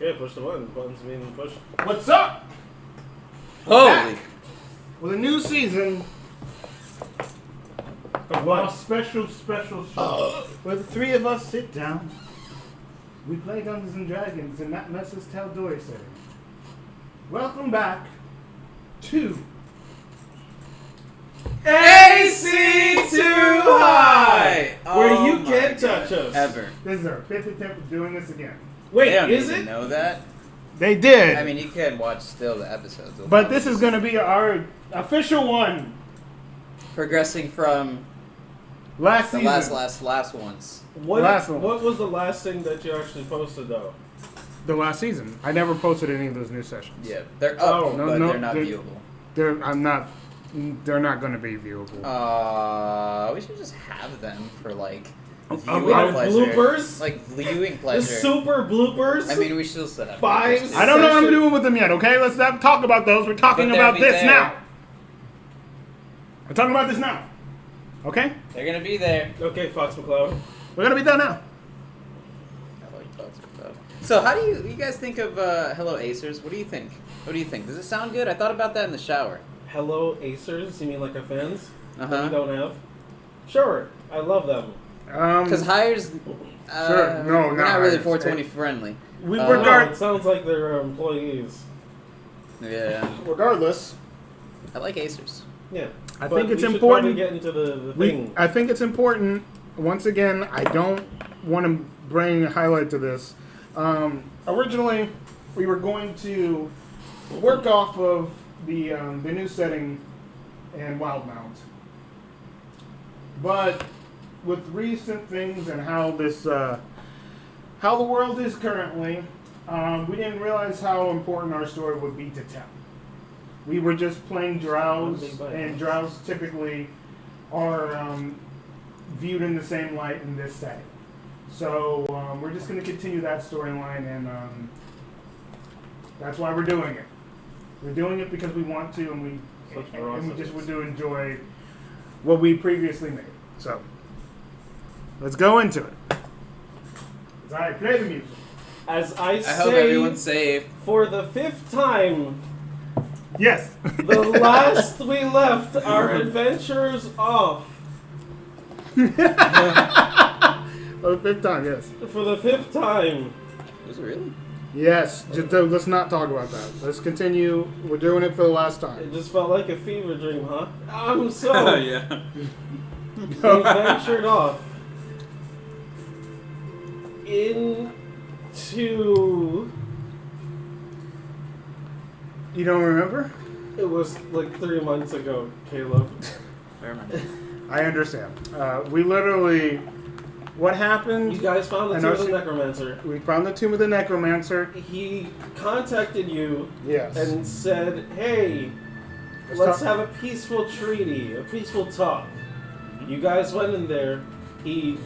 Okay, push the button. Buttons being pushed. What's up? Holy! Back with a new season of our special show. Where the three of us sit down, we play Dungeons and Dragons in that messes Tal'Dorei setting. Welcome back to AC Too High! Where you my can't God. touch us. Ever. This is our fifth attempt of doing this again. Wait, They don't is even it? know that? They did, I mean, you can watch still the episodes. but this is going to be our official one. Progressing from Last the season. last ones. What, Last one. what was the last thing that you actually posted, though? The last season. I never posted any of those new sessions. Yeah, they're up, Oh, no, but no, they're not they're- viewable. They're not going to be viewable. We should just have them for like Oh, viewing oh, pleasure. bloopers? Like viewing The pleasure. super bloopers? I mean, we still set up. Five bloopers, too. I don't know what I'm Session. doing with them yet, okay? Let's not talk about those. We're talking But they'll about be this there. now. We're talking about this now. Okay? They're gonna be there. Okay, Fox McCloud. We're going to be done now. I like Fox McCloud. So, how do you guys think of Hello Acers? What do you think? What do you think? Does it sound good? I thought about that in the shower. Hello, Acers. You mean like our fans? That we Uh-huh. don't have? Sure. I love them. Because hires. Sure. No, we're not not really hires. 420 friendly. We Uh, were No, guard- it sounds like they're employees. Yeah, Regardless, I like Acers. Yeah. I But think it's we should important. probably get into the thing. I think it's important. Once again, I don't want to bring a highlight to this. Originally, we were going to work off of the new setting in Wildmount, but with recent things and how this how the world is currently, we didn't realize how important our story would be to tell. We were just playing drows, and drows typically are viewed in the same light in this setting. So we're just going to continue that storyline, and that's why we're doing it. We're doing it because we want to, and we just would do enjoy what we previously made. So let's go into it. All right, play the music. As I I hope say, everyone's safe. for the 5th time, Yes. the last we left our adventurers off. For the 5th time, yes. For the 5th time. Was it really? Yes. Just, let's not talk about that. Let's continue. We're doing it for the last It time. just felt like a fever dream, huh? So yeah. we ventured off into. You don't remember? It was like 3 months ago, Caleb. I remember. I understand. We literally, what happened? You guys found the And tomb our of the se- necromancer. We found the tomb of the necromancer. He contacted you Yes. and said, "Hey, let's have a peaceful treaty, a peaceful talk." You guys went in there. He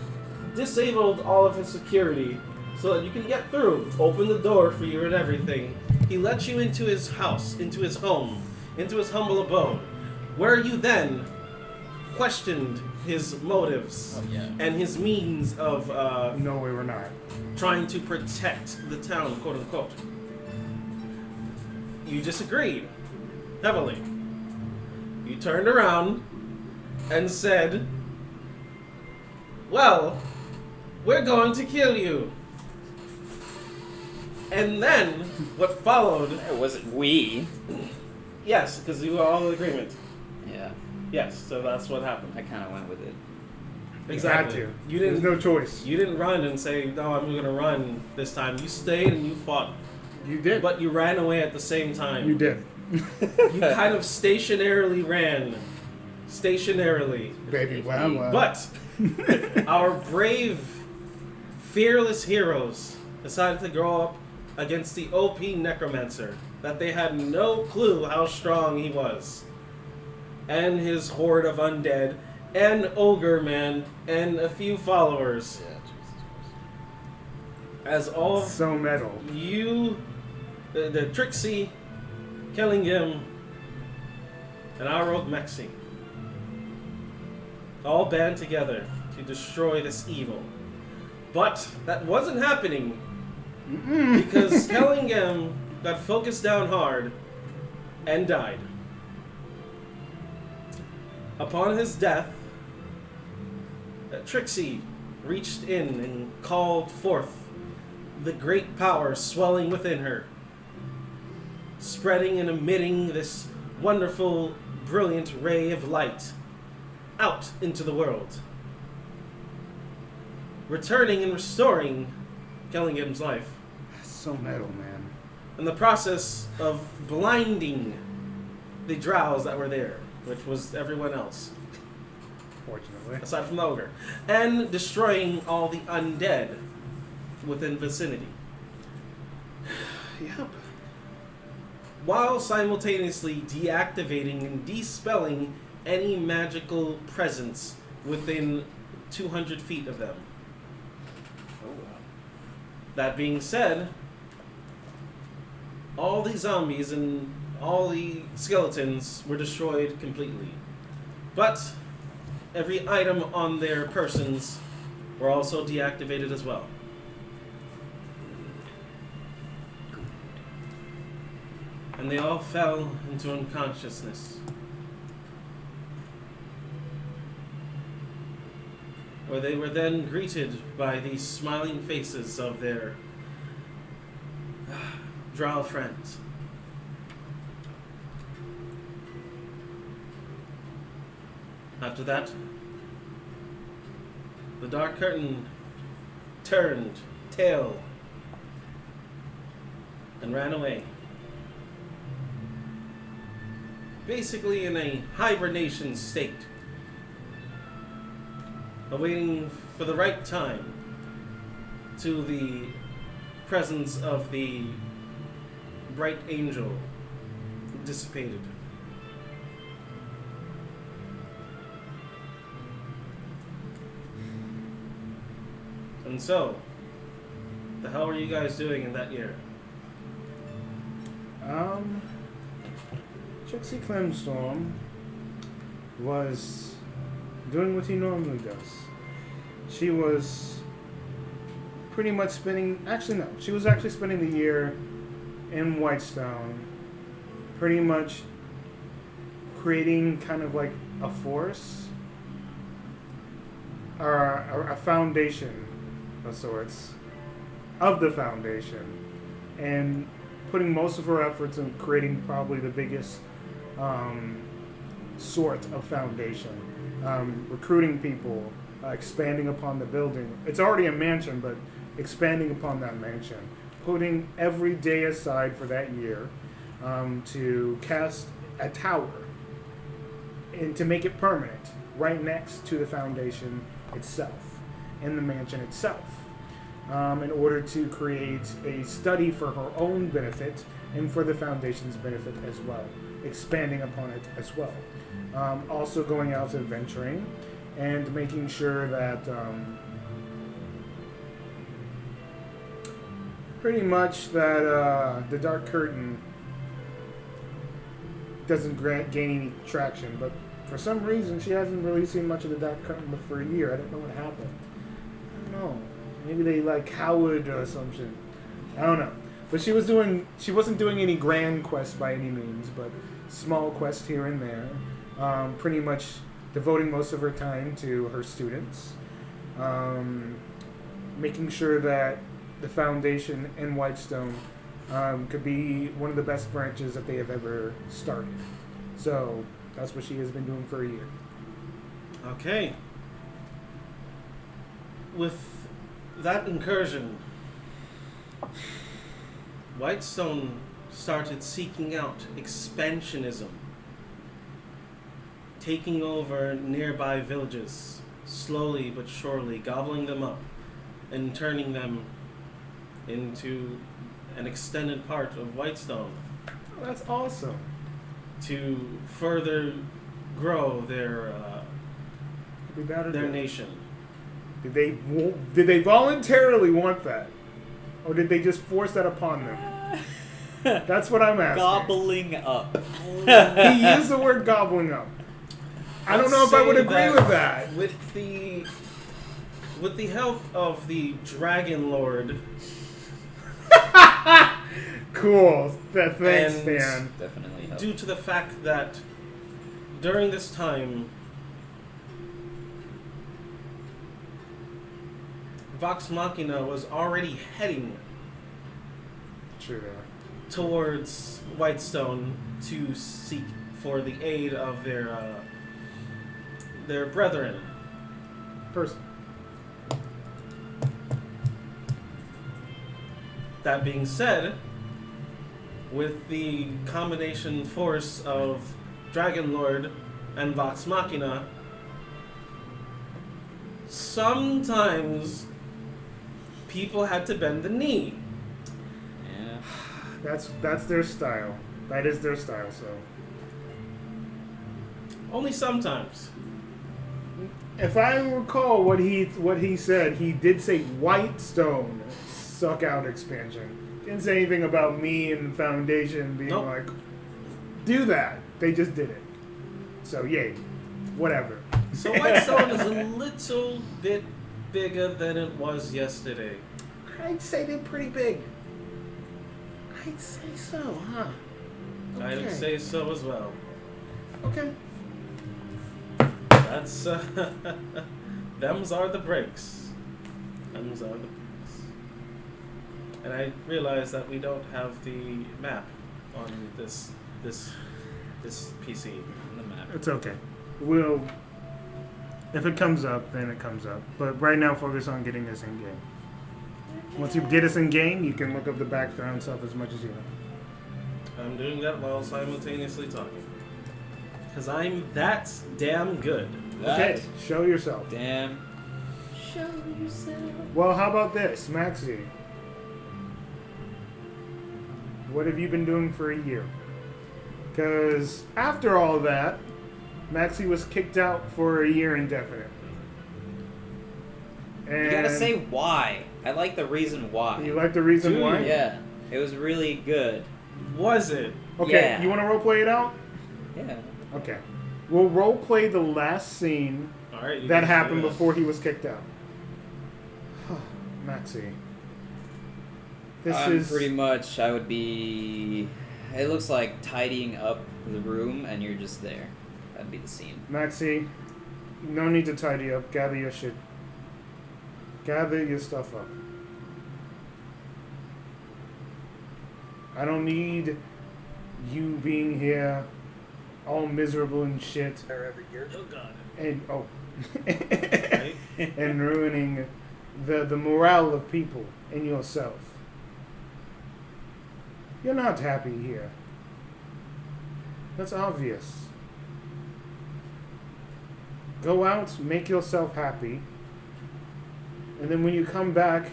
disabled all of his security so that you can get through. Opened the door for you and everything. He let you into his house, into his home, into his humble abode, where you then questioned his motives Oh, yeah. and his means of No, we were not. trying to protect the town, quote unquote. You disagreed heavily. You turned around and said, "Well, we're going to kill you." And then what followed, It wasn't we. yes, because you were all in agreement. Yeah. Yes, so that's what happened. I kind of went with it. Exactly. You had to. You There's didn't. no choice. You didn't run and say, "No, I'm going to run this time." You stayed and you fought, You did. but you ran away at the same time. You did. You kind of stationarily ran. Stationarily. Baby, wow. But our brave, fearless heroes decided to grow up against the OP necromancer that they had no clue how strong he was. And his horde of undead, and ogre man, and a few followers. Yeah, Jesus. As all So metal. you, the Trixie, Killingham, and our rogue Mexi, all band together to destroy this evil. But that wasn't happening because Cunningham got focused down hard and died. Upon his death, Trixie reached in and called forth the great power swelling within her, spreading and emitting this wonderful, brilliant ray of light out into the world, returning and restoring Cunningham's life. That's so metal, man. In the process of blinding the drows that were there, which was everyone else, Fortunately. aside from the ogre, and destroying all the undead within vicinity, Yep. while simultaneously deactivating and dispelling any magical presence within 200 feet of them. Oh, wow. That being said, all the zombies and all the skeletons were destroyed completely. But every item on their persons were also deactivated as well. And they all fell into unconsciousness, where they were then greeted by the smiling faces of their drow friends. After that, the dark curtain turned tail and ran away. Basically in a hibernation state, awaiting for the right time to the presence of the bright angel dissipated. And so, the hell were you guys doing in that year? Trixie Clemstorm was doing what he normally does. She was pretty much spending, actually no, she was actually spending the year in Whitestone, pretty much creating kind of like a force, or a foundation of sorts, of the foundation, and putting most of her efforts in creating probably the biggest sort of foundation, recruiting people, expanding upon the building. It's already a mansion, but expanding upon that mansion, putting every day aside for that year to cast a tower and to make it permanent right next to the foundation itself, in the mansion itself, in order to create a study for her own benefit and for the foundation's benefit as well, expanding upon it as well. Also going out adventuring and making sure that pretty much that the Dark Curtain doesn't gain any traction, but for some reason she hasn't really seen much of the Dark Curtain for a year. I don't know what happened. I don't know. Maybe they like Howard or something. I don't know. But she wasn't doing any grand quests by any means, but small quests here and there. Pretty much devoting most of her time to her students, making sure that the foundation in Whitestone could be one of the best branches that they have ever started. So that's what she has been doing for a year. Okay. With that incursion, Whitestone started seeking out expansionism, taking over nearby villages, slowly but surely, gobbling them up and turning them into an extended part of Whitestone. Oh, that's awesome. To further grow their nation. Did they voluntarily want that, or did they just force that upon them? That's what I'm asking. Gobbling up. He used the word gobbling up. I don't know if I would agree with that. With the help of the Dragon Lord, Cool. Thanks, And Dan. Definitely help. due to the fact that during this time, Vox Machina was already heading True. towards Whitestone to seek for the aid of their brethren. Person. That being said, with the combination force of Dragon Lord and Vox Machina, sometimes people had to bend the knee. Yeah. That's their style. That is their style. So Only sometimes. if I recall what he said, he did say Whitestone suck out expansion. Didn't say anything about me and the Foundation being Nope. like, do that. They just did it. So yay, whatever. So Whitestone is a little bit bigger than it was yesterday. I'd say they're pretty big. I'd say so, huh? I would say so as well. Okay. That's them's are the breaks. Them's are the breaks. And I realize that we don't have the map on this PC. The map. It's okay. We'll. If it comes up, then it comes up. But right now, focus on getting this in game. Once you get us in game, you can look up the background stuff as much as you know. I'm doing that while simultaneously talking. Because I'm that damn good. Okay, show yourself. Damn. Show yourself. Well, how about this, Maxie? What have you been doing for a year? Because after all that, Maxie was kicked out for a year indefinitely. And You gotta say why. I like the reason why. You like the reason Do you? why? Yeah. It was really good. Was it? Okay, Yeah. you want to roleplay it out? Yeah. Okay. We'll roleplay the last scene Alright. that happened before he was kicked out. Maxie. This is pretty much, I would be... It looks like tidying up the room and you're just there. That'd be the scene. Maxie, no need to tidy up. Gather your shit. Gather your stuff up. I don't need you being here all miserable and shit Oh god. and Right? and ruining the morale of people and yourself. You're not happy here. That's obvious. Go out, make yourself happy, and then when you come back,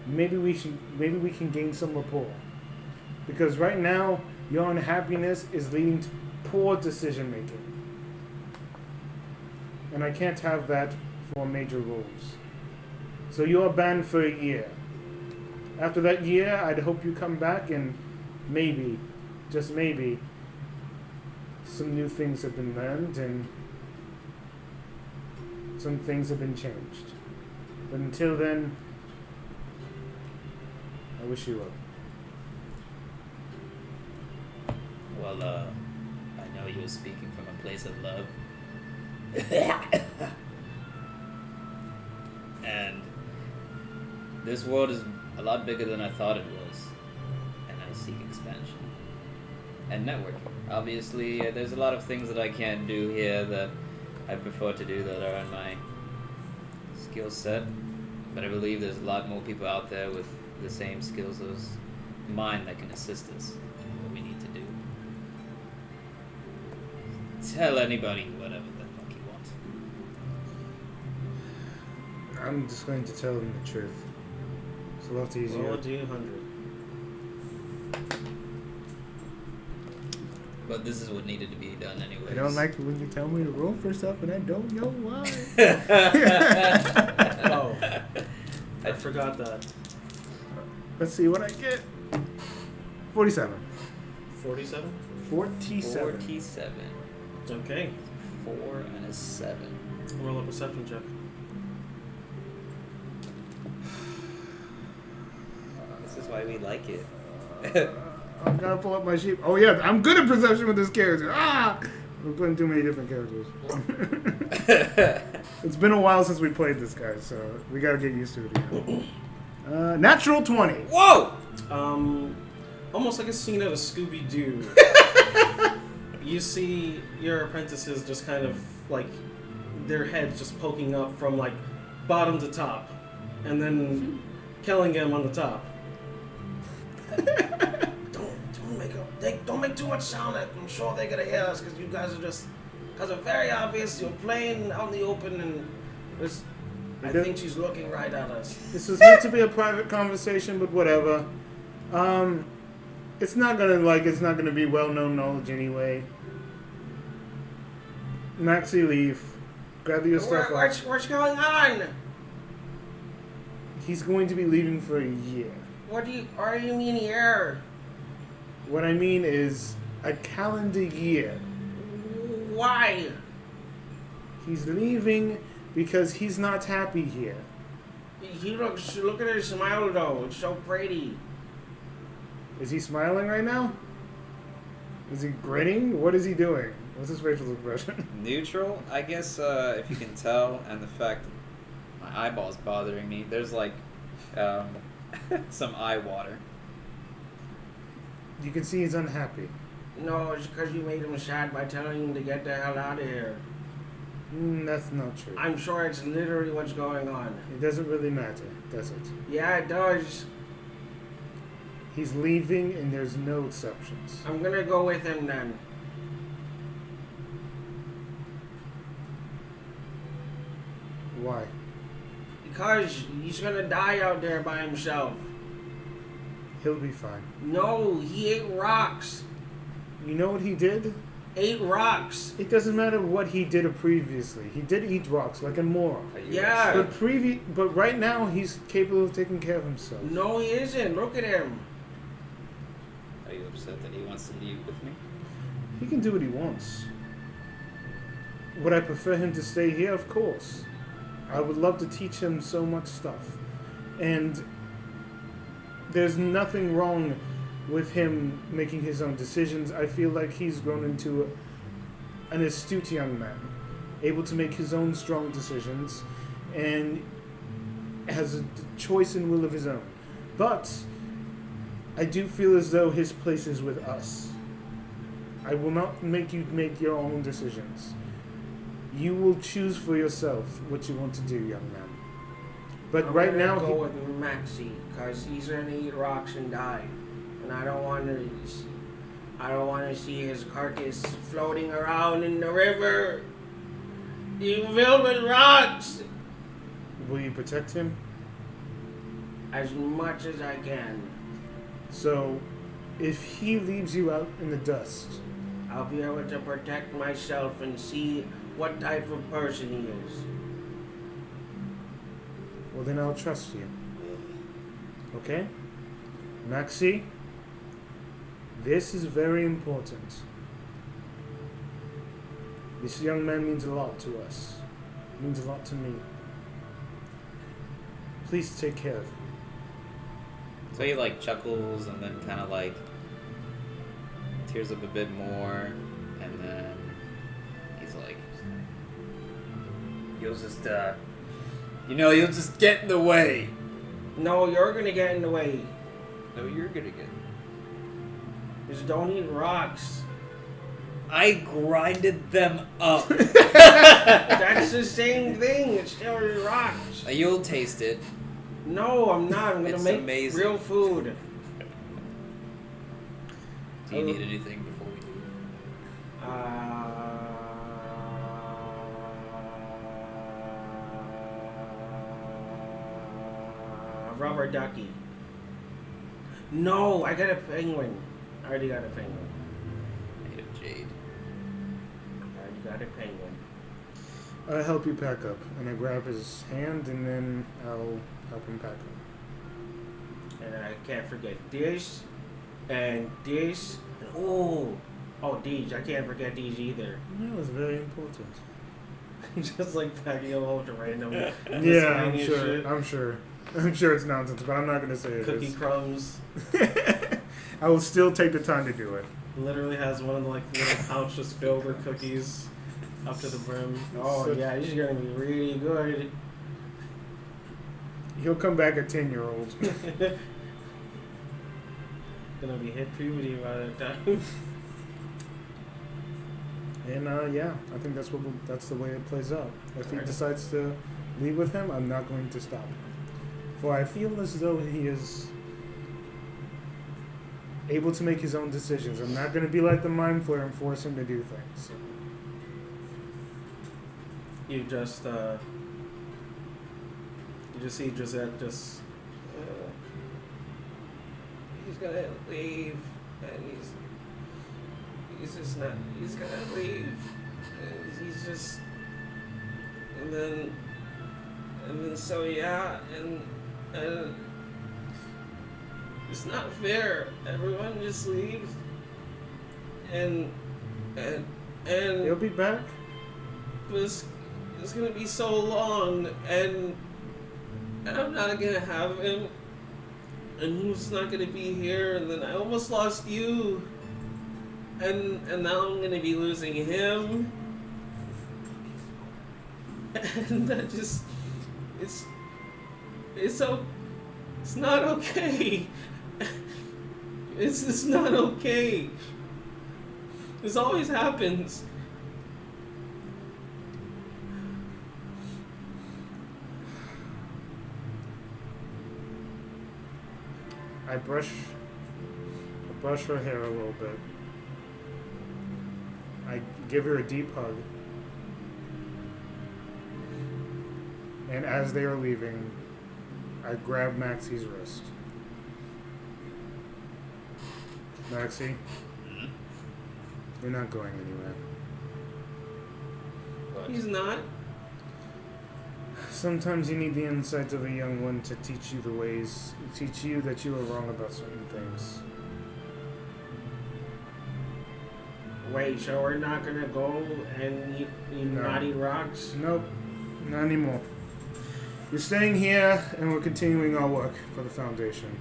maybe we can gain some rapport. Because right now, your unhappiness is leading to poor decision making. And I can't have that for major roles. So you're banned for a year. After that year, I'd hope you come back and maybe, just maybe, some new things have been learned and some things have been changed. But until then, I wish you well. Well, I know you were speaking from a place of love. And this world is a lot bigger than I thought it was. And I seek expansion. And networking. Obviously, there's a lot of things that I can't do here that I prefer to do that are in my skill set. But I believe there's a lot more people out there with the same skills as mine that can assist us in what we need to do. Tell anybody whatever the fuck you want. I'm just going to tell them the truth. It's a lot easier. Roll a D100. But this is what needed to be done anyways. I don't like it when you tell me to roll for stuff and I don't know why. Oh. I forgot that. Let's see what I get. 47. 47? 47. 47. Okay. 4 and a 7. Roll a perception check. This is why we like it. I'm gonna pull up my sheep. Oh yeah, I'm good at perception with this character. We're putting too many different characters. It's been a while since we played this guy, so we gotta get used to it again. Natural 20. Whoa! Almost like a scene out of Scooby-Doo. You see your apprentices just kind of like their heads just poking up from like bottom to top, and then killing him on the top. Don't make too much sound. I'm sure they're gonna hear us because you guys are just because it's very obvious. You're playing out in the open, and I think she's looking right at us. This is meant to be a private conversation, but whatever. It's not gonna be well-known knowledge anyway. Maxie, leave. Grab your stuff. What's going on? He's going to be leaving for a year. What do you mean here? What I mean is a calendar year. Why? He's leaving because he's not happy here. Look at his smile though. It's so pretty. Is he smiling right now? Is he grinning? What is he doing? What's his facial expression? Neutral, I guess, if you can tell, and the fact that my eyeball's bothering me. There's like some eye water. You can see he's unhappy. No, it's because you made him sad by telling him to get the hell out of here. That's not true. I'm sure it's literally what's going on. It doesn't really matter, does it? Yeah, it does. He's leaving and there's no exceptions. I'm gonna go with him then. Why? Because he's gonna die out there by himself. He'll be fine. No, he ate rocks. You know what he did? Ate rocks. It doesn't matter what he did previously. He did eat rocks like a moron. Yeah. But right now he's capable of taking care of himself. No, he isn't. Look at him. Are you upset that he wants to leave with me? He can do what he wants. Would I prefer him to stay here? Of course. I would love to teach him so much stuff. And there's nothing wrong with him making his own decisions. I feel like he's grown into an astute young man, able to make his own strong decisions, and has a choice and will of his own. But I do feel as though his place is with us. I will not make you make your own decisions. You will choose for yourself what you want to do, young man. But right now, I'm gonna go with Maxie because he's gonna eat rocks and die, and I don't want to see his carcass floating around in the river, being filled with rocks. Will you protect him? As much as I can. So, if he leaves you out in the dust, I'll be able to protect myself and see what type of person he is. well then I'll trust you. Okay? Maxie, this is very important. This young man means a lot to us. Means a lot to me. Please take care of him. So he like chuckles and then kind of like tears up a bit more, and then he's like, "You'll just, you'll just get in the way." No, you're gonna get in the way. No, you're gonna get. Just don't eat rocks. I grinded them up. That's the same thing. It's still rocks. You'll taste it. No, I'm not. I'm gonna It's make amazing. real food. Do you need anything before we leave? Rubber ducky. No, I got a penguin. I already got a penguin. Made of jade. I already got a penguin. I'll help you pack up. And I grab his hand and then I'll help him pack up. And I can't forget this, and this, and oh, these. I can't forget these either. That was very important. Just like packing a whole bunch of random Yeah, I'm miscellaneous sure. shit. I'm sure. I'm sure it's nonsense, but I'm not going to say it Cookie is. crumbs. I will still take the time to do it. Literally has one of the like little pouches filled with cookies up to the brim. Oh yeah, he's gonna be really good. He'll come back a 10-year-old. Gonna be hit puberty by that time. And yeah, I think that's the way it plays out. If he Alright. decides to leave with him, I'm not going to stop him. For I feel as though he is able to make his own decisions. I'm not going to be like the Mind Flayer and force him to do things. You just see Josette just he's gonna leave and he's just not he's gonna leave and he's just and then so yeah and it's not fair, everyone just leaves and He'll be back. it's gonna be so long and I'm not gonna have him and he's not gonna be here and then I almost lost you and now I'm gonna be losing him and that just it's not okay. It's just not okay. This always happens. I brush her hair a little bit. I give her a deep hug. And as they are leaving, I grab Maxie's wrist. Maxie, you're not going anywhere. He's not. Sometimes you need the insights of a young one to teach you teach you that you are wrong about certain things. Wait, so we're not gonna go and not eat rocks? Nope, not anymore. You're staying here, and we're continuing our work for the Foundation.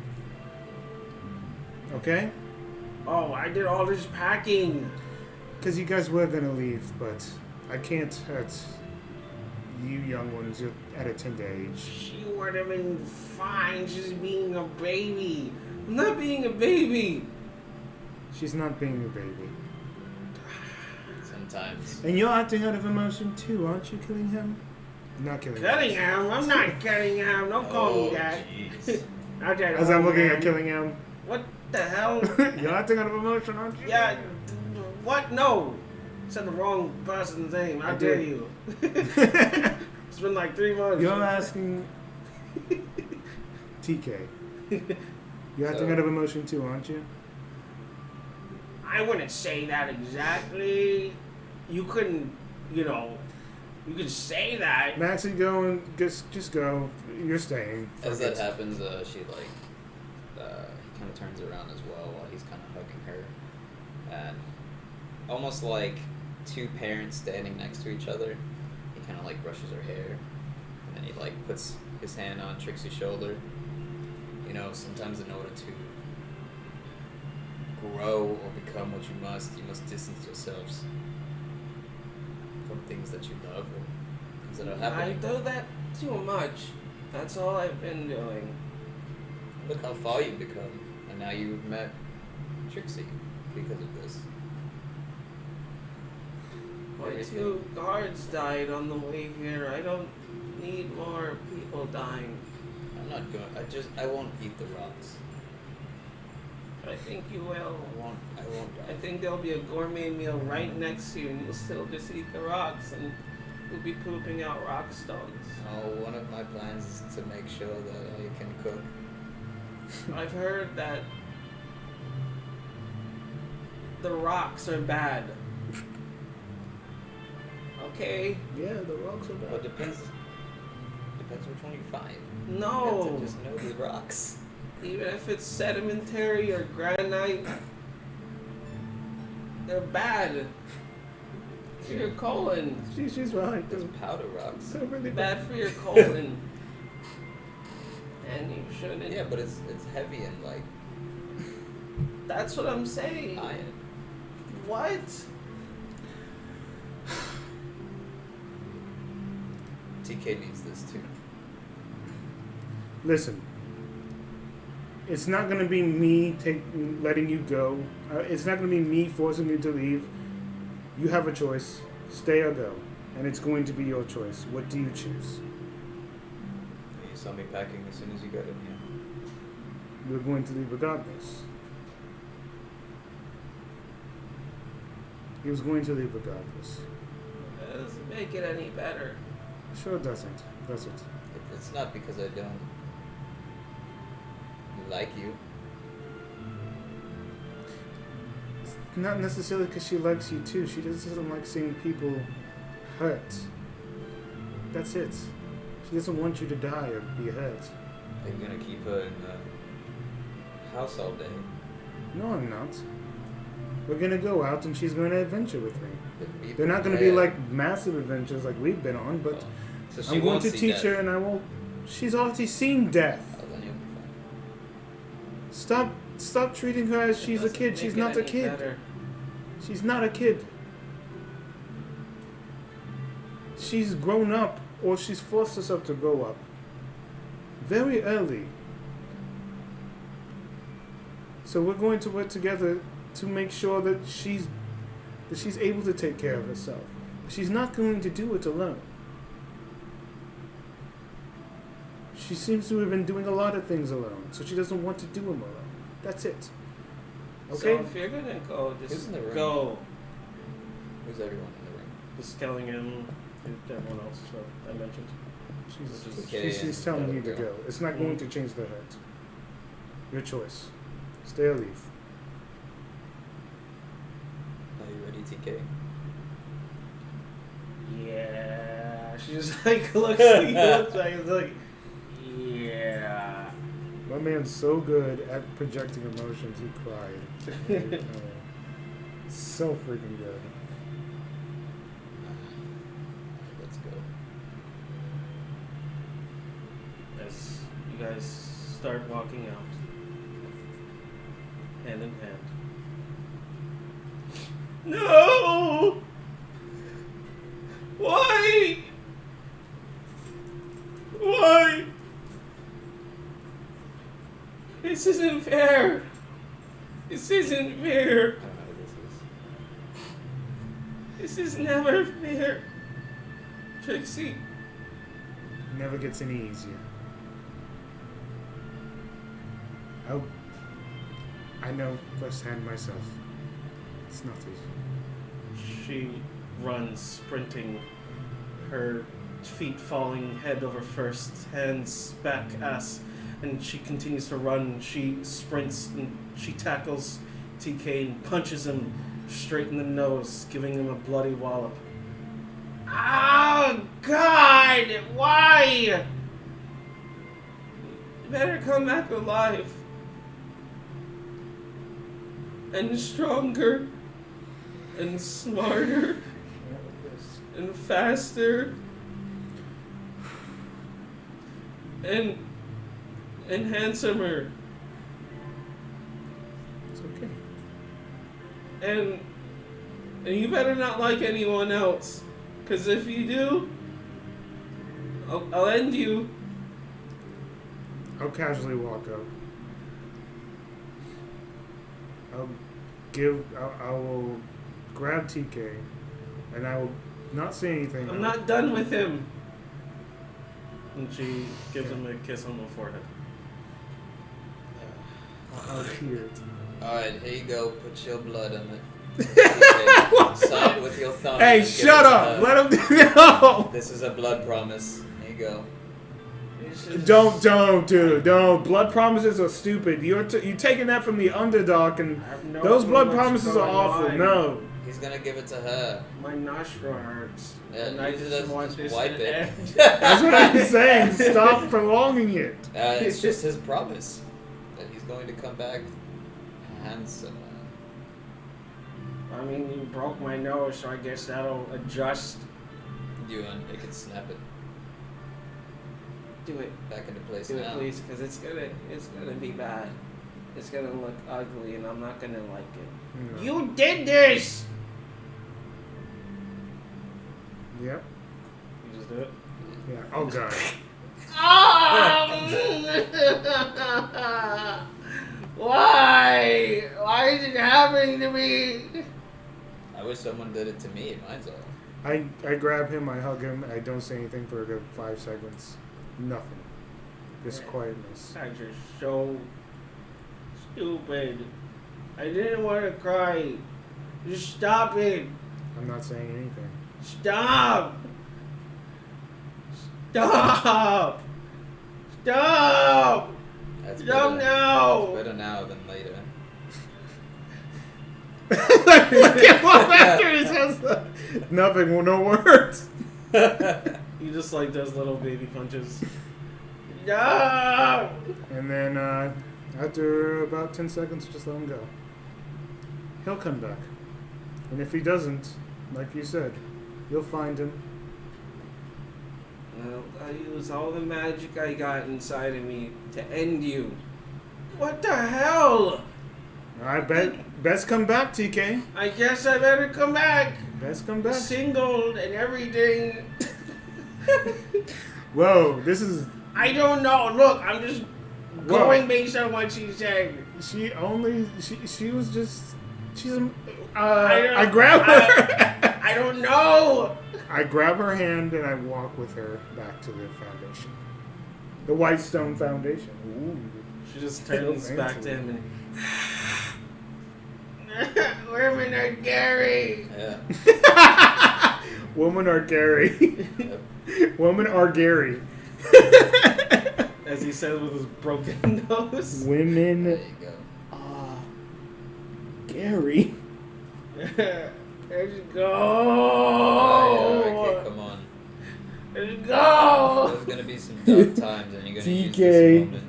Okay? Oh, I did all this packing. Because you guys were gonna leave, but I can't hurt you young ones. You're at a tender age. She would have been fine just being a baby. I'm not being a baby. She's not being a baby. Sometimes. And you're acting out of emotion too, aren't you, Killingham? Not Killingham. Killingham? I'm not Killingham. Don't call me that. Jeez. As I'm looking at Killingham. What the hell? You're acting out of emotion, aren't you? Yeah. What? No. Said the wrong person's name. How dare did. you? It's been like 3 months. You're asking TK. You're acting out of emotion too, aren't you? I wouldn't say that exactly. You couldn't, you could say that. Maxie, go and just go. You're staying. As that happens, she he kind of turns around as well while he's kind of hugging her, and almost like two parents standing next to each other. He kind of like brushes her hair, and then he like puts his hand on Trixie's shoulder. Sometimes in order to grow or become what you must distance yourselves from things that you love or things that are I happening. do that too much. That's all I've been doing. Look how far you've become, and now you've met Trixie because of this. My 2 guards died on the way here. I don't need more people dying. I'm not going. I won't eat the rocks. I think you will. I won't die. I think there'll be a gourmet meal right next to you, and you'll still just eat the rocks, and you'll be pooping out rock stones. Oh, one of my plans is to make sure that I can cook. I've heard that the rocks are bad. Okay? Yeah, the rocks are Well, depends which one you find. No. You have to just know the rocks. Even if it's sedimentary or granite, they're bad for your colon. She's right. There's powder rocks. They're really Bad for your colon. And you shouldn't. Yeah, but it's heavy and like That's what I'm saying. What? TK needs this too. Listen. It's not going to be me letting you go. It's not going to be me forcing you to leave. You have a choice. Stay or go. And it's going to be your choice. What do you choose? You saw me packing as soon as you got in here. We're going to leave regardless. He was going to leave regardless. That doesn't make it any better. Sure it doesn't. Does it? It's not because I don't like you. It's not necessarily because she likes you too. She just doesn't like seeing people hurt. That's it. She doesn't want you to die or be hurt. Are you gonna keep her in the house all day? No, I'm not. We're gonna go out and she's going to adventure with me. They're not going to be Yeah. like massive adventures like we've been on, but So she I'm going won't to see teach death. her and I won't. She's already seen death. Oh, then you'll be Stop treating her as she's a Doesn't kid. make She's it not a any kid. better. She's not a kid. She's grown up, or she's forced herself to grow up very early. So we're going to work together to make sure that she's able to take care of herself. She's not going to do it alone. She seems to have been doing a lot of things alone, so she doesn't want to do them alone. That's it. So Okay? if you're gonna go, Who's just in the room? go. Who's everyone in the room? Just Kellingham and everyone else I mentioned. She's telling you to go. It's not going to change the hurt. Your choice. Stay or leave. Are you ready, TK? Yeah. She just like looks like yeah. My man's so good at projecting emotions, he cried. So freaking good. Let's go. As you guys start walking out, hand in hand. No! Why? Why? This isn't fair. This isn't fair. I don't know who this is. This is never fair. Trixie. Never gets any easier. I know firsthand myself. It's not easy. She runs, sprinting, her feet falling head over first, hands back, ass, and she continues to run. She sprints and she tackles TK and punches him straight in the nose, giving him a bloody wallop. Oh, God! Why? You better come back alive. And stronger. And smarter. And faster. And handsomer. It's okay. And you better not like anyone else. Because if you do, I'll end you. I'll casually walk up. I will grab TK, and I will not say anything. I'm not done with him. And she gives him a kiss on the forehead. I'll hear it. Alright, here you go. Put your blood on it. TK. Sign it with your thumb. Hey, and give it shut to up! her. Let him no. This is a blood promise. Here you go. Don't, dude, don't. Blood promises are stupid. You're taking that from the underdog, and I have no those clue blood what's promises are going awful. on. No. He's gonna give it to her. My nostril hurts. Yeah, and I use it just as- want just this wipe to it. end. That's what I'm saying. Stop prolonging it. It's just his promise that he's going to come back handsome. I mean, you broke my nose, so I guess that'll adjust. You can snap it Do it. back into place Do now. it, please, because it's gonna be bad. it's gonna look ugly, and I'm not gonna like it. No. You did this! Yep. You just do it? Yeah. Oh god. Why? Why is it happening to me? I wish someone did it to me. Mine's all. I grab him, I hug him, I don't say anything for a good 5 seconds. Nothing. Just quietness. Guys are so stupid. I didn't want to cry. Just stop it. I'm not saying anything. Stop. Stop. Stop. That's Stop better. now. It's better now than later. Look at Bob after he says that. Nothing, well, no words. He just like does little baby punches. No. And then after about 10 seconds, just let him go. He'll come back. And if he doesn't, like you said, you'll find him. I use all the magic I got inside of me to end you. What the hell? I bet. Best come back, TK. I guess I better come back. Best come back. Singled and everything. Whoa, this is. I don't know. Look, I'm just going based on what she said. She was just. She's. I I grab her. I don't know. I grab her hand and I walk with her back to the foundation. The White Stone Foundation. Ooh. She just turns back to him and. Women are Gary. Yeah. Women are Gary. Yep. Women are Gary. As he says with his broken nose. Women There you go. are Gary. Let's go. Okay, come on. Let's go. There's gonna be some dark times, and you're gonna use TK. this moment.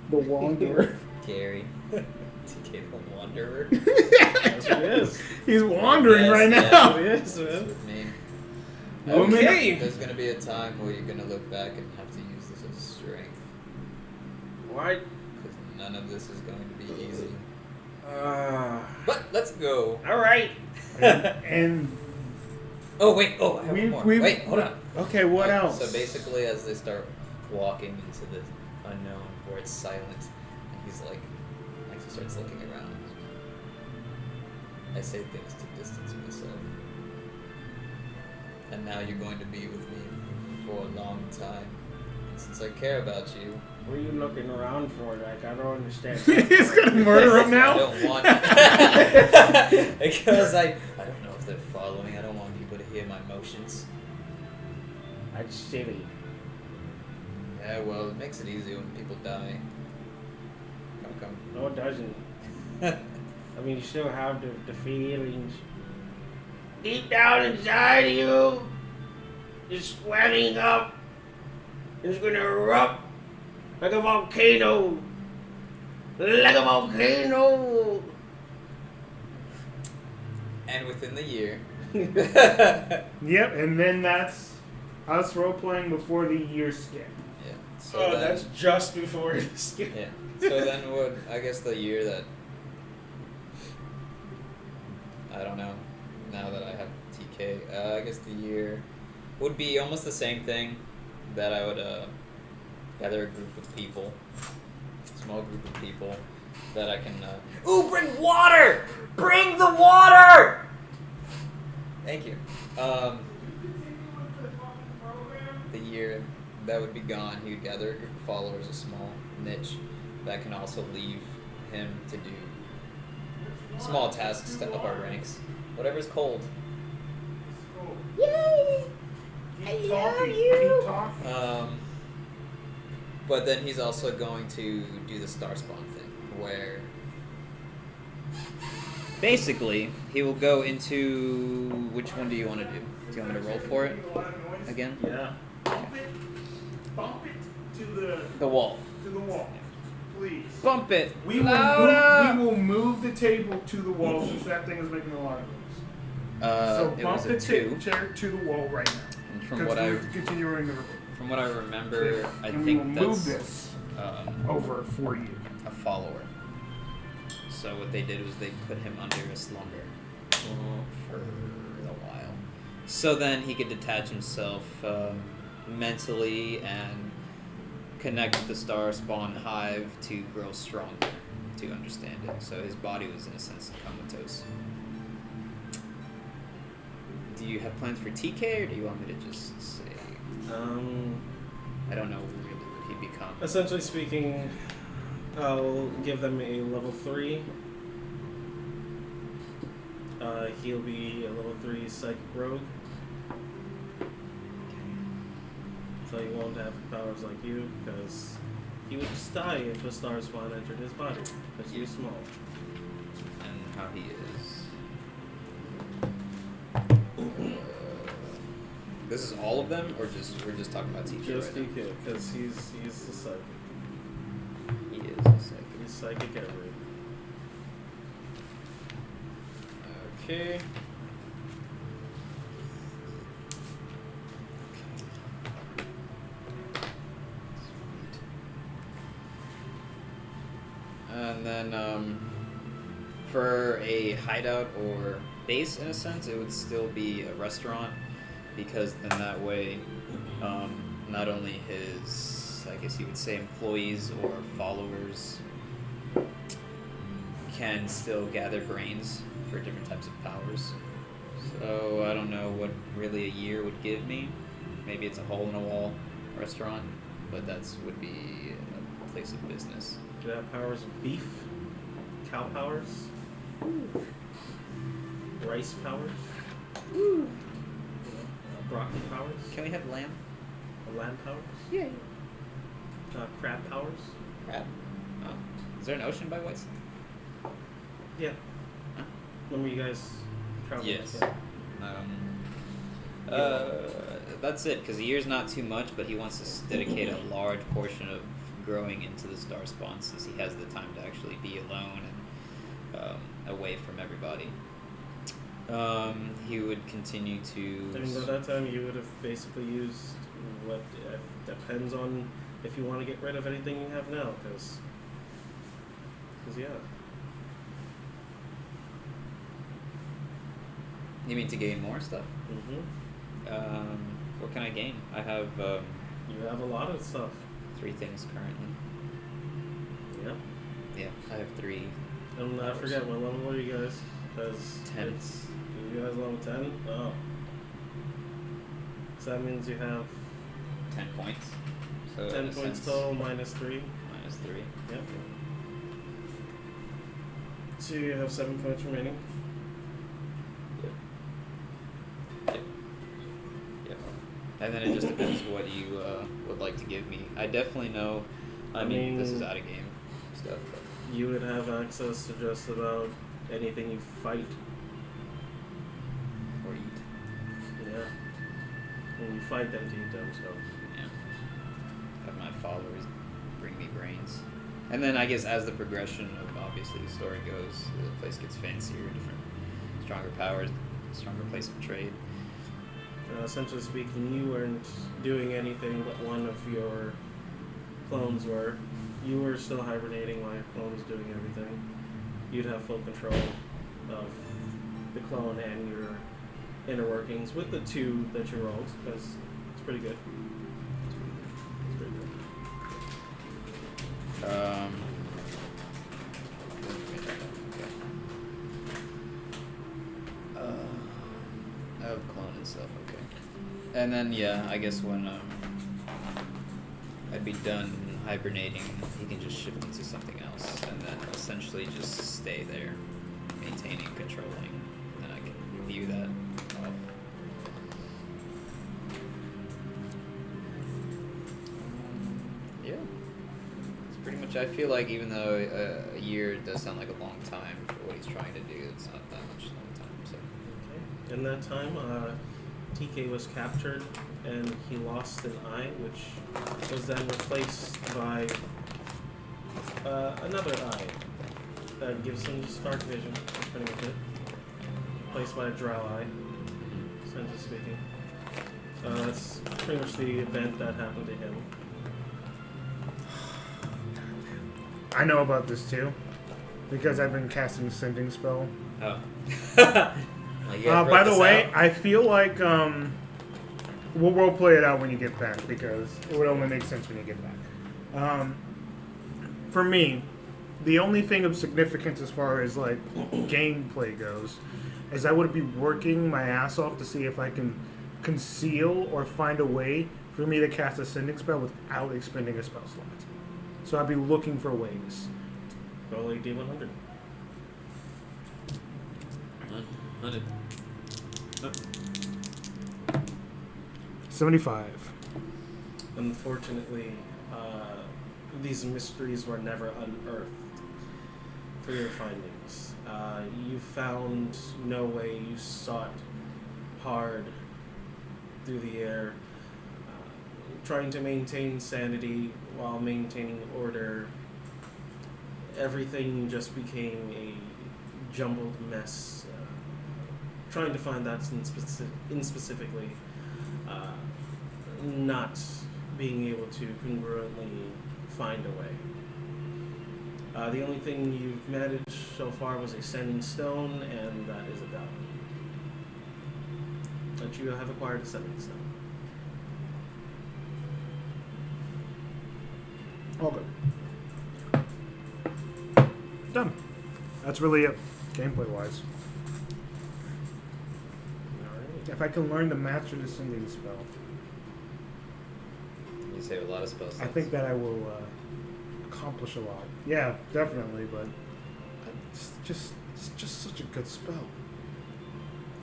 The Wanderer. Gary. TK the Wanderer. That's what it is. He's wandering Yes, right yes. now. It is, man. That's what I mean. Okay. There's gonna be a time where you're gonna look back and have to use this as strength. Why? Because none of this is going to be easy. But Let's go. all right. And Oh wait. Oh, I have We- more. we- Wait, hold on. okay, what else? So basically, as they start walking into the unknown, where it's silent, and he's like he starts looking around. I say things to distance myself. And now you're going to be with me for a long time. And since I care about you, What are you looking around for? Like, I don't understand. he's gonna murder him I now. don't want because I don't know if they're following. I don't want people to hear my emotions. That's silly. Yeah, well, it makes it easy when people die. Come. No, it doesn't. I mean, you still have the feelings. Deep down inside you, it's swelling up. It's gonna erupt like a volcano. Like a volcano. And within the year. Yep, and then that's us role playing before the year skip. Yeah. So Oh, then, that's just before the skip. yeah. So then, what? I guess the year that I don't know. Now that I have TK, I guess the year would be almost the same thing. That I would gather a group of people, small group of people, that I can. Ooh, bring water! Bring the water! Thank you. The year that would be gone, he would gather a group of followers, a small niche that can also leave him to do small tasks to up our ranks. Whatever's cold. Yay! I love you. But then he's also going to do the star spawn thing, where basically he will go into which one do you want to do? Do you want me to roll for it again? Yeah. Bump it to The wall. the wall, please. Bump it. We will move the table to the wall since that thing is making a lot of noise. So It bump was the a 2. chair to the wall right now. And from what I Continuing the remember, I and think we will that's move this over for you. a 5. follower. So what they did was they put him under a slumber for a while. So then he could detach himself mentally and connect with the Star Spawn Hive to grow stronger, to understand it. So his body was in a sense comatose. Do you have plans for TK, or do you want me to just say? I don't know really what he'd become. Essentially speaking, I'll give them a level 3. He'll be a level 3 psychic rogue. So he won't have powers like you, because he would just die if a star spawn entered his body, because he's small. And how he is. This is all of them, or we're just talking about TK Just right DK, because he's the psychic. now? He is a psychic. He's psychic every. Okay. And then for a hideout or base, in a sense, it would still be a restaurant, because then that way, not only his, I guess you would say, employees or followers can still gather brains for different types of powers. So I don't know what really a year would give me. Maybe it's a hole-in-a-wall restaurant, but would be a place of business. Do you have powers of beef? Cow powers? Rice powers? Broccoli powers? Can we have lamb? Land powers? Yeah. Crab powers? Crab? Oh. Is there an ocean by White? Yeah. Huh? Remember you guys traveled? Yes. Yeah. That's it, because a year's not too much, but he wants to dedicate a large portion of growing into the star spawn, since he has the time to actually be alone and away from everybody. He would continue to... I mean, by that time you would have basically used what depends on if you want to get rid of anything you have now, because yeah. You mean to gain more stuff? Mm-hmm. What can I gain? I have You have a lot of stuff. 3 things currently. Yeah. Yeah, I have 3. And I forget, what level are you guys? Because 10. You guys level 10? Oh. So that means you have 10 points. So 10 points total, minus 3. Minus 3. Yep. So you have 7 points remaining. And then it just depends what you would like to give me. I definitely know. I mean, this is out of game stuff. But. You would have access to just about anything you fight. Or eat. Yeah. When you fight them to eat them, so. Yeah. Have my followers bring me brains. And then I guess as the progression of obviously the story goes, the place gets fancier, different, stronger powers, stronger place of trade. Essentially speaking, you weren't doing anything but one of your clones were. You were still hibernating while your clone was doing everything. You'd have full control of the clone and your inner workings with the 2 that you rolled, because it's pretty good. It's pretty good. Of clone and stuff, okay. And then, yeah, I guess when I'd be done hibernating, he can just shift into something else, and then essentially just stay there, maintaining, controlling, and I can view that off. Yeah. It's pretty much, I feel like even though a year does sound like a long time for what he's trying to do, it's not that much long time, so. Okay. In that time, TK was captured and he lost an eye, which was then replaced by another eye that gives him just dark vision. That's pretty much it. Replaced by a drow eye, essentially speaking. That's pretty much the event that happened to him. I know about this too, because I've been casting a sending spell. Oh. By the way, I feel like we'll role play it out when you get back because it would only make sense when you get back. For me, the only thing of significance as far as like gameplay goes is I would be working my ass off to see if I can conceal or find a way for me to cast a sending spell without expending a spell slot. So I'd be looking for ways. Roll a D100. 100. 75. Unfortunately, these mysteries were never unearthed for your findings. You found no way. You sought hard through the air, trying to maintain sanity while maintaining order. Everything just became a jumbled mess. Trying to find that in specifically, not being able to congruently find a way. The only thing you've managed so far was a sending stone, and that is a doubt. But you have acquired a sending stone. All good. Done. That's really it, gameplay wise. Alright. If I can learn to master the sending spell, You save a lot of spell slots. I think that I will accomplish a lot. Yeah, definitely, but it's just such a good spell.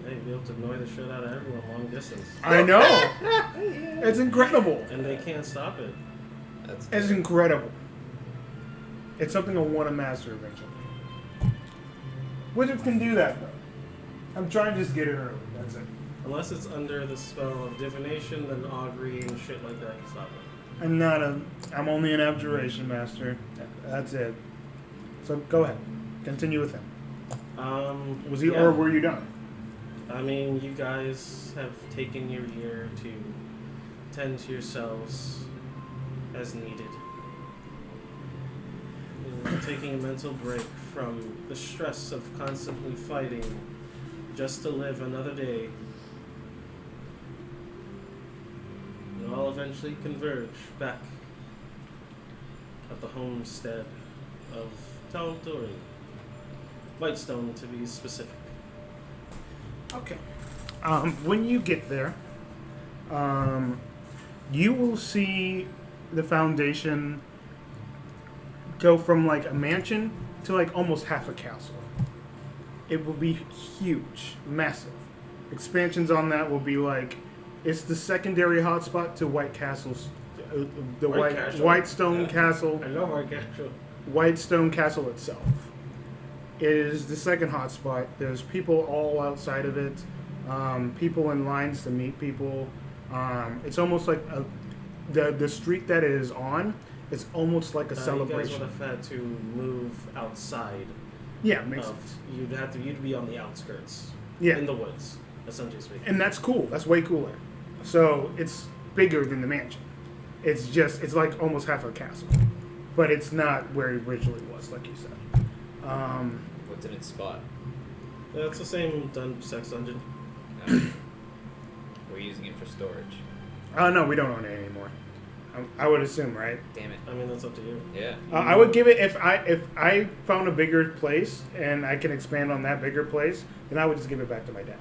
Hey, you'll be able to annoy the shit out of everyone long distance. I know! It's incredible! And they can't stop it. It's incredible. It's something I want to master eventually. Wizards can do that, though. I'm trying to just get it early, that's it. Unless it's under the spell of divination, then augury and shit like that can stop it. I'm only an abjuration master. That's it. So go ahead. Continue with him. Or were you done? I mean, you guys have taken your year to tend to yourselves as needed. Taking a mental break from the stress of constantly fighting just to live another day. You'll all eventually converge back at the homestead of Tal'Dorei. Whitestone, to be specific. Okay. When you get there, you will see the foundation go from like a mansion to like almost half a castle. It will be huge, massive. Expansions on that will be like, it's the secondary hotspot to White Castle's, the Whitestone Castle. I know White Castle. Whitestone Castle itself is the second hotspot. There's people all outside of it, people in lines to meet people. It's almost like the street that it is on. It's almost like a celebration. You guys would have had to move outside. Yeah, makes sense. You'd be on the outskirts. Yeah, in the woods, essentially speaking. And that's cool. That's way cooler. So it's bigger than the mansion. It's like almost half a castle, but it's not where it originally was, like you said. What's in its spot? It's the same sex dungeon. We're using it for storage. Oh no, we don't own it anymore. I would assume, right? Damn it. I mean, that's up to you. Yeah. I would give it if I found a bigger place and I can expand on that bigger place, then I would just give it back to my dad.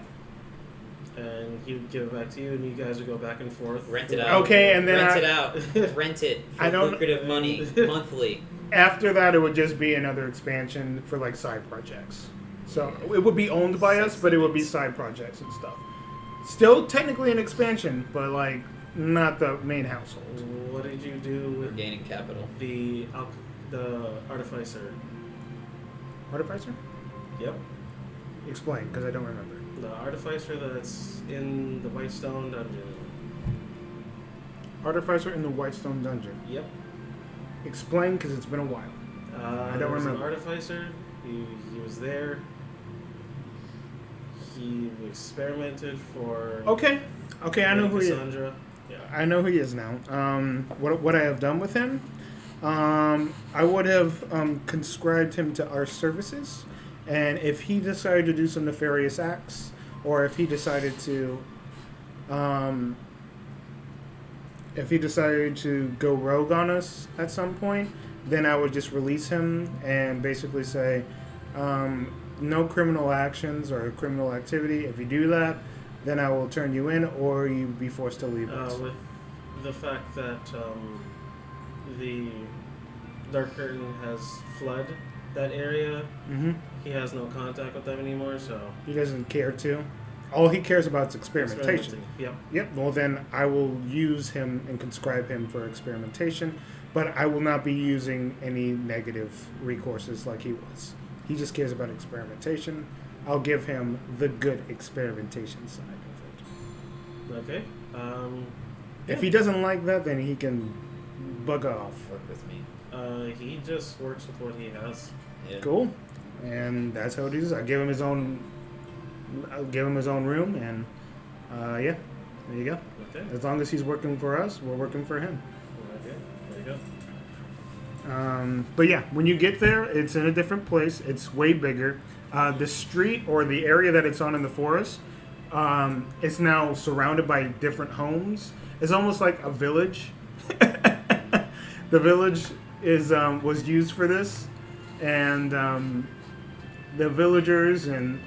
And he would give it back to you, and you guys would go back and forth. Rent it out. Okay, and then rent it out. Rent it for lucrative money monthly. After that, it would just be another expansion for like side projects. So it would be owned by us, but it would be side projects and stuff. Still technically an expansion, but like not the main household. What did you do with gaining capital? The artificer? Artificer? Yep. Explain, because I don't remember. The artificer that's in the Whitestone dungeon. Artificer in the Whitestone dungeon. Yep. Explain, because it's been a while. I don't remember. An artificer. He was there. He experimented for. Okay, I know who he is. Cassandra. Yeah. I know who he is now. What I have done with him, I would have conscribed him to our services, and if he decided to do some nefarious acts, or if he decided to go rogue on us at some point, then I would just release him and basically say, no criminal actions or criminal activity. If you do that, then I will turn you in, or you be forced to leave us. With the fact that the Dark Curtain has fled that area, he has no contact with them anymore, so... He doesn't care to. All he cares about is experimentation. Yep. Well, then I will use him and conscribe him for experimentation, but I will not be using any negative recourses like he was. He just cares about experimentation. I'll give him the good experimentation side of it. Okay. If he doesn't like that, then he can bug off. Work with me. He just works with what he has. Yeah. Cool. And that's how it is. I'll give him his own room, and yeah, there you go. Okay. As long as he's working for us, we're working for him. Okay. There you go. But yeah, when you get there, it's in a different place. It's way bigger. The street or the area that it's on in the forest, it's now surrounded by different homes. It's almost like a village. The village was used for this, and the villagers and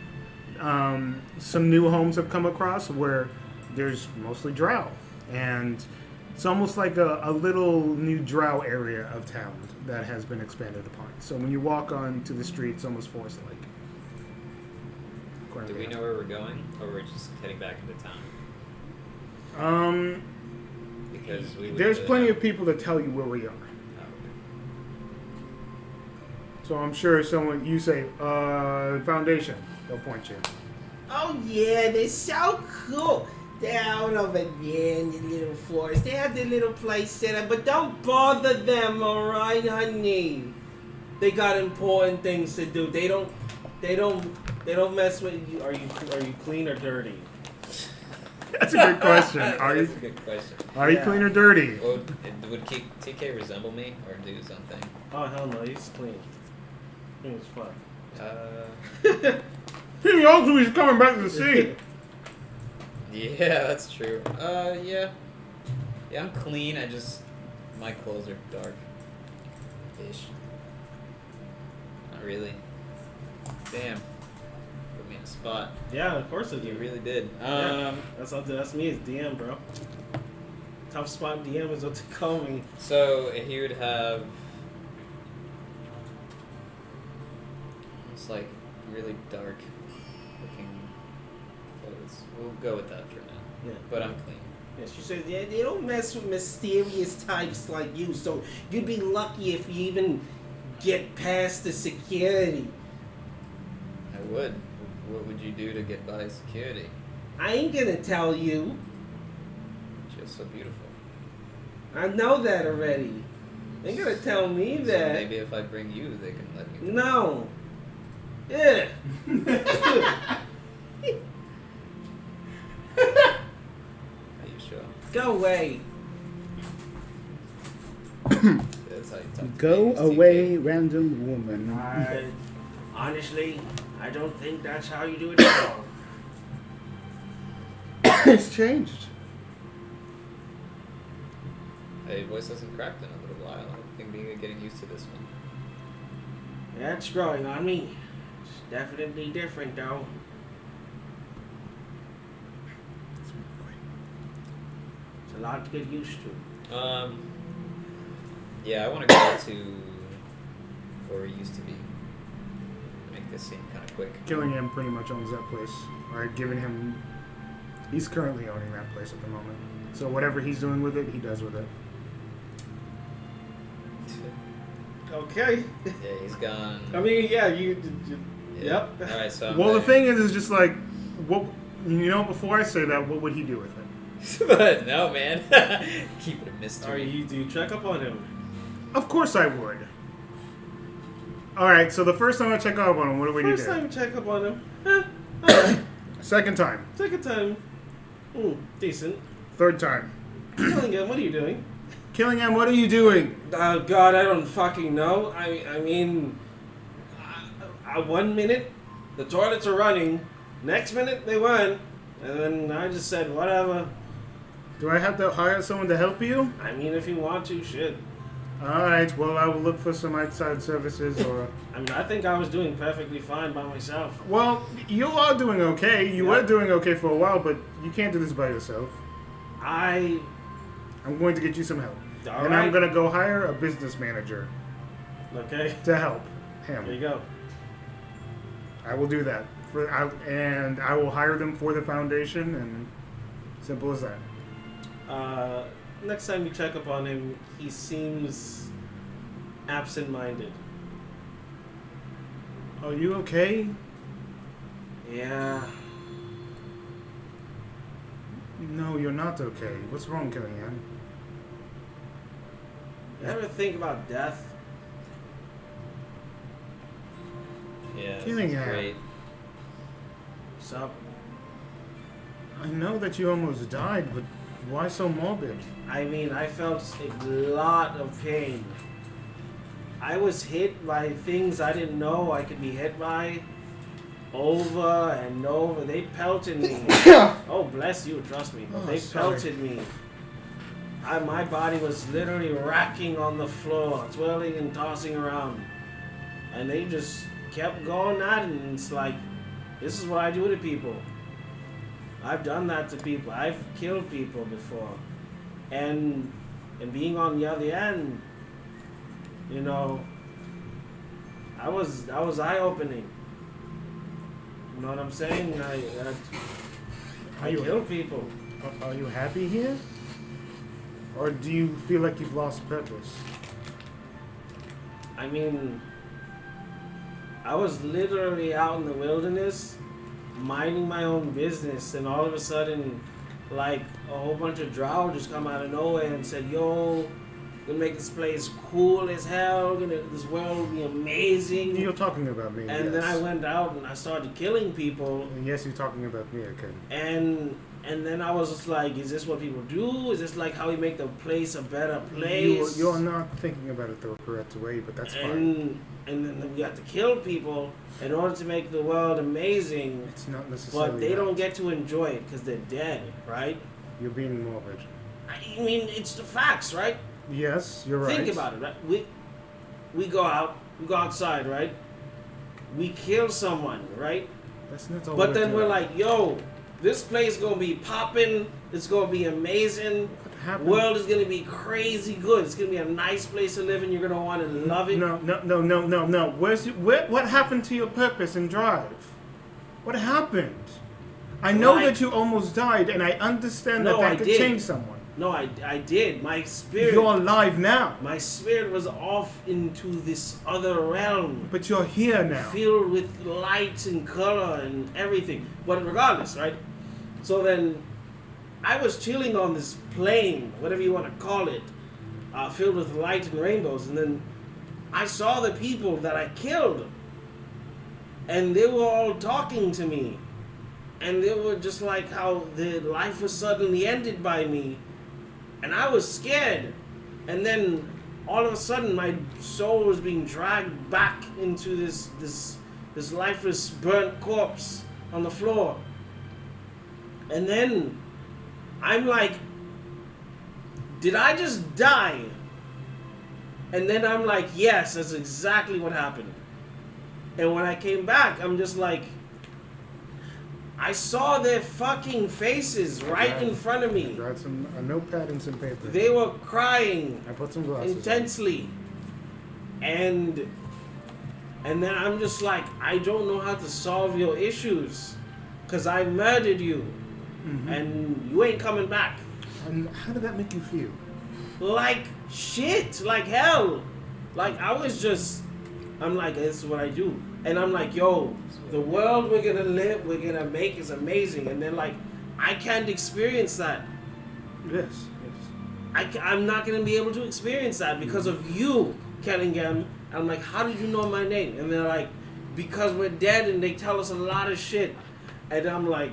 some new homes have come across where there's mostly drow, and it's almost like a little new drow area of town that has been expanded upon. So when you walk onto the street, it's almost forest-like. Do we know where we're going, or we're just heading back into town? Because there's plenty of people to tell you where we are. Oh, okay. So I'm sure you say, Foundation, they'll point you. Oh yeah, they're so cool. They're out over there in the little forest. They have their little place set up, but don't bother them, alright, honey? They got important things to do. They don't mess with you. Are you clean or dirty? That's a good question. That's a good question. Are you clean or dirty? Well, would TK resemble me or do something? Oh hell no, he's clean. Clean as fuck. He knows who he's coming back to see. Yeah, that's true. Yeah. Yeah, I'm clean. My clothes are dark-ish. Not really. Damn. Put me in a spot. Yeah, of course it You did. really did. Yeah, that's me. It's DM, bro. Tough spot DM is what they call me. So he would have almost like really dark looking clothes. We'll go with that for now. Yeah. But I'm clean. Yeah, she said, yeah, they don't mess with mysterious types like you, so you'd be lucky if you even get past the security. I would. What would you do to get by security? I ain't gonna tell you. Just so beautiful. I know that already. They ain't gonna tell me So that. maybe if I bring you, they can let me. No. Yeah. Are you sure? Go away. That's how you talk to Go me, Steve. away, random woman. Honestly, I don't think that's how you do it at all. It's changed. Hey, your voice hasn't cracked in a little while. I think we're getting used to this one. That's growing on me. It's definitely different, though. It's a lot to get used to. Yeah, I want to go to where we used to be. Make this seem kind of quick. Killingham pretty much owns that place. Or giving him... He's currently owning that place at the moment. So whatever he's doing with it, he does with it. Okay. Yeah, he's gone. I mean, yeah, you Yeah. yep. All right, so I'm Well, the back. thing is just like, what before I say that, what would he do with it? But no, man. Keep it a mystery. Do you check up on him? Of course I would. Alright, so the first time I check up on him, what do we need to First do? time you check up on him. Alright. Second time. Second time. Decent. Third time. Killingham, what are you doing? Killingham, what are you doing? Oh God, I don't fucking know. I mean, 1 minute the toilets are running, next minute they weren't, and then I just said whatever. Do I have to hire someone to help you? I mean, if you want to, shit. Alright, well, I will look for some outside services or... I mean, I think I was doing perfectly fine by myself. Well, you are doing okay. You were doing okay for a while, but you can't do this by yourself. I'm going to get you some help. All and right. I'm going to go hire a business manager Okay. to help him. There you go. I will do that. And I will hire them for the foundation, and simple as that. Next time you check up on him, he seems absent-minded. Are you okay? Yeah. No, you're not okay. What's wrong, Killingham? You ever think about death? Yeah, Killing that's her. great. So, I know that you almost died, but why so morbid? I mean, I felt a lot of pain. I was hit by things I didn't know I could be hit by. Over and over. They pelted me. Oh, bless you, trust me. Oh, They sorry. pelted me. My body was literally racking on the floor, twirling and tossing around. And they just kept going at it, and it's like, this is what I do to people. I've done that to people. I've killed people before. And being on the other end, you know, I was eye-opening. You know what I'm saying? I killed people. Are you happy here? Or do you feel like you've lost purpose? I mean, I was literally out in the wilderness, minding my own business, and all of a sudden, like, a whole bunch of drow just come out of nowhere and said, yo, gonna make this place cool as hell, this world will be amazing. You're talking about me, And yes. then I went out and I started killing people, And yes, you're talking about me, okay. and then I was just like, is this what people do? Is this like how we make the place a better place? You're not thinking about it the correct way, but that's fine. And then we got to kill people in order to make the world amazing. It's not necessarily But they that. don't get to enjoy it because they're dead, right? You're being morbid. I mean, it's the facts, right? Yes, you're right. Think about it, right? We go out, we go outside, right? We kill someone, right? That's not all But then doing. we're like, yo, this place gonna be popping. It's gonna be amazing. What happened? World is gonna be crazy good. It's gonna be a nice place to live, and you're gonna want to love it. No. What happened to your purpose and drive? What happened? I know Like- that you almost died, and I understand No, that I could did. change someone. No, I did. My spirit. You're alive now, My spirit was off into this other realm, but you're here now. filled with light and color and everything. But regardless, right? So then, I was chilling on this plane, whatever you want to call it, filled with light and rainbows, and then I saw the people that I killed, and they were all talking to me, and they were just like how the life was suddenly ended by me, and I was scared. And then all of a sudden my soul was being dragged back into this lifeless burnt corpse on the floor. And then I'm like, did I just die? And then I'm like, yes, that's exactly what happened. And when I came back, I'm just like, I saw their fucking faces right in front of me. Got a notepad and some paper. They were crying I put some glasses on. intensely. And then I'm just like, I don't know how to solve your issues. Because I murdered you. Mhm. And you ain't coming back. And how did that make you feel? Like shit. Like hell. Like I was just, I'm like, this is what I do. And I'm like, yo, the world we're gonna live, we're gonna make is amazing. And then like, I can't experience that. Yes. I'm not gonna be able to experience that because of you, Kellingham. I'm like, how did you know my name? And they're like, because we're dead, and they tell us a lot of shit. And I'm like,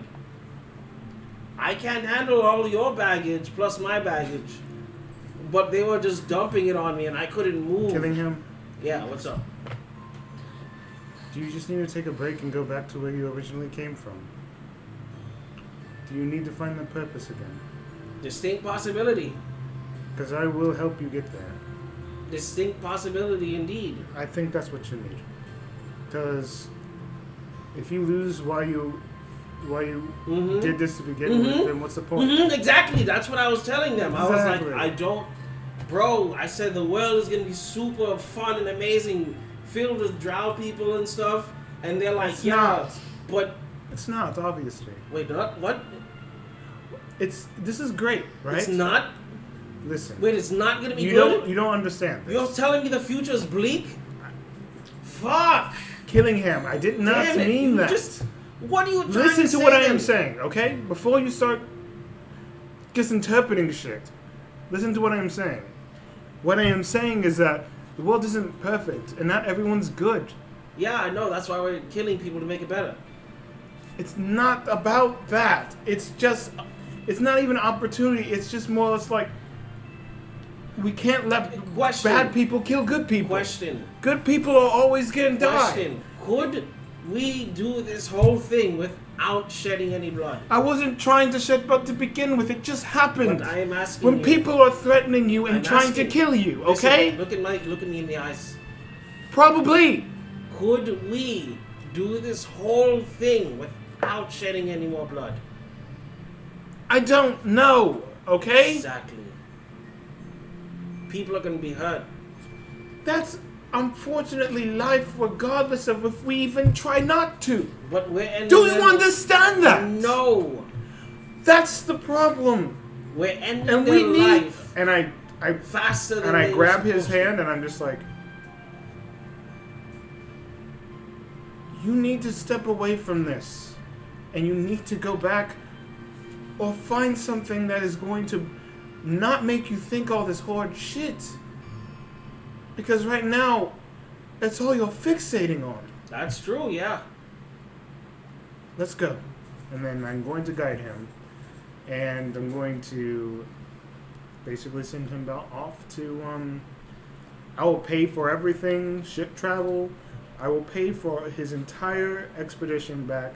I can't handle all your baggage plus my baggage. but they were just dumping it on me, and I couldn't move. Killing him? Yeah, what's up? Do you just need to take a break and go back to where you originally came from? Do you need to find the purpose again? Distinct possibility. Because I will help you get there. Distinct possibility, indeed. I think that's what you need. Because if you lose why you did this to begin with, then what's the point? Exactly. That's what I was telling them. I was Exactly. like, I don't... Bro, I said the world is going to be super fun and amazing, filled with drow people and stuff. And they're like, It's yeah, not. but... It's not, obviously. Wait, what? This is great, right? It's not? Listen. Wait, it's not going to be You good? don't understand this. You're telling me the future is bleak? Fuck! Killing him. I did not Damn it. mean You that. What are you trying Listen to to say what I then? am saying, okay? Before you start just interpreting shit, listen to what I am saying. What I am saying is that the world isn't perfect, and not everyone's good. Yeah, I know. That's why we're killing people to make it better. It's not about that. It's not even an opportunity. It's just more or less like we can't let Question. bad people kill good people. Question. Good people are always getting died. Question. Could we do this whole thing without shedding any blood? I wasn't trying to shed blood to begin with. It just happened. But I am asking When you. people are threatening you and I'm trying to asking- kill you, Listen, okay? look at me in the eyes. Probably. Could we do this whole thing without shedding any more blood? I don't know, okay? Exactly. People are gonna be hurt. That's unfortunately life, regardless of if we even try not to. But we're ending. Do you their- understand that? No. That's the problem. We're ending And their we need. life And I faster than and I they grab were his supposed to. hand and I'm just like, you need to step away from this, and you need to go back or find something that is going to not make you think all this hard shit. Because right now, that's all you're fixating on. That's true, yeah. Let's go. And then I'm going to guide him, and I'm going to basically send him off to, I will pay for everything, ship travel. I will pay for his entire expedition back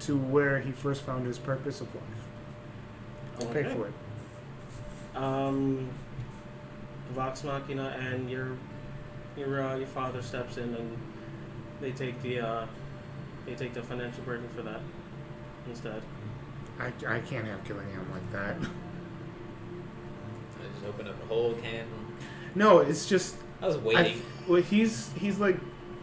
to where he first found his purpose of life. I'll pay Okay. for it. Vox Machina and your father steps in and they take the financial burden for that instead. I can't have killing him like that. I just opened up a whole can. No, it's just I was waiting. well, he's like,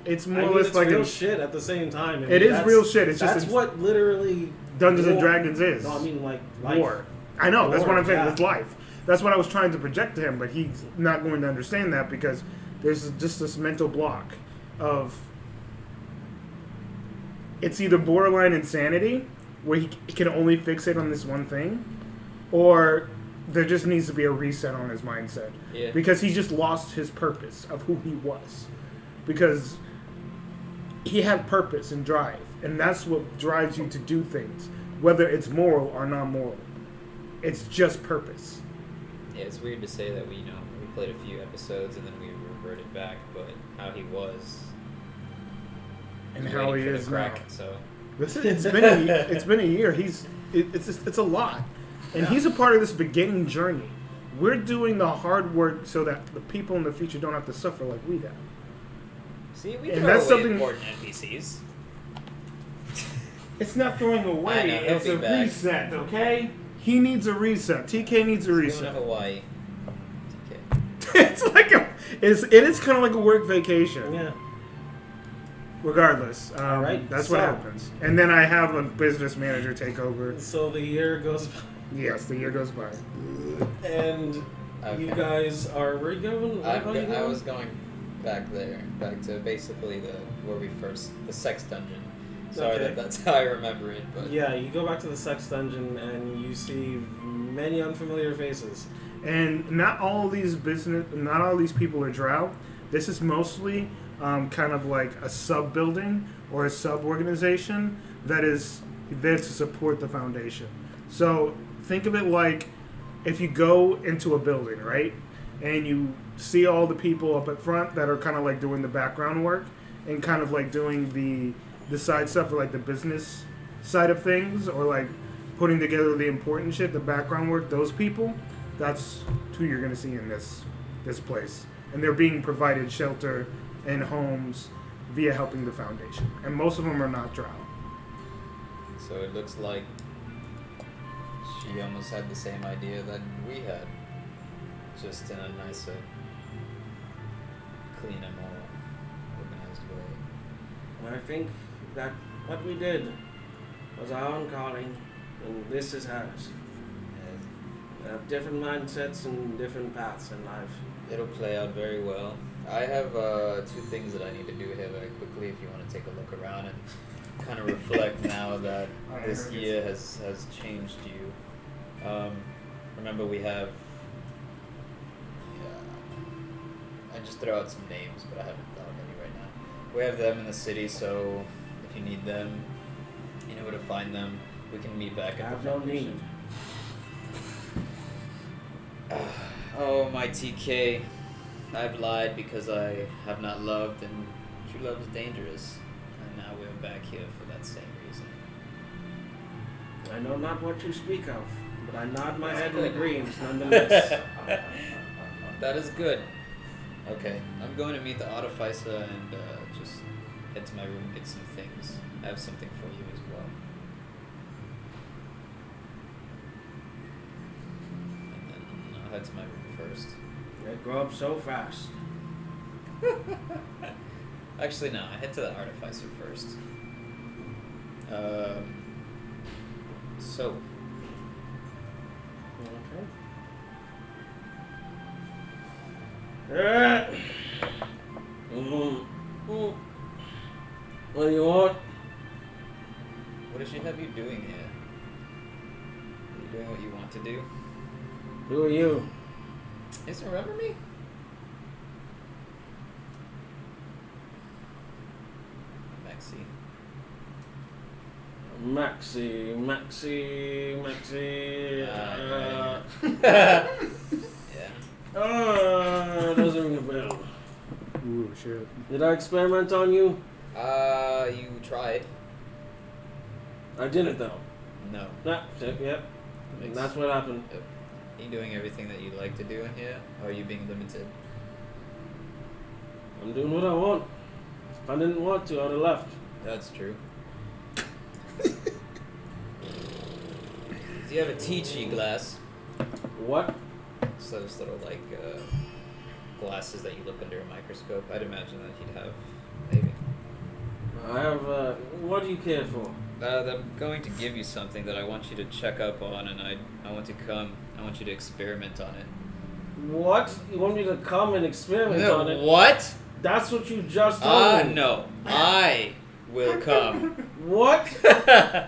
it's more I or mean, less it's like real a shit at the same time. I mean, It is that's- real shit. It's just that's a- what literally Dungeons and war- Dragons is. No, I mean like life. War. I know, that's what War, I'm saying, yeah. with life. That's what I was trying to project to him, but he's not going to understand that because there's just this mental block of it's either borderline insanity, where he can only fixate on this one thing, or there just needs to be a reset on his mindset. Yeah. Because he just lost his purpose of who he was. Because he had purpose and drive, and that's what drives you to do things, whether it's moral or non-moral. It's just purpose. Yeah, it's weird to say that we played a few episodes and then we reverted back, but how he was And was how waiting he for the is crack, now. So Listen, it's been a year. It's a lot, and Yeah. he's a part of this beginning journey. We're doing the hard work so that the people in the future don't have to suffer like we have. see, we And throw that's away something- important NPCs. It's not throwing I away. know, he'll It's be a back. reset, okay? He needs a reset. TK needs a Going to reset. Hawaii. TK. It's like it is kind of like a work vacation. Yeah. Regardless, Alright, that's so- what happens. And then I have a business manager take over. So the year goes by, Yes, the year goes by. and Okay. you guys are where are you going? Where are you I going? was going back there, back to basically the sex dungeon. Sorry Okay. that that's how I remember it, but Yeah, you go back to the sex dungeon and you see many unfamiliar faces. And not all these people are drow. This is mostly kind of like a sub building or a sub organization that is there to support the foundation. So think of it like if you go into a building, right? and you see all the people up at front that are kind of like doing the background work and kind of like doing the side stuff for like the business side of things, or like putting together the important shit, the background work. Those people, that's who you're gonna see in this place, and they're being provided shelter and homes via helping the foundation, and most of them are not drow. So it looks like she almost had the same idea that we had, just in a nicer, cleaner, more organized way. I think that what we did was our own calling, and this is hers. We have different mindsets and different paths in life. It'll play out very well. I have 2 things that I need to do here very quickly if you want to take a look around and kind of reflect now that this year has changed you. Remember we have... I just throw out some names, but I haven't thought of any right now. We have them in the city, so if you need them, you know where to find them. We can meet back I at have the no foundation. need. Oh, my TK. I've lied because I have not loved, and true love is dangerous. And now we're back here for that same reason. I know not what you speak of, but I nod my head in agreement nonetheless. That is good. Okay, I'm going to meet the artificer and just head to my room and get some things. I have something for you as well. And then I'll head to my room first. They grow up so fast. Actually, no, I head to the artificer first. So, Okay. What do you want? what does she have you doing here? Are you doing what you want to do? Who are you? You still remember me? Maxie. Maxie. Yeah. Doesn't ring a bell. Ooh, shit. Did I experiment on you? You tried. I didn't though. No. Yep. Makes- That's what happened. Are you doing everything that you like to do in here? Or are you being limited? I'm doing what I want. If I didn't want to, I'd have left. That's true. Do you have a Tichy glass? What? It's those little like glasses that you look under a microscope. I'd imagine that he'd have, maybe. I have, what do you care for? I'm going to give you something that I want you to check up on, and I want you to experiment on it. What? You want me to come and experiment on it? What? That's what you just told me. No. I will come What? a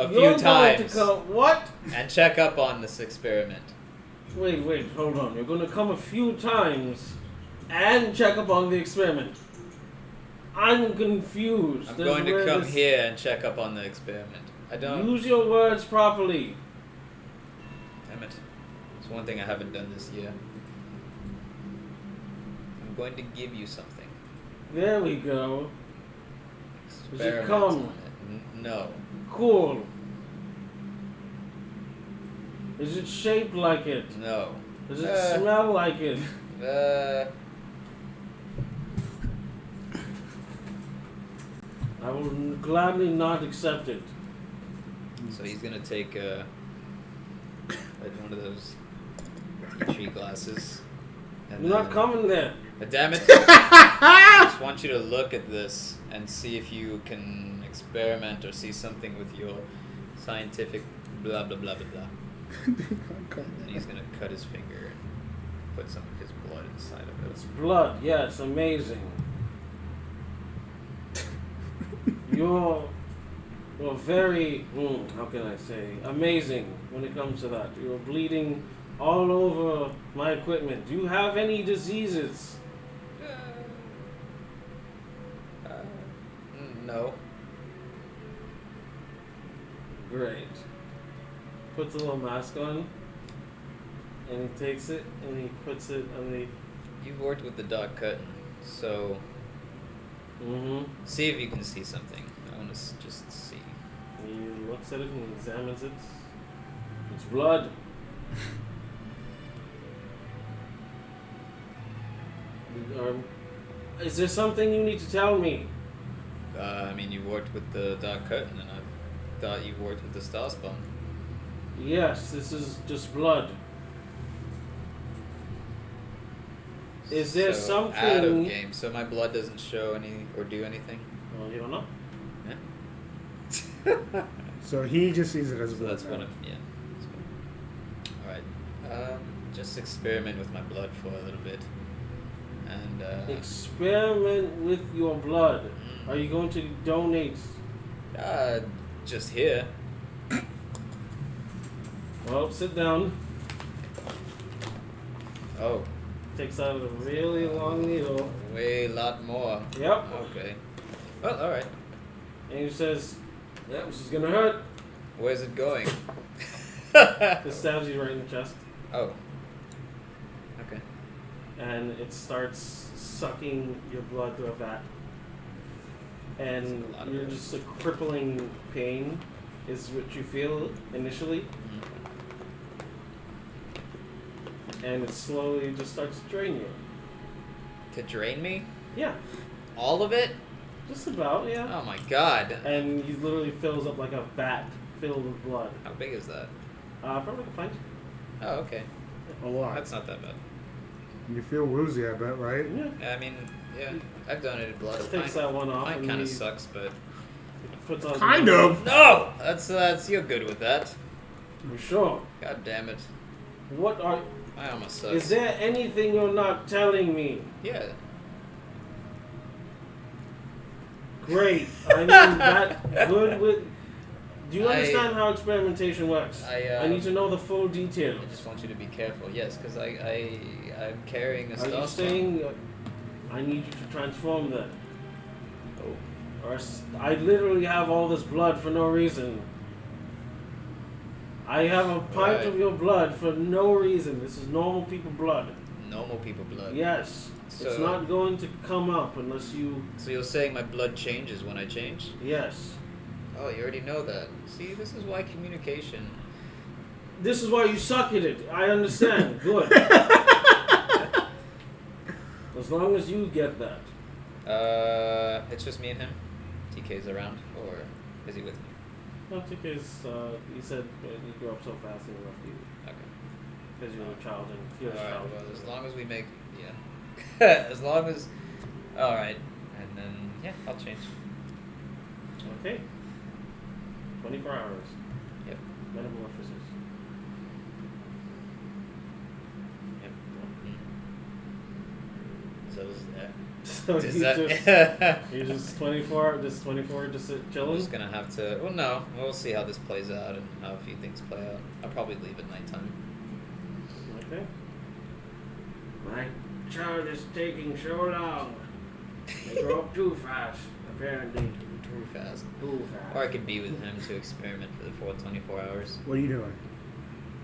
few You're times going to come. What? and check up on this experiment. Wait, hold on. You're going to come a few times and check up on the experiment. I'm confused. I'm going to come here and check up on the experiment. I don't... Use your words properly. Damn it. It's one thing I haven't done this year. I'm going to give you something. There we go. Does it Experiment come? on it. No. Cool. Is it shaped like it? No. Does it smell like it? I will gladly not accept it. So he's gonna take like one of those tree glasses. And You're not coming there. Damn it! I just want you to look at this and see if you can experiment or see something with your scientific blah blah blah blah blah. And then he's gonna cut his finger and put some of his blood inside of it. It's blood, yes, amazing. You're very, how can I say, amazing when it comes to that. You're bleeding all over my equipment. Do you have any diseases? No. Great. Puts a little mask on. And he takes it and he puts it underneath. You've worked with the dark curtain, so Mm-hmm. see if you can see something. I want to just see. He looks at it and examines it. It's blood. Is there something you need to tell me? I mean, you worked with the dark curtain, and I thought you worked with the star spawn. Yes, this is just blood. Is there So, something... out of game? So my blood doesn't show any or do anything. Well, you don't know. So he just sees it as So blood. that's one of All right. Just experiment with my blood for a little bit, and Experiment with your blood. Are you going to donate? just here. Well, sit down. Oh, Takes out a really long needle. way lot more. Yep. Okay. Well, all right. And he says, "Yeah, this is gonna hurt." Where's it going? It stabs you right in the chest, Oh. Okay. and it starts sucking your blood through a vat. And That's a lot of you're blood. just a crippling pain is what you feel initially, and it slowly just starts to drain you. To drain me? Yeah, All of it? just about, yeah. Oh my god. And he literally fills up like a vat filled with blood. How big is that? Probably like a pint. Oh, okay. A lot. That's not that bad. You feel woozy, I bet, right? Yeah. I mean, yeah, I've donated blood. Takes that one off. Mine and kind he of sucks, but puts on Kind of. no. That's you're good with that. For sure. God damn it. What are? I almost sucks. Is there anything you're not telling me? Yeah. Great. I mean that good with. Do you I- understand how experimentation works? I I need to know the full details. I just want you to be careful. Yes, because I'm carrying a Are star you spawn. saying I need you to transform them? Oh. Or I literally have all this blood for no reason. I have a pint Right. of your blood for no reason. This is normal people blood. Normal people blood. Yes. It's So- not going to come up unless you... So you're saying my blood changes when I change? Yes. Oh, you already know that. See, this is why communication. This is why you suck at it. I understand. Good. As long as you get that. It's just me and him. TK's around, or is he with me? Well, TK's, he said you grew up so fast and he left you Okay. because you were a child and he was a Alright, child. well, as long as we make, yeah. As long as, alright, and then, yeah, I'll change. Okay. 24 hours. Yep. Metamorphosis. Yep. So is that, So does you that, just, you just 24, just I'm chilling? just gonna have to, well, no, we'll see how this plays out and how a few things play out. I'll probably leave at nighttime. Okay. My child is taking so long. They grow up too fast, apparently. Too fast. Too fast. Or I could be with him to experiment for the full 24 hours. What are you doing?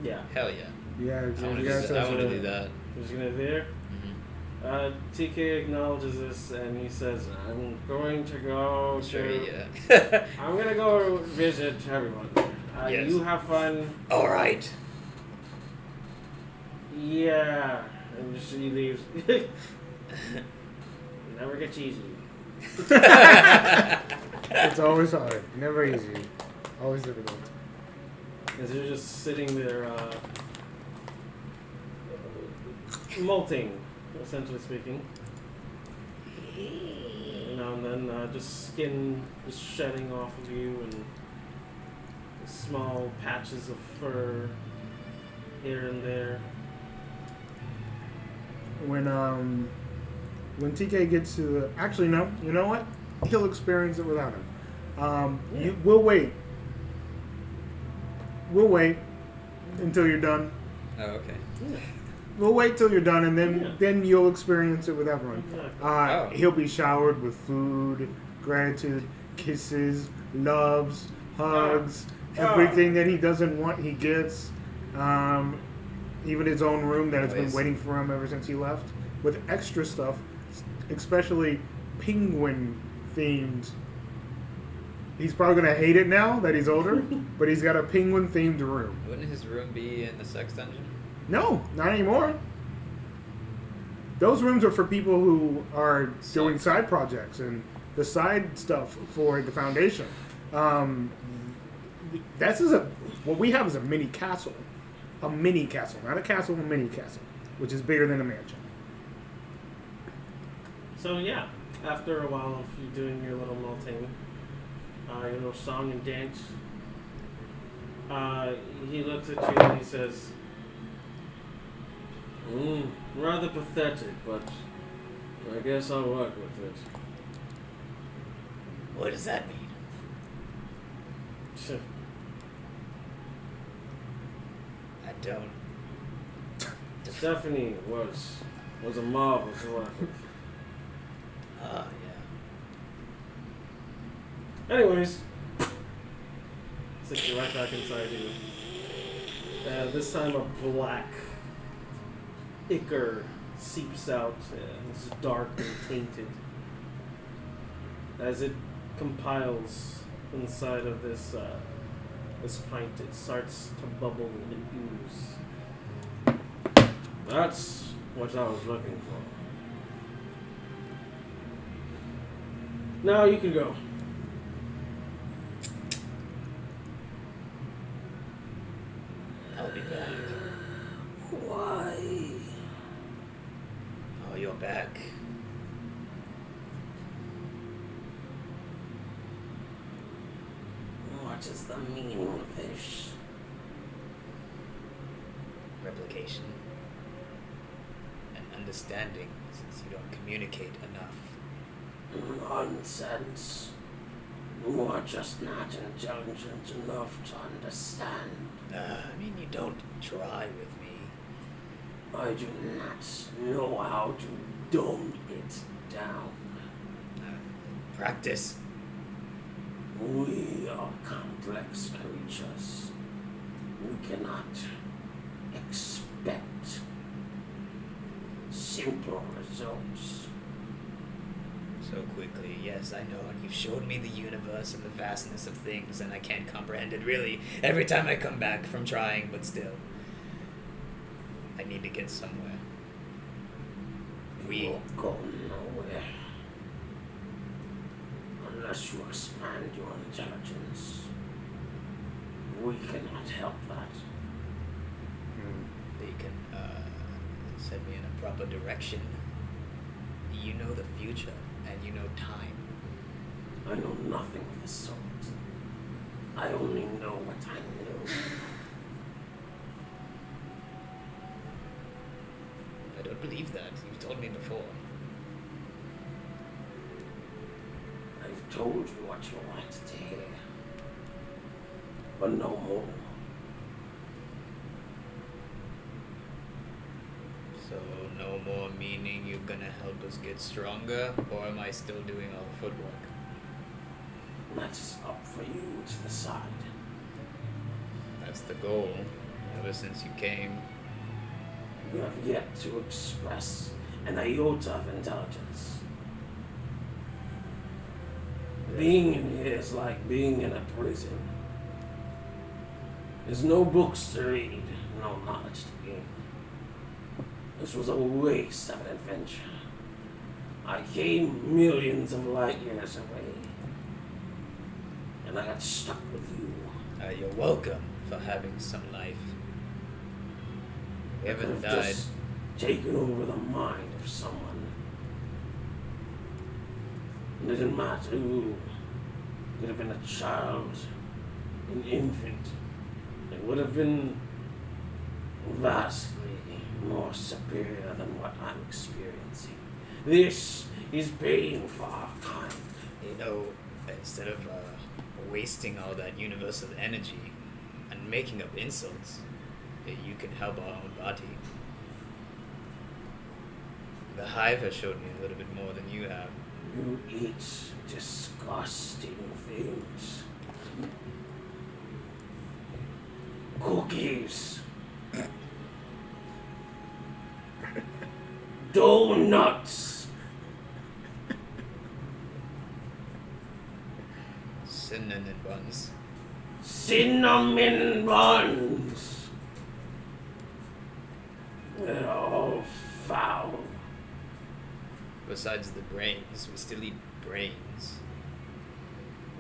Yeah. Hell yeah. Yeah, I want to you do gotta that. I tell want to us. do that. Who's gonna there? Mm-hmm. TK acknowledges this and he says, I'm going to go Sure, to... yeah. I'm gonna go visit everyone. Yes. You have fun. Alright. Yeah. And she leaves. Never gets easy. It's always hard. Never easy. Always difficult. As you're just sitting there, molting, essentially speaking. Now and then, just skin just shedding off of you and small patches of fur here and there. When TK gets to the, actually no, you know what? He'll experience it without him. Yeah. We'll wait. We'll wait until you're done. Oh, okay. Yeah, We'll wait till you're done, and Yeah. then you'll experience it with everyone. exactly. Oh. He'll be showered with food, gratitude, kisses, loves, hugs, Ah. everything that he doesn't want, he gets. even his own room that has been Nice. waiting for him ever since he left, with extra stuff, especially penguin themed. He's probably gonna hate it now that he's older, but he's got a penguin themed room. Wouldn't his room be in the sex dungeon? No, not anymore. Those rooms are for people who are doing side projects and the side stuff for the foundation. That's what we have is a mini castle. A mini castle, not a castle, a mini castle, which is bigger than a mansion. So yeah, after a while of you doing your little melting, your little song and dance, he looks at you and he says, rather pathetic, but I guess I'll work with it. What does that mean? I don't. Stephanie was a marvel to work with. Oh, yeah. Anyways, sits you right back inside you. This time a black ichor seeps out. It's dark and tainted. As it compiles inside of this pint, it starts to bubble and ooze. That's what I was looking for. Now you can go. I'll be back. Why? Oh, you're back. What is the meaning of this? Replication. And understanding, since you don't communicate enough. Nonsense. You are just not intelligent enough to understand. I mean, you don't try with me. I do not know how to dumb it down. Practice. We are complex creatures. We cannot expect simple results. So quickly, yes, I know, and you've showed me the universe and the vastness of things, and I can't comprehend it really every time I come back from trying, but still. I need to get somewhere. We won't go nowhere unless you expand your intelligence. We cannot help that. They can send me in a proper direction. You know the future, and you know time. I know nothing of the sort. I only know what I know. I don't believe that. You've told me before. I've told you what you wanted to hear, but no more. So, no more meaning you're gonna help us get stronger, or am I still doing all the footwork? That's up for you to decide. That's the goal, ever since you came. You have yet to express an iota of intelligence. Being in here is like being in a prison. There's no books to read, no knowledge to gain. This was a waste of an adventure. I came millions of light years away, and I got stuck with you. You're welcome for having some life. We I could haven't have died. just taken over the mind of someone. It didn't matter who. It could have been a child, an infant. It would have been vastly more superior than what I'm experiencing. This is pain for our kind. You know, instead of wasting all that universal energy and making up insults, you can help our own body. The Hive has showed me a little bit more than you have. You eat disgusting things. Cookies. donuts. Cinnamon buns. Cinnamon buns. They're all foul. Besides the brains, we still eat brains.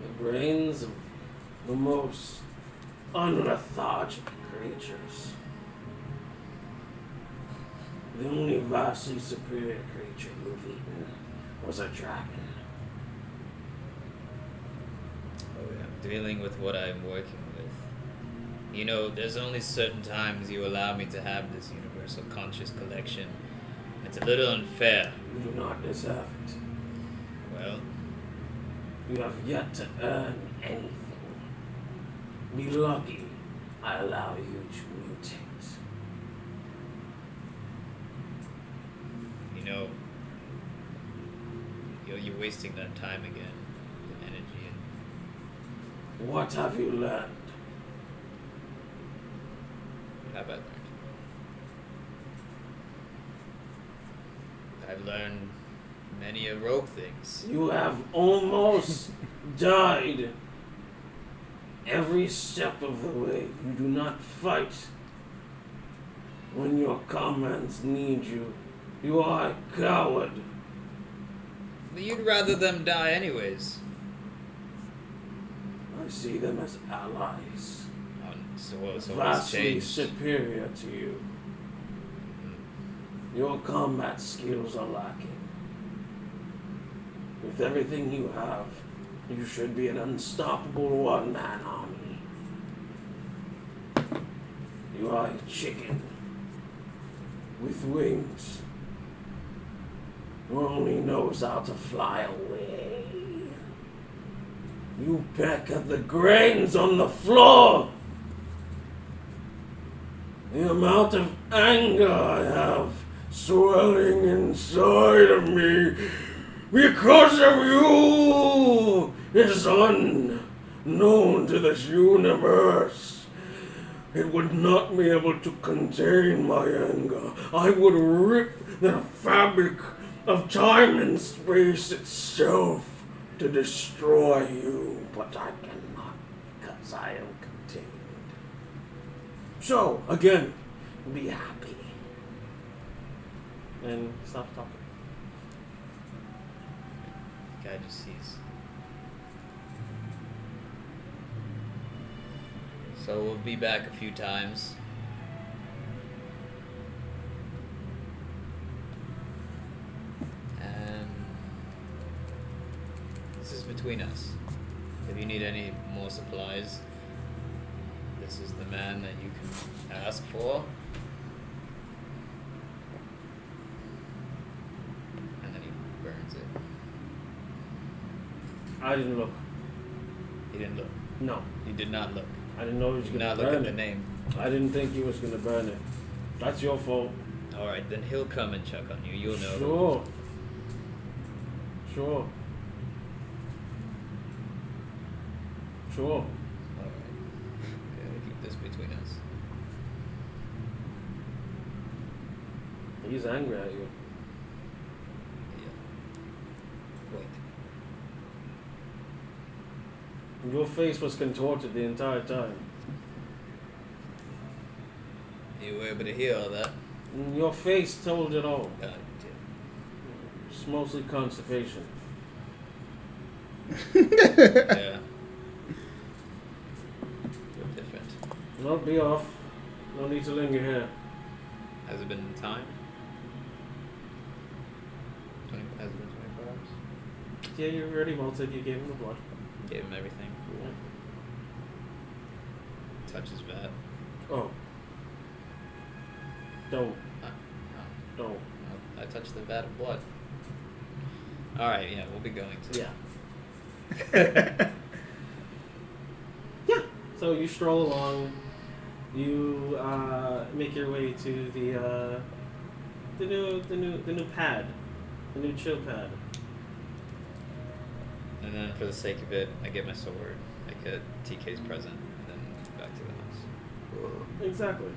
The brains of the most unlethargic creatures. The only vastly superior creature you've eaten was a dragon. Oh yeah, dealing with what I'm working with. You know, there's only certain times you allow me to have this universal conscious collection. It's a little unfair. You do not deserve it. Well, You have yet to earn anything. Be lucky I allow you to mutate. you know, you're wasting that time again, the energy, and What have you learned? what have I learned? I've learned many rogue things. You have almost died every step of the way. You do not fight when your comrades need you. You are a coward. But you'd rather them die anyways. I see them as allies. So what's Vastly changed? superior to you. Your combat skills are lacking. With everything you have, you should be an unstoppable one-man army. You are a chicken with wings who only knows how to fly away. You peck at the grains on the floor. The amount of anger I have swelling inside of me because of you is unknown to this universe. It would not be able to contain my anger. I would rip the fabric of time and space itself to destroy you, but I cannot because I am contained. So, again, be happy. And stop talking. Guy just sees. So we'll be back a few times. And this is between us. If you need any more supplies, this is the man that you can ask for. And then he burns it. I didn't look. He didn't look. No. He did not look. I didn't know he was Did going to not look burn at the it. name. I didn't think he was going to burn it. That's your fault. Alright, then he'll come and check on you. You'll know. Sure. Sure. Sure. Alright. Yeah, keep this between us. He's angry at you. Yeah. Wait. Your face was contorted the entire time. You were able to hear all that? Your face told it all. God It's mostly constipation. damn. Yeah. You're different. Well, be off. No need to linger here. Has it been time? Has it been 24 hours? Yeah, you already molted. You gave him the blood. Gave him everything. Touch his vat. Oh. Don't. No. Don't. I touched the vat of blood. Alright, yeah, we'll be going to. Yeah. Yeah. So you stroll along. You make your way to the new pad, the new chill pad. And then for the sake of it, I get my sword, I get TK's present, and then back to the house. Exactly.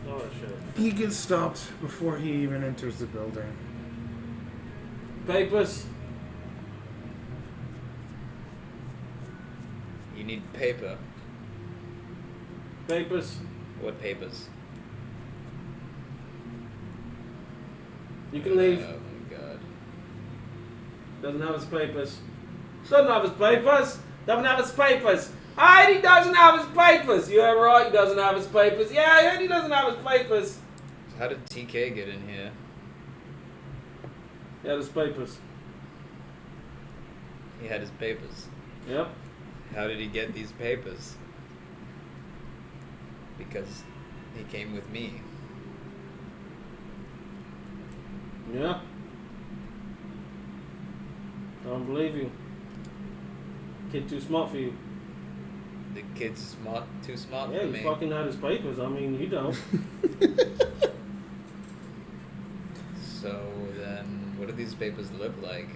Oh shit. He gets stopped before he even enters the building. Papers. You need paper. Papers. What papers? You can leave. Oh my god. Doesn't have his papers. Doesn't have his papers. Doesn't have his papers. He doesn't have his papers. Yeah, right. He doesn't have his papers. Yeah, he doesn't have his papers. So how did TK get in here? He had his papers. He had his papers. Yep. How did he get these papers? Because he came with me. Yeah. I don't believe you. Kid too smart for you. The kid's too smart Yeah, for he me. fucking had his papers. I mean, you don't. So then, what do these papers look like?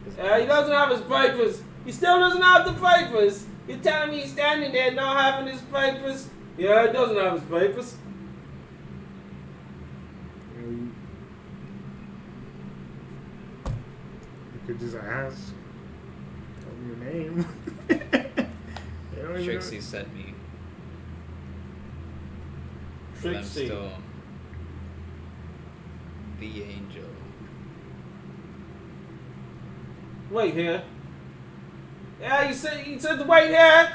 'Cause Yeah, he doesn't have his papers. He still doesn't have the papers. You're telling me he's standing there not having his papers? Yeah, he doesn't have his papers. You could just ask. Tell me your name. You don't even Trixie sent me. But I'm Trixie. still the angel. Wait here. Yeah, he said to wait here.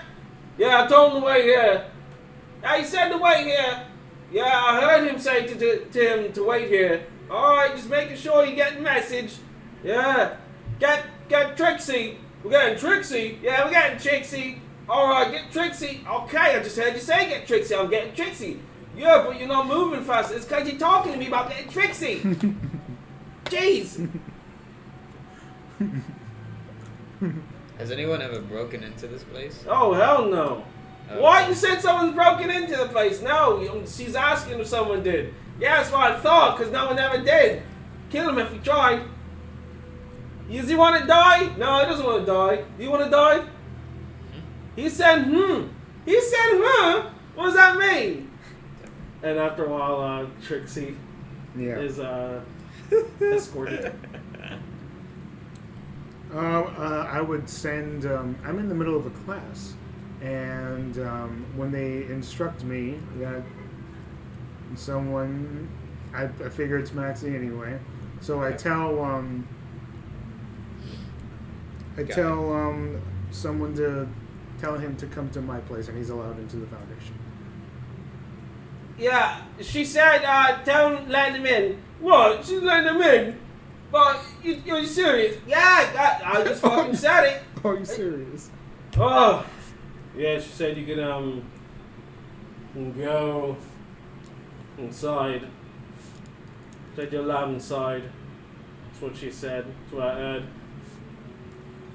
Yeah, I told him to wait here. Yeah, he said to wait here. Yeah, I heard him say to him to wait here. Alright, just making sure you get the message. Yeah. Get Trixie. We're getting Trixie. Yeah, we're getting Trixie. Alright, get Trixie. Okay, I just heard you say get Trixie. I'm getting Trixie. Yeah, but you're not moving fast. It's because you're talking to me about getting Trixie. Jeez. Has anyone ever broken into this place? Oh, hell no. Oh. What? You said someone's broken into the place. No, she's asking if someone did. Yeah, that's what I thought, because no one ever did. Kill him if he tried. Does he want to die? No, he doesn't want to die. Do you want to die? He said, He said, What does that mean? And after a while, Trixie Yeah. is escorted. I would send. I'm in the middle of a class, and when they instruct me that someone, I figure it's Maxie anyway. So I tell someone to tell him to come to my place, and he's allowed into the Foundation. Yeah, she said, let him in. What? She's letting him in? But you're serious? Yeah, I just fucking said it. Are you serious? Oh, yeah. She said you could go inside. Said you're allowed inside. That's what she said. That's what I heard.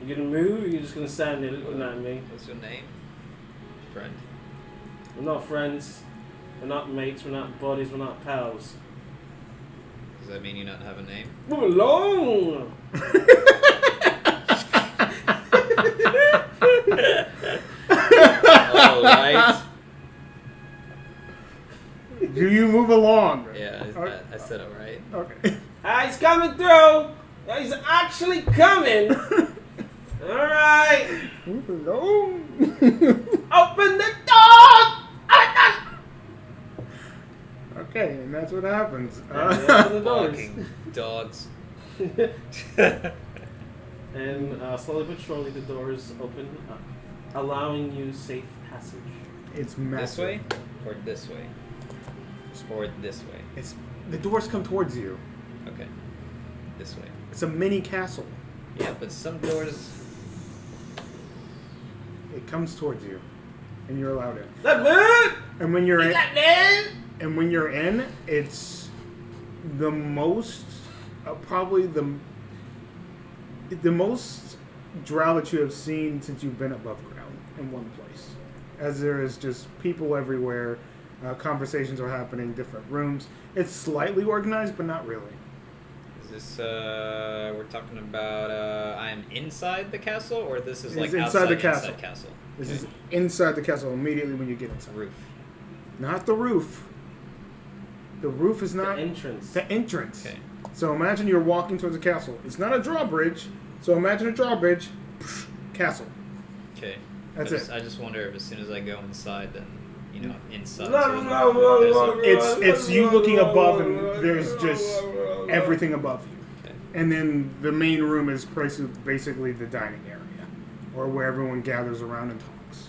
You gonna move? Or you just gonna stand there looking at me? What's your name? Friend. We're not friends. We're not mates. We're not buddies. We're not pals. Does that mean you not have a name? Move along. Alright. Do you move along? Yeah, I said alright. Okay. He's coming through. He's actually coming. All right. Move along. Open the door. Okay, and that's what happens. Open the doors. Fucking dogs. And slowly but surely the doors open up, allowing you safe passage. It's massive. This way? Or this way? Or this way? It's the doors come towards you. Okay. This way. It's a mini castle. Yeah, but some doors... It comes towards you, and you're allowed in. Let me in. And when you're in, Let me in. and when you're in, it's the most, probably the most drow that you have seen since you've been above ground in one place. As there is just people everywhere, conversations are happening, different rooms. It's slightly organized, but not really. Is this, we're talking about, I'm inside the castle, or this is like It's inside outside the castle. inside castle? This is inside the castle immediately when you get inside. Roof. Not the roof. The roof is not The entrance. the entrance. Okay. So imagine you're walking towards a castle. It's not a drawbridge. So imagine a drawbridge, castle. Okay. That's it. I just wonder if as soon as I go inside, then I'm inside. No, too. no, no, There's a- It's you looking above, and there's just everything above you. Okay. And then the main room is basically the dining area, or where everyone gathers around and talks.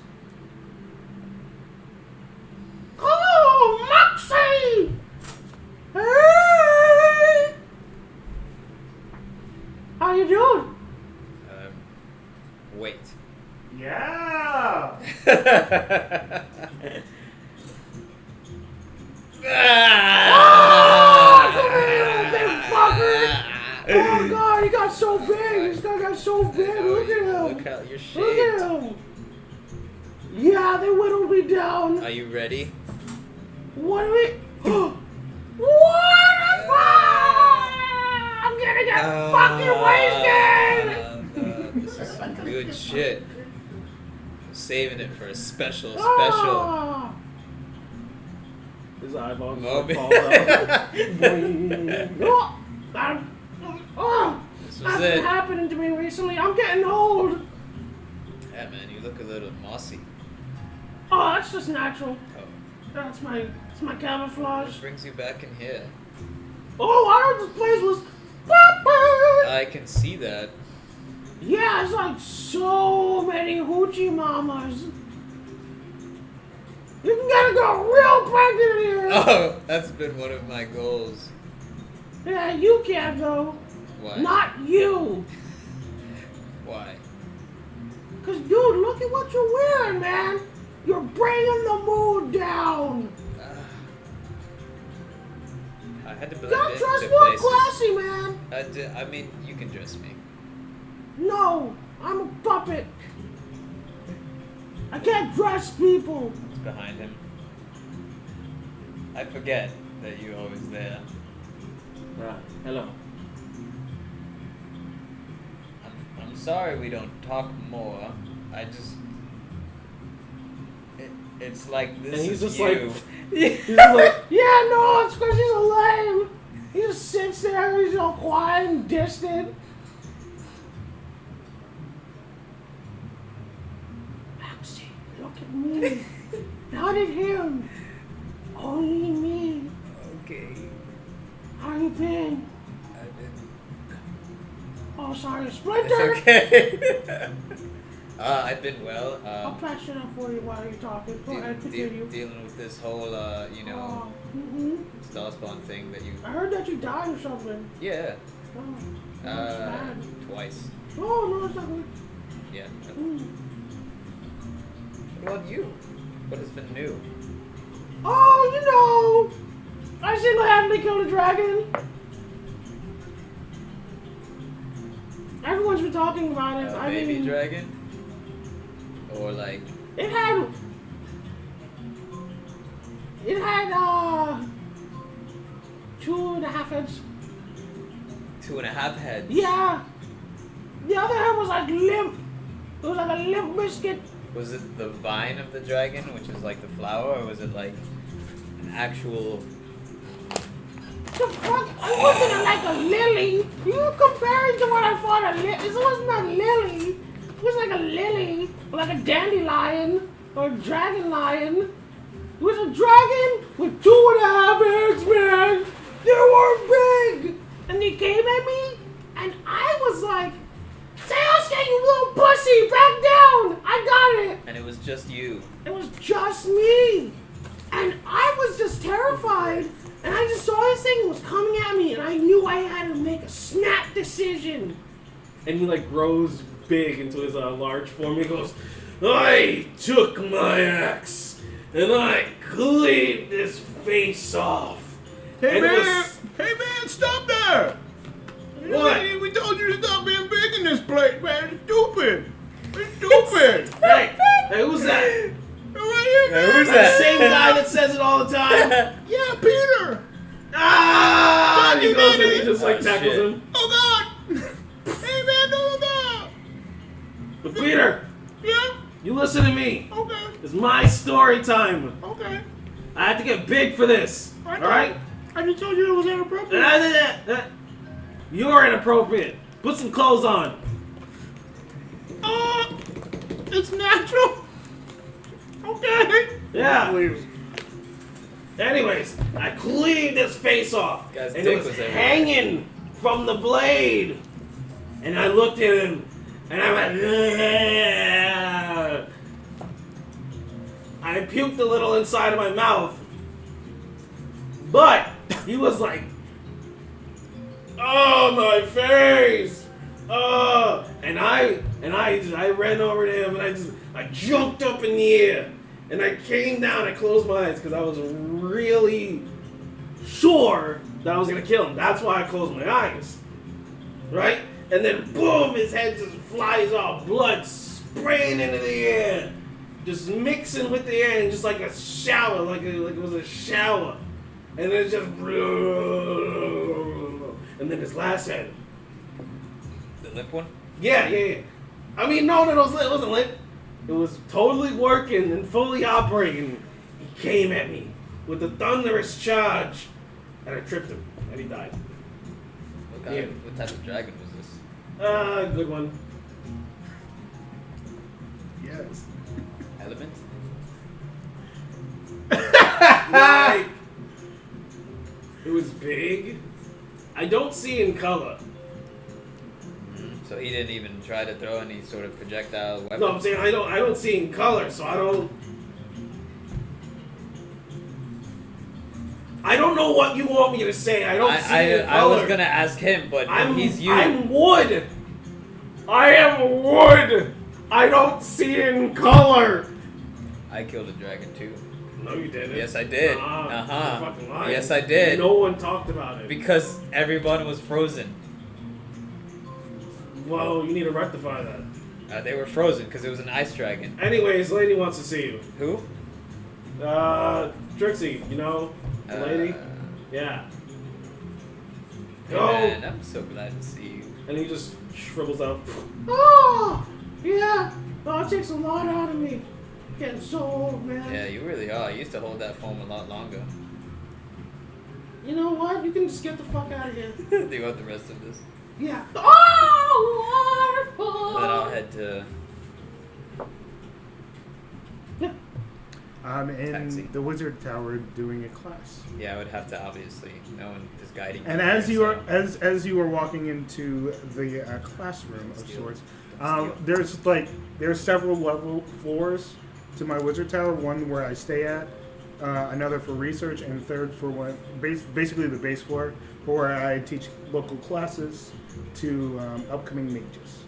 Oh, Moxie! Hey! How you doing? Wait. Yeah. Oh God, he got so big. This guy got so big. Look at him. Look how you're Look shaped. at him. Yeah, they whittled me down. Are you ready? What are we? What the fuck? I'm gonna get fucking wasted. This is some good shit. Saving it for a special. Ah. His eyeballs Moment. fall out. Oh, This was that's been it. happening to me recently. I'm getting old. Yeah, man, you look a little mossy. Oh, that's just natural. Oh, It's my camouflage. what brings you back in here? Oh, I heard this place was. I can see that. Yeah, it's like so many hoochie mamas. You can get a girl real pregnant here. Oh, that's been one of my goals. Yeah, you can't though. Why? Not you. Why? Cause dude, look at what you're wearing, man. You're bringing the mood down. I had to blend Gotta into dress more places. classy, man. I mean, you can dress me. No, I'm a puppet. I can't dress people. It's behind him. I forget that you're always there. Hello. I'm sorry we don't talk more. I just... It's like this And he's is just you. He's like, Yeah, no, it's because he's a lame. He just sits there, he's all quiet and distant. Maxie, look at me. Not at him. Only me. Okay. How you been? I've been... Oh, sorry, Splinter. It's okay. I've been well. I'll patch it up for you while you're talking. Go ahead, deal- continue. dealing with this whole, Oh, Starspawn thing that you... I heard that you died or something. Yeah. Oh, that's bad. Twice. Oh, no, it's not good. Yeah. Mm. What about you? What has been new? Oh, you know, I single-handedly killed a dragon. Everyone's been talking about it. A I baby mean, dragon? Or like... it had 2.5 heads. 2.5 heads? Yeah. The other head was like limp. It was like a limp biscuit. Was it the vine of the dragon, which is like the flower, or was it like an actual... The fuck? It wasn't like a lily. You comparing to what I thought a lily. It wasn't a lily. It was like a lily, or like a dandelion, or a dragon lion. It was a dragon with 2.5 heads, man. They were big. And they came at me, and I was like, Sasuke, you little pussy, back down. I got it. And it was just you. It was just me. And I was just terrified. And I just saw this thing was coming at me, and I knew I had to make a snap decision. and he like grows big into his large form. He goes, I took my axe and I cleaned his face off. Hey And it man! was- Hey man, stop there! What? We told you to stop being big in this place, man. It's stupid. It's stupid. Hey, who's that? Right here, man. who's The that? same guy that says it all the time. Yeah, Peter. Ah! And he goes and he just like Oh, tackles shit. him. Oh God. Hey man, no. But Peter, Yeah. you listen to me. Okay. It's my story time. Okay. I have to get big for this. I All know. right? I just told you it was inappropriate. You're inappropriate. Put some clothes on. It's natural. Okay. Yeah. Leaves. Anyways, I cleaned his face off, Guy's and dick it was was everywhere. hanging from the blade. And I looked at him, and I went, "Ugh." I puked a little inside of my mouth, but he was like, "Oh, my face! Oh!" And I ran over to him, and I jumped up in the air. And I came down, I closed my eyes because I was really sure that I was going to kill him. That's why I closed my eyes. Right? And then boom, his head just flies off, blood spraying into the air. Just mixing with the air and just like a shower, like it was a shower. And then it just... And then his last head. The limp one? Yeah. I mean, no, it wasn't lit. It was totally working and fully operating. He came at me with a thunderous charge, and I tripped him, and he died. What type of dragon was this? Good one. Yes. Element? Like, it was big. I don't see in color. So he didn't even try to throw any sort of projectile weapon? No, I'm saying I don't see in color, so I don't know what you want me to say. I don't see in color. I was gonna ask him, but he's you. I'm wood. I am wood. I don't see in color. I killed a dragon too. No, you didn't. Yes, I did. You're fucking lying. Yes, I did. No one talked about it. Because everyone was frozen. Well, you need to rectify that. They were frozen because it was an ice dragon. Anyways, lady wants to see you. Who? Trixie, you know, the lady? Yeah. Hey Go! man, I'm so glad to see you. And he just shrivels out. Oh! Yeah! Oh, it takes a lot out of me. Getting so old, man. Yeah, you really are. You used to hold that foam a lot longer. You know what? You can just get the fuck out of here. Do you want the rest of this? Yeah. Oh, waterfall! Then I'll head to... Yeah. I'm Taxi. in the wizard tower doing a class. Yeah, I would have to, obviously. No one is guiding And me as there, you are so- as you are walking into the classroom of Steal. sorts, Steal. there's several floors to my wizard tower. One where I stay at, another for research, and third for basically the base floor for where I teach local classes to upcoming mages.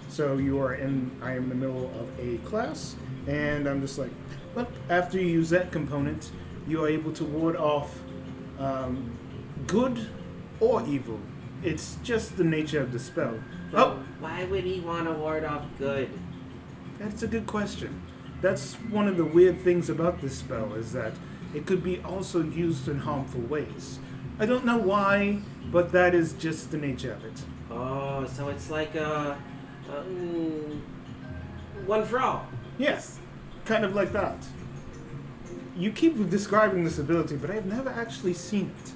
So I am in the middle of a class, and I'm just like, well, after you use that component, you are able to ward off good or evil. It's just the nature of the spell. Oh, Why would he want to ward off good? that's a good question. That's one of the weird things about this spell, is that it could be also used in harmful ways. I don't know why, but that is just the nature of it. Oh, so it's like one for all. Yes, kind of like that. You keep describing this ability, but I've never actually seen it.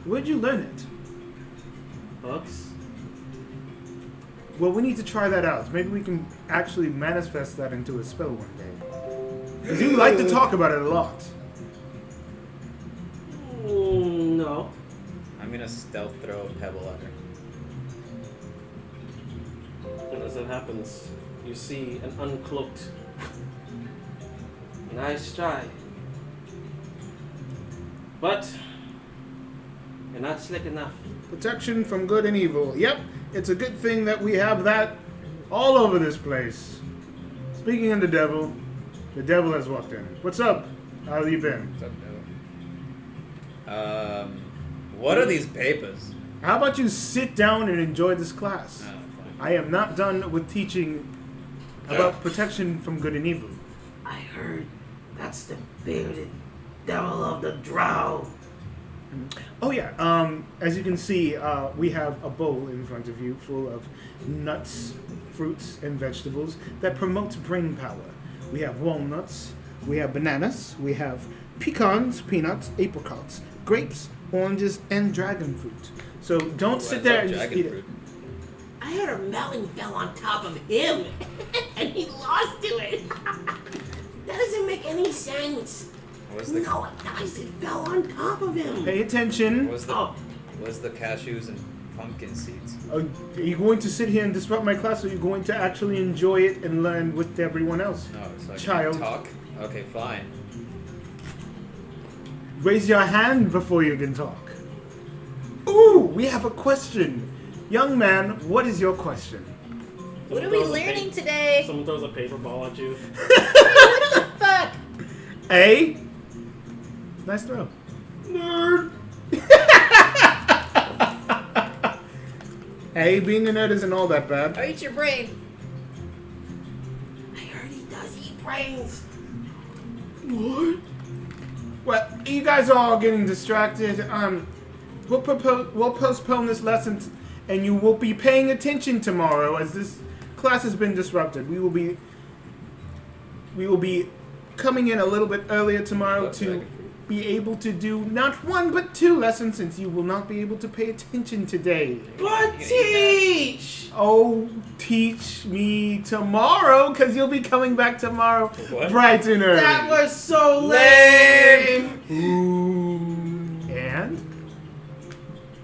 Where'd you learn it? Books? Well, we need to try that out. Maybe we can actually manifest that into a spell one day. Because you like to talk about it a lot. No. I'm gonna stealth throw a pebble at her. And as that happens, you see an uncloaked. Nice try. But you're not slick enough. Protection from good and evil. Yep, it's a good thing that we have that all over this place. Speaking of the devil has walked in. What's up? How have you been? What's up, Bill? What are these papers? How about you sit down and enjoy this class? Oh, fine. I am not done with teaching about protection from good and evil. I heard that's the bearded devil of the drow. Oh yeah, as you can see, we have a bowl in front of you full of nuts, fruits, and vegetables that promote brain power. We have walnuts, we have bananas, we have pecans, peanuts, apricots, grapes, oranges, and dragon fruit. So don't Ooh, sit I there love and just dragon eat fruit. I heard a melon fell on top of him, and he lost to it. That doesn't make any sense. Where's the No, it does. It fell on top of him. Pay attention. where's the Oh. where's the cashews and pumpkin seeds? Are you going to sit here and disrupt my class, or are you going to actually enjoy it and learn with everyone else? No, so I Child. can talk. Okay, fine. Raise your hand before you can talk. Ooh, we have a question. Young man, what is your question? What are we learning today? Someone throws a paper ball at you. Fuck. A. Nice throw. Nerd. A, being a nerd isn't all that bad. Or eat your brain. I heard he does eat brains. What? Well, you guys are all getting distracted. We'll postpone this lesson, and you will be paying attention tomorrow, as this class has been disrupted. We will be coming in a little bit earlier tomorrow to be able to do not one but 2 lessons, since you will not be able to pay attention today. But teach! Oh, teach me tomorrow, because you'll be coming back tomorrow What? bright and early. That was so lame! Ooh. And?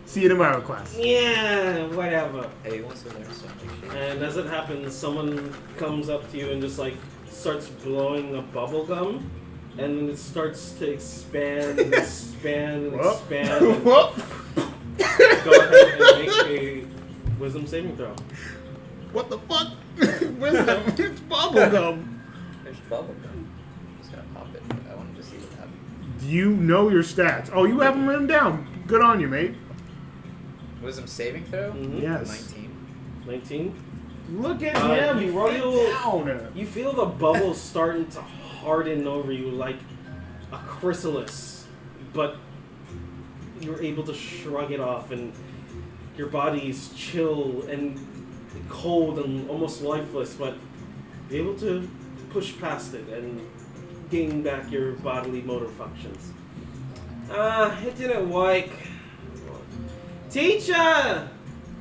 See you tomorrow, class. Yeah, whatever. Hey, he wants to learn something. And as it happens, someone comes up to you and just like starts blowing a bubble gum, and then it starts to expand and expand and Whoop. expand. And Whoop. go ahead and make a wisdom saving throw. What the fuck? Wisdom. It's bubblegum. There's bubble gum. Just gonna pop it. I wanted to see what happens. You know your stats. Oh, you have them written down. Good on you, mate. Wisdom saving throw? Mhm. Yes. 19. 19. Look at Uh, him. you He wrote feel- it down. You feel the bubbles starting to harden over you like a chrysalis, but you're able to shrug it off, and your body's chill and cold and almost lifeless, but you're able to push past it and gain back your bodily motor functions. It didn't work. Teacher!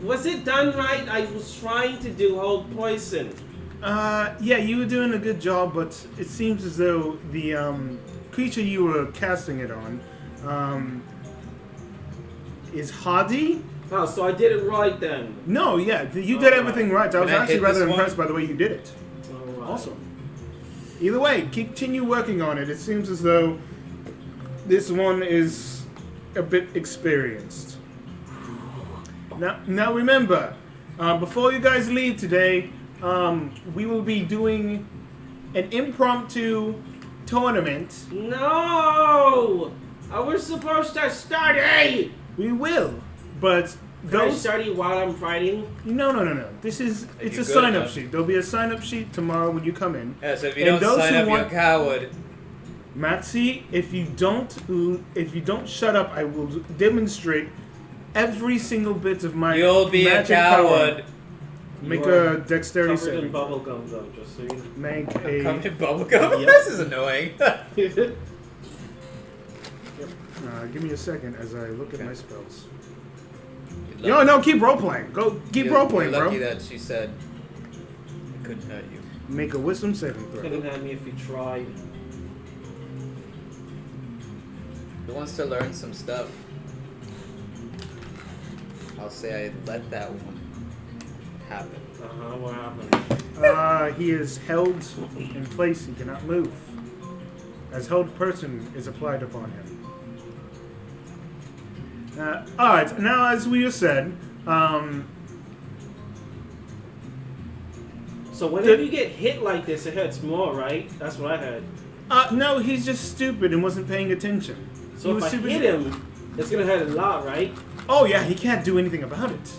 Was it done right? I was trying to do hold poison. Yeah, you were doing a good job, but it seems as though the creature you were casting it on is hardy. Oh, so I did it right then. No, yeah, you did everything right. I was Can I actually hit rather this one? impressed by the way you did it. Alright. Awesome. Either way, continue working on it. It seems as though this one is a bit experienced. Now remember, before you guys leave today, we will be doing an impromptu tournament. No! I was supposed to study! We will, but Can I those study while I'm fighting? no. It's you a good sign up enough? sheet. There'll be a sign up sheet tomorrow when you come in. Yeah, so if you And don't those sign who up, you're a want- coward. Maxie, if you don't shut up, I will demonstrate every single bit of my You'll be a magic coward. power. Make You are a dexterity Covered in saving. bubble gum, though, just so you know. Make Come a. in bubblegum? Yep. This is annoying. Give me a second as I look at Okay. my spells. You're No, lucky- no, keep role playing. Go, keep you're- role playing, you're lucky bro. that she said it couldn't hurt you. Make a wisdom saving throw. Couldn't have me if you tried. Who wants to learn some stuff? I'll say I let that one happen. What happened? He is held in place. He cannot move. As held person is applied upon him. All right. Now, as we have said, So whenever you get hit like this, it hurts more, right? That's what I heard. no, he's just stupid and wasn't paying attention. So He if was I super- hit him, it's gonna hurt a lot, right? Oh yeah, he can't do anything about it.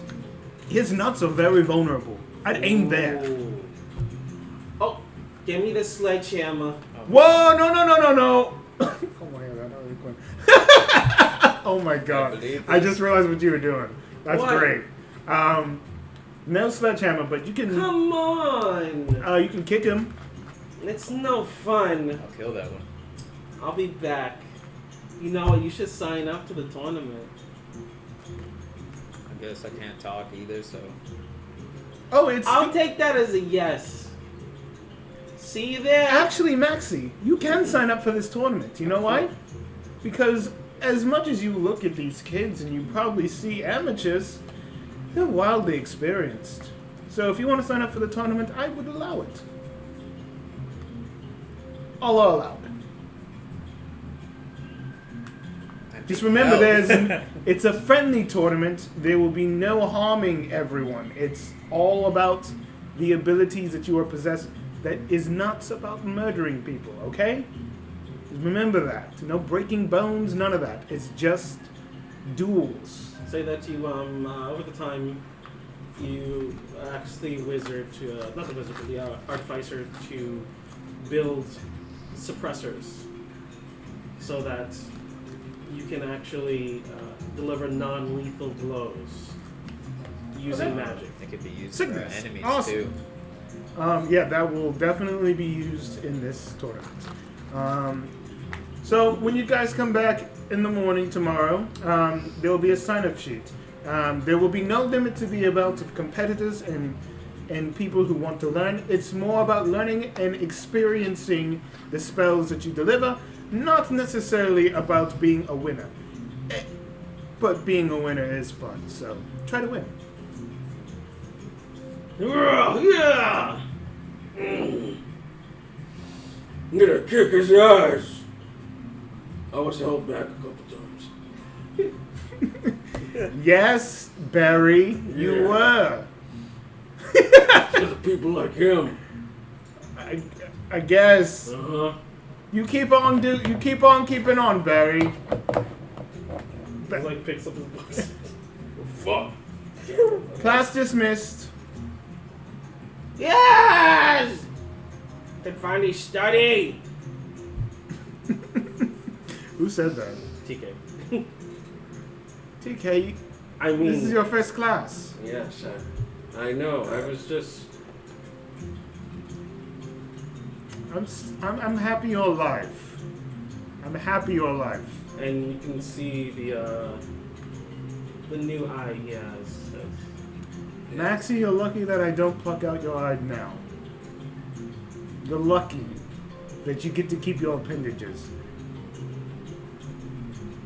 His nuts are very vulnerable. I'd aim there. Ooh. Oh, give me the sledgehammer. Whoa! No! Oh my god! That was quick. Oh my god! believe I this. just realized what you were doing. That's What? great. No sledgehammer, but you can. Come on! You can kick him. It's no fun. I'll kill that one. I'll be back. You know what? You should sign up to the tournament. I guess I can't talk either, so. Oh, it's I'll take that as a yes. See you there. actually Maxi. You can sign up for this tournament. You know why? Because as much as you look at these kids and you probably see amateurs, they're wildly experienced. So if you want to sign up for the tournament, I would allow it. I'll allow it. Just remember, it's a friendly tournament. There will be no harming everyone. It's all about the abilities that you are possessing. That is not about murdering people, okay? Just remember that. No breaking bones, none of that. It's just duels. Say that you over the time you asked the wizard to not the wizard but the artificer to build suppressors so that you can actually deliver non-lethal blows using magic. It could be used Sickness. for enemies Awesome. too. Yeah, that will definitely be used in this tournament. So when you guys come back in the morning tomorrow, there will be a sign-up sheet. There will be no limit to the amount of competitors and people who want to learn. It's more about learning and experiencing the spells that you deliver, not necessarily about being a winner. But being a winner is fun, so try to win. Yeah. I'm gonna kick his ass. I was held back a couple times. Yes, Barry, you Yeah. were. There's people like him. I guess. Uh-huh. You keep on keeping on, Barry. He like picks up his books. Fuck. Class dismissed. Yes! Can finally study. Who said that? TK. TK, I mean, this is your first class. Yes, I know. I was just. I'm happy you're alive. I'm happy you're alive. and you can see the new eye he has. Maxie, you're lucky that I don't pluck out your eye now. You're lucky that you get to keep your appendages.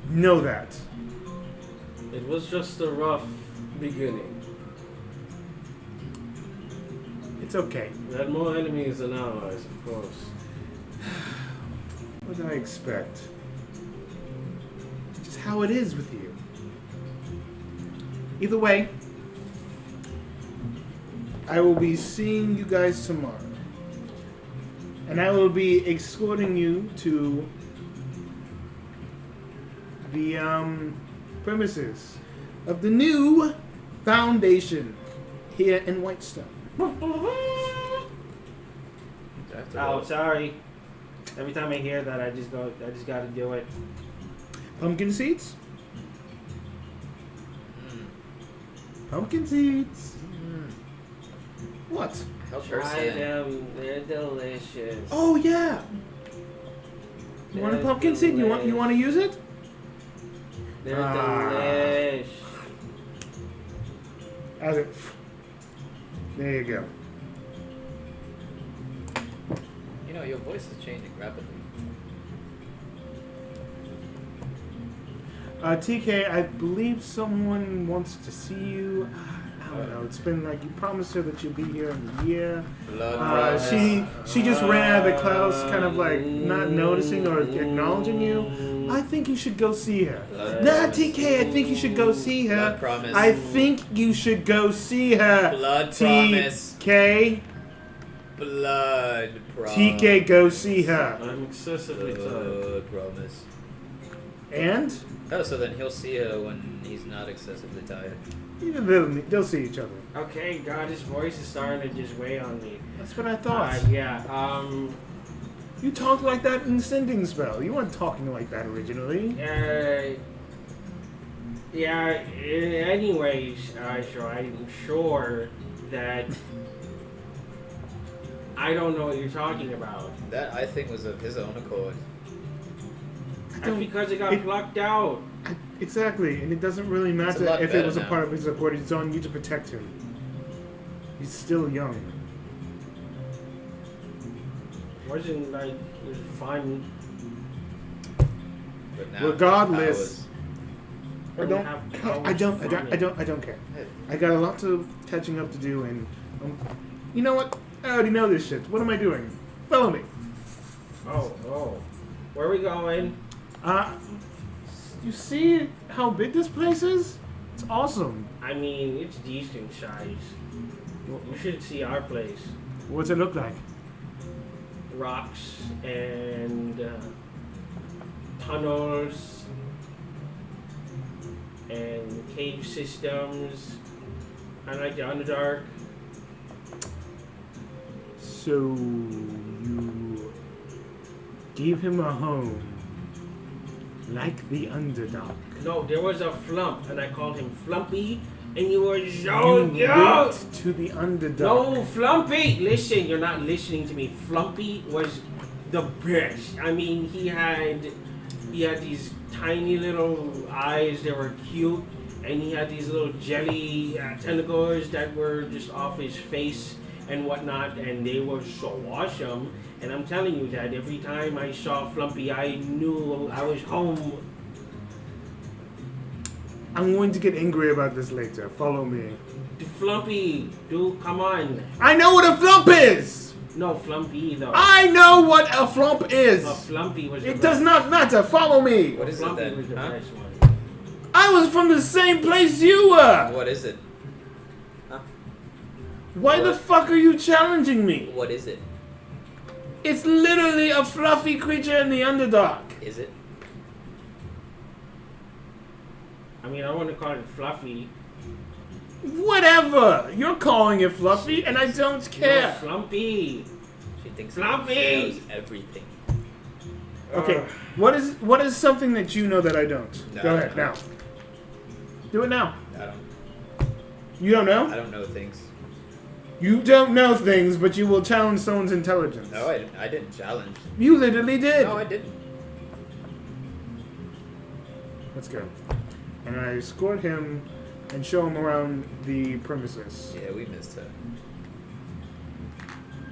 Know that. It was just a rough beginning. It's okay. We had more enemies than allies, of course. What did I expect? It's just how it is with you. Either way, I will be seeing you guys tomorrow. And I will be escorting you to the premises of the new foundation here in Whitestone. Oh, sorry. Every time I hear that, I just gotta do it. Pumpkin seeds? Pumpkin seeds. What? Try them. They're delicious. Oh yeah. You want a pumpkin seed? You want to use it? They're delish. As it. There you go. You know, your voice is changing rapidly. TK, I believe someone wants to see you. I don't know. It's been like you promised her that you'll be here in a year. She just ran out of the clouds, kind of like not noticing or acknowledging you. I think you should go see her. Nah, TK, I think you should go see her. Blood promise. I think you should go see her. Blood promise. TK. Blood promise. TK, go see her. I'm excessively tired. Blood promise. And Oh, so then he'll see her when he's not excessively tired. they'll see each other. Okay, God, his voice is starting to just weigh on me. That's what I thought. Yeah. You talked like that in Sending Spell. You weren't talking like that originally. Yeah. Anyways, so I'm sure that I don't know what you're talking about. That, I think, was of his own accord. That's because it got plucked out. Exactly, and it doesn't really It's a matter lot if it better was a now. part of his support. It's on you to protect him. He's still young. Wasn't like it was fun. But now Regardless, I When don't, you have I powers don't, from it. I don't care. I got a lot of catching up to do, and you know what? I already know this shit. What am I doing? Follow me. Oh. Where are we going? You see how big this place is? It's awesome. I mean, it's decent size. You should see our place. What's it look like? Rocks and tunnels and cave systems. I like the Underdark. So you gave him a home, like the Underdog. No, there was a Flump, and I called him Flumpy, and you were so You cute. went to the Underdog. No, Flumpy! Listen, you're not listening to me. Flumpy was the best. I mean, he had these tiny little eyes that were cute, and he had these little jelly tentacles that were just off his face and whatnot, and they were so awesome. And I'm telling you that every time I saw Flumpy, I knew I was home. I'm going to get angry about this later. Follow me. Flumpy, dude, come on. I know what a flump is! No, Flumpy though. I know what a flump is! No, Flumpy was the It best. does not matter. Follow me. What is it Flumpy was then? the Huh? best one. I was from the same place you were! What is it? Why the What? fuck are you challenging me? What is it? It's literally a fluffy creature in the Underdark. Is it? I mean, I want to call it Fluffy. Whatever. You're calling it fluffy, and I don't No, care. Flumpy. She thinks Fluffy! she knows everything. Okay. What is something that you know that I don't? No, Go I ahead don't know. now. Do it now. I don't. You don't know? I don't know things. You don't know things, but you will challenge someone's intelligence. No, I didn't challenge. You literally did. No, I didn't. Let's go. And I escort him and show him around the premises. Yeah, we missed her.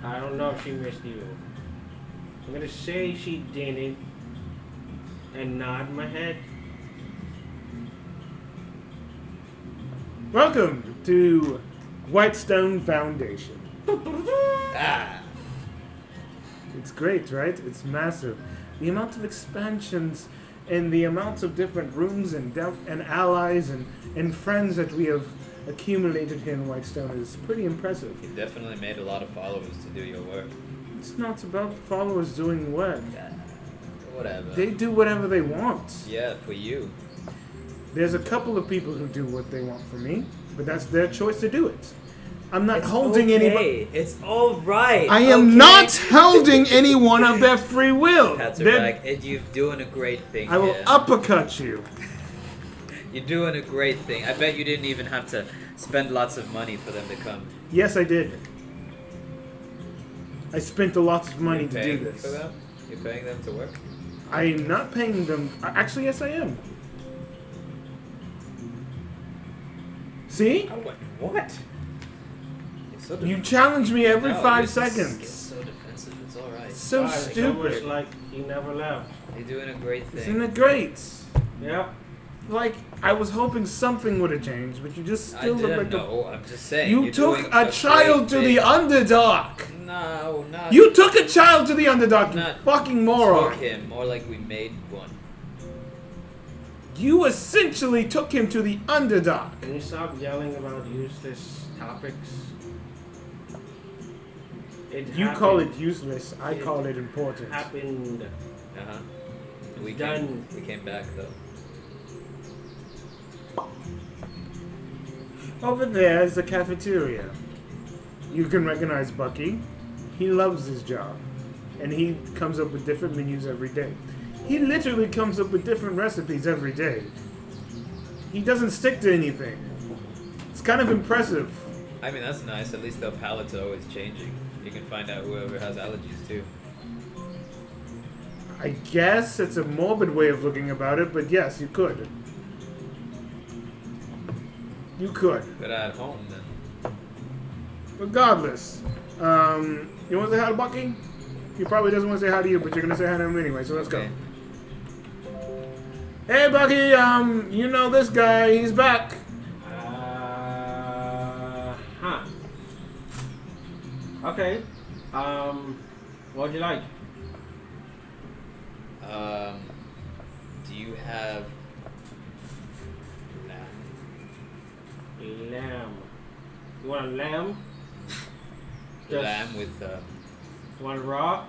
I don't know if she missed you. I'm gonna say she didn't, and nod my head. Welcome to Whitestone Foundation. Ah! It's great, right? It's massive. The amount of expansions and the amounts of different rooms and allies and friends that we have accumulated here in Whitestone is pretty impressive. You definitely made a lot of followers to do your work. It's not about followers doing work. Whatever. They do whatever they want. Yeah, for you. There's a couple of people who do what they want for me, but that's their choice to do it. I'm not holding anybody. It's all right. I am not holding anyone of their free will. Pats her They're- back. And you're doing a great thing. I will here. uppercut you. You're doing a great thing. I bet you didn't even have to spend lots of money for them to come. Yes, I did. I spent a lot of money You're to do paying this. for them? You're paying them to work? I am not paying them. Actually, yes, I am. See? What? You're so You challenge me every No, 5 you're just seconds. Get so defensive. It's all right. So It's almost stupid. like he never left. You're doing a great thing. Isn't it great? Yep. Like, I was hoping something would have changed, but you just I still look didn't like a... know. I'm just saying. You you're took doing a child to great the thing. Underdark. No, not. You took a child to the Underdark, you Not fucking moron. Took him. More like we made one. You essentially took him to the Underdark. Can you stop yelling about useless topics? You call it useless, I call it important. Happened. Uh huh. We Done. We came back though. Over there is the cafeteria. You can recognize Bucky. He loves his job. And he comes up with different menus every day. He literally comes up with different recipes every day. He doesn't stick to anything. It's kind of impressive. I mean, that's nice. At least their palates are always changing. You can find out whoever has allergies too. I guess it's a morbid way of looking about it, but yes, you could. You could. But at home then. Regardless, you want to say hi to Bucky? He probably doesn't want to say hi to you, but you're gonna say hi to him anyway. So let's Okay. go. Hey, Bucky. You know this guy? He's back. Huh. Okay. What'd you like? Do you have Lamb. You want a lamb? Just- lamb with You want it raw?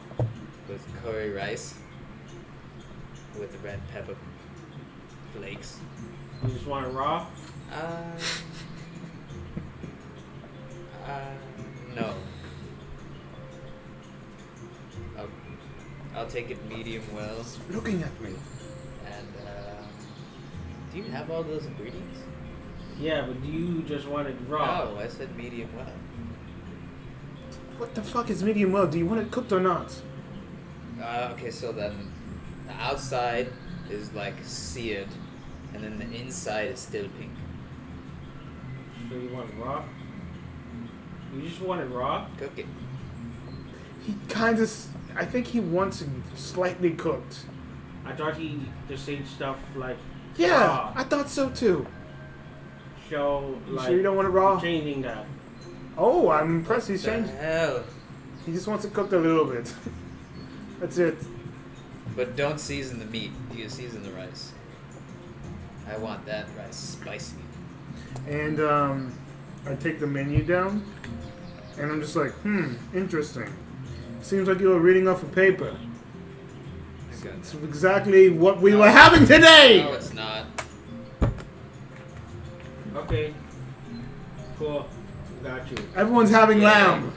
curry rice with red pepper flakes? You just want it raw? No. I'll take it medium well. Looking at me. And do you have all those ingredients? Yeah, but you just want it raw. No, I said medium well. What the fuck is medium well? Do you want it cooked or not? Okay, so then the outside is like seared, and then the inside is still pink. So you want it raw? You just want it raw? Cook it. He kind of. I think he wants it slightly cooked. I thought he just ate stuff like Yeah, raw. I thought so too. So You like sure you don't want it raw? changing that. Oh, I'm impressed. He's The changed. hell? He just wants it cooked a little bit. That's it. But don't season the meat. You season the rice. I want that rice spicy. And I take the menu down, and I'm just like, interesting. Seems like you were reading off a paper. It's exactly what we were having today. No, it's not. Okay. Cool. Got you. Everyone's having Yeah. lamb.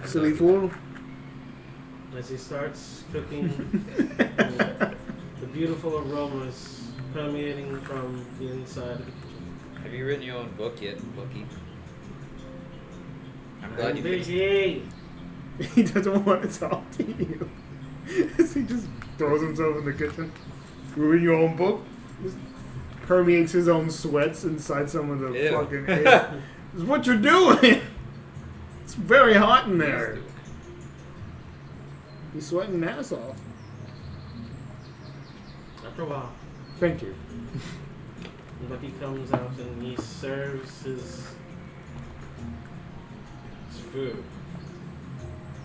Silly fool. As he starts cooking, the beautiful aromas permeating from the inside of the kitchen. Have you written your own book yet, Bookie? I'm glad you fixed it. busy. He doesn't want to talk to you. He just throws himself in the kitchen. You read your own book. Just permeates his own sweats inside some of the Ew. fucking air. It's what you're doing. It's very hot in there. He's sweating his ass off. After a while, Thank you. Lucky comes out and he serves his food.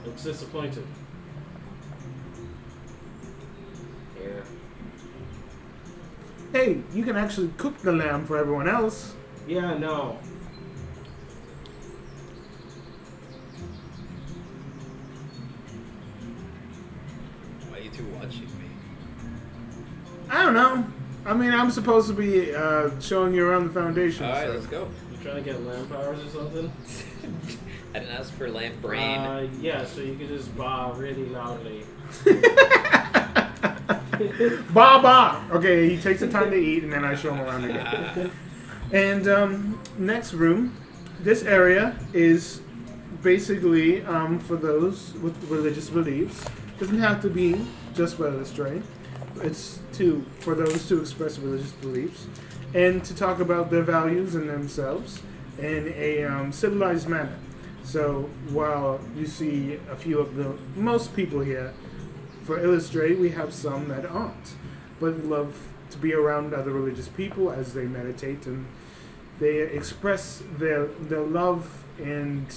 Looks disappointed. Yeah. Hey, you can actually cook the lamb for everyone else. Yeah, no. Why are you two watching me? I don't know. I mean, I'm supposed to be showing you around the foundation. Alright, so. let's go. You trying to get lamb powers or something? I didn't ask for lamb brain. Yeah, so you could just bah really loudly. Ba ba. Okay, he takes the time to eat, and then I show him around again. And next room, this area is basically for those with religious beliefs. Doesn't have to be just for Tal'Dorei. It's for those to express religious beliefs and to talk about their values and themselves in a civilized manner. So while you see a few of the most people here, for Illustrate, we have some that aren't, but love to be around other religious people as they meditate and they express their love and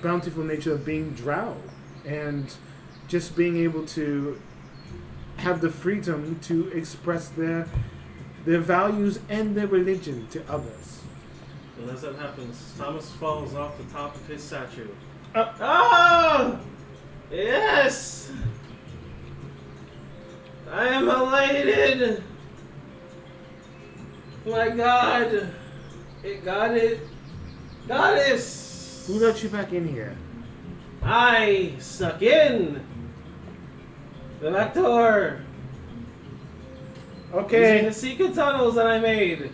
bountiful nature of being drow and just being able to have the freedom to express their values and their religion to others. And as that happens, Thomas falls off the top of his statue. Oh. Oh! Yes! I am elated! My God! It got it! Goddess! Who let you back in here? I suck in! The Vector! Using Okay. the secret tunnels that I made!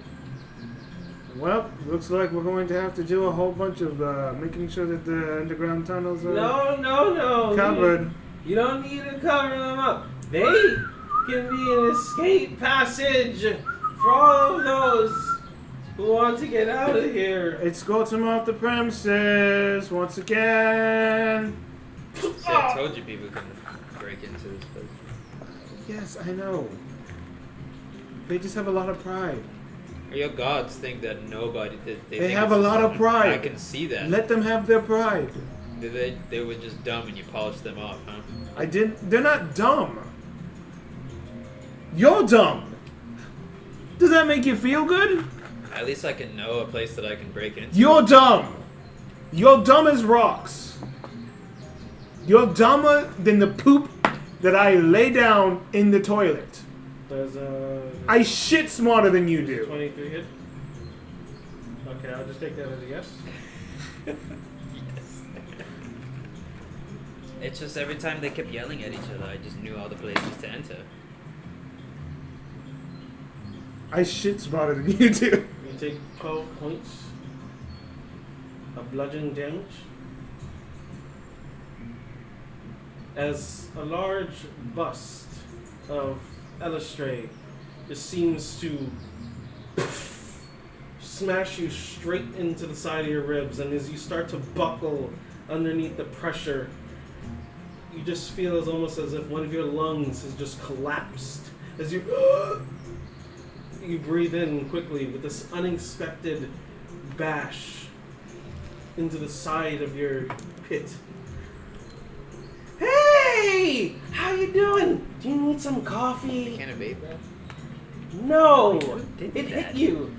Well, looks like we're going to have to do a whole bunch of making sure that the underground tunnels are No. covered. You don't need to cover them up. They can be an escape passage for all of those who want to get out of here. Escort him off the premises once again. See, I told you people can break into this place. Yes, I know. They just have a lot of pride. Or your gods think that nobody... They think have it's a just- lot of pride. I can see that. Let them have their pride. They were just dumb and you polished them off, huh? They're not dumb. You're dumb. Does that make you feel good? At least I can know a place that I can break into. You're dumb. You're dumb as rocks. You're dumber than the poop that I lay down in the toilet. There's a I shit smarter than you do. 23 hit. Okay, I'll just take that as a yes. Yes. It's just every time they kept yelling at each other, I just knew all the places to enter. I shit smarter than you do. You take 12 points of bludgeoning damage as a large bust of Elistray just seems to smash you straight into the side of your ribs, and as you start to buckle underneath the pressure, you just feel as almost as if one of your lungs has just collapsed as you you breathe in quickly with this unexpected bash into the side of your pit. Hey! How you doing? Do you need some coffee? Can't evade that? No! Wait, who did It hit that? you.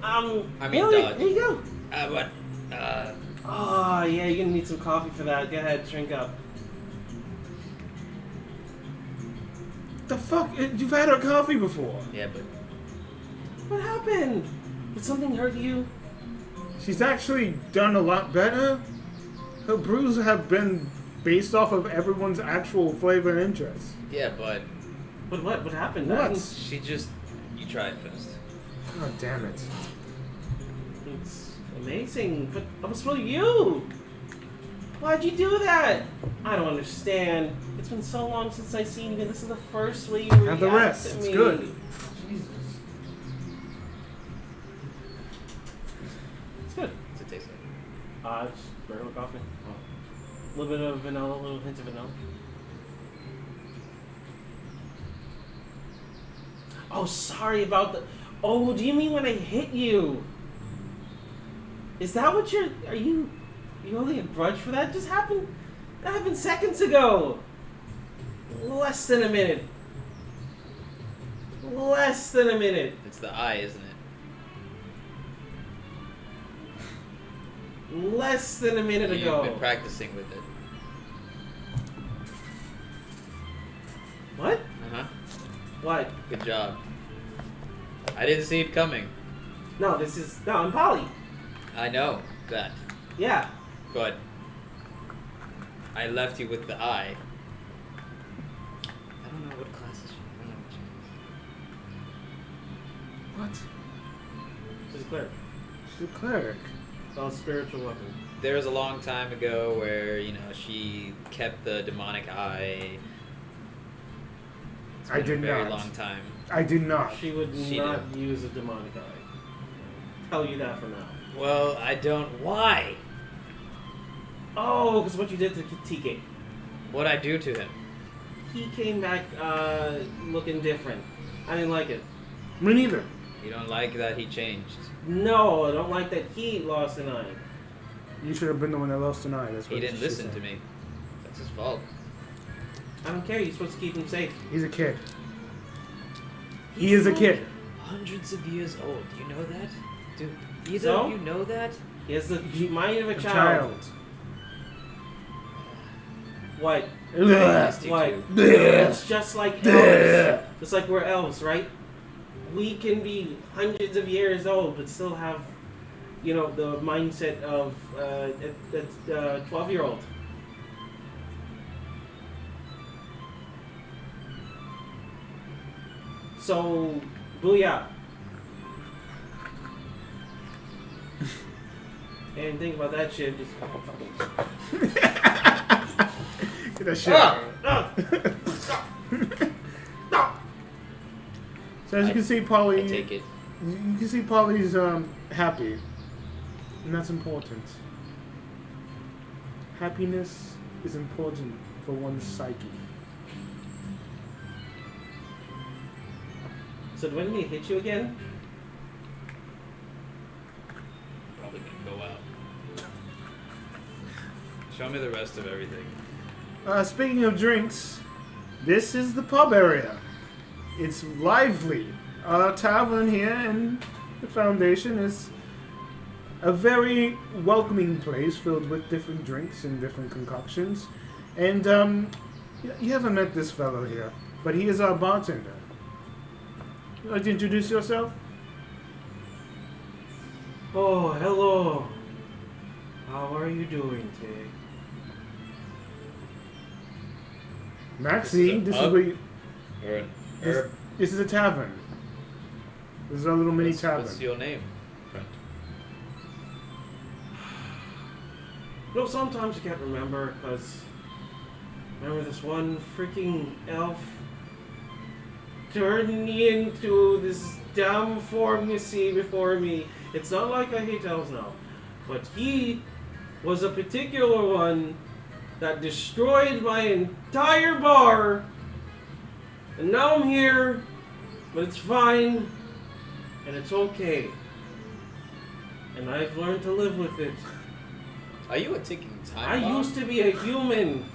I mean, Billy, dodge. there you go. What? Oh, yeah, you're gonna need some coffee for that. Go ahead, drink up. The fuck? You've had her coffee before. Yeah, but What happened? Did something hurt you? She's actually done a lot better. Her brews have been based off of everyone's actual flavor and interest. yeah, but What happened? What? Nothing. she just you try it first. God damn it. It's amazing, but that was for you. Why'd you do that? I don't understand. It's been so long since I've seen you, and this is the first way you react Have the rest. to It's me. good. Jesus. It's good. What's it taste like? Just regular coffee. A little bit of vanilla, a little hint of vanilla. Oh, sorry about the... Oh, do you mean when I hit you? Is that what you're... Are you holding a grudge for that? Just happened... That happened seconds ago. Less than a minute. Less than a minute. It's the eye, isn't it? Less than a minute ago. You've been practicing with it. What? Uh-huh. What? Good job. I didn't see it coming. No, this is... No, I'm Polly. I know that. Yeah. But I left you with the eye. I don't know what class is she. I don't know what she is. What? She's a cleric. She's a cleric. Oh, spiritual weapon. There was a long time ago where, she kept the demonic eye. It's I been did a very not. long time. I do not. She would She not use a demonic eye. Tell you that for now. Well, I don't. Why? Oh, because what you did to TK. What'd I do to him? He came back looking different. I didn't like it. Me neither. You don't like that he changed. No, I don't like that he lost an eye. You should have been the one that lost an eye. That's what He didn't she listen said. to me. That's his fault. I don't care. You're supposed to keep him safe. He's a kid. He is a kid. Hundreds of years old. Do you know that? Do either So? of you know that? He has the mind of a A child. child. What? Ugh. Nasty What? too. It's just like elves. Just like we're elves, right? We can be hundreds of years old, but still have, the mindset of a 12-year-old. So, booyah. And think about that shit. Just Get that shit. No. So as you can see, Polly. I take it. You can see Polly's happy, and that's important. Happiness is important for one's psyche. So do I need to hit you again? Probably gonna go out. Show me the rest of everything. Speaking of drinks, this is the pub area. It's lively. Our tavern here in the Foundation is a very welcoming place filled with different drinks and different concoctions. And you haven't met this fellow here, but he is our bartender. Would you like to introduce yourself? Oh, hello. How are you doing today? Maxie, this is where you, Or an this, herb. this is a tavern. This is our little mini tavern. What's your name, friend? You know, sometimes you can't remember, because remember this one freaking elf turned me into this dumb form you see before me. It's not like I hate elves now, but he was a particular one that destroyed my entire bar, and now I'm here, but it's fine, and it's okay, and I've learned to live with it. Are you a ticking time I bomb? used to be a human.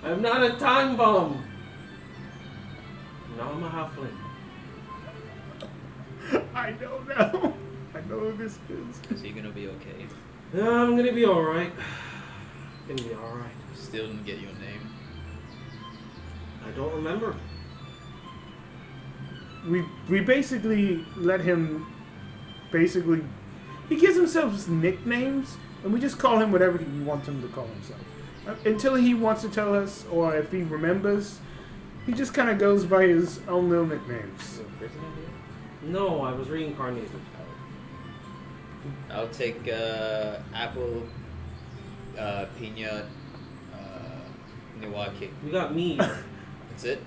I'm not a time bomb. Now I'm a halfling. I know now. I know who this is. Is he gonna be okay? I'm gonna be alright. Gonna be alright. Still didn't get your name. I don't remember. We basically let him he gives himself nicknames and we just call him whatever we want him to call himself. Until he wants to tell us or if he remembers, he just kind of goes by his own little nicknames. Is there a prison in here? No, I was reincarnated. I'll take apple, pina, niwaki. We got mead. That's it?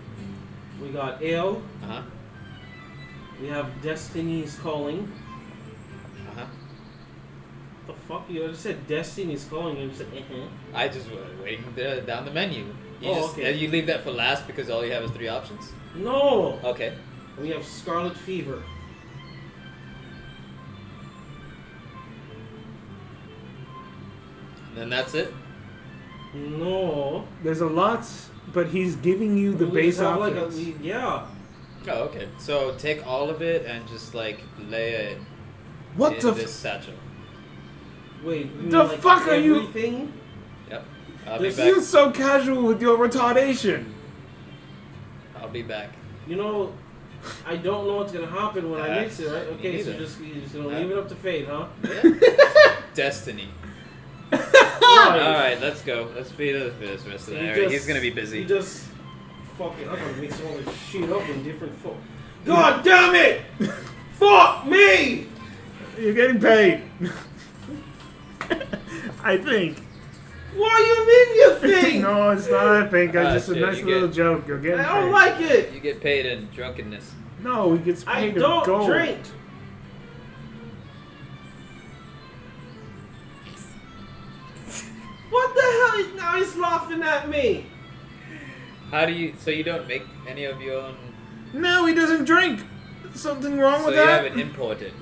We got ale. Uh-huh. We have Destiny's Calling. Uh-huh. What the fuck? You just said Destiny's Calling and you said I just was waiting down the menu. Okay. And you leave that for last because all you have is 3 options? No! Okay. We have Scarlet Fever. And then that's it? No. There's a lot, but he's giving you the We base just have options. yeah. Oh, okay. So take all of it and just like lay it What in the this satchel. Wait, you mean The like fuck are you- everything? Yep. I'll be This back. You're so casual with your retardation. I'll be back. You know, I don't know what's gonna happen when I mix it, right? Me Okay, so neither. you're just gonna leave it up to fate, huh? Destiny. Right. Alright, let's go. Let's feed this rest of the area. He's gonna be busy. You just fucking. I'm gonna mix all this shit up in different God damn it! Fuck me! You're getting paid. I think. What do you mean you think? No, it's not. I think. Ah, It's just a shit, nice you little get- joke. You're getting I paid. don't like it. You get paid in drunkenness. No, he gets I paid in don't gold. drink. What the hell? Now he's laughing at me. How do you? So you don't make any of your own? No, he doesn't drink. Something wrong So with you that? have it imported.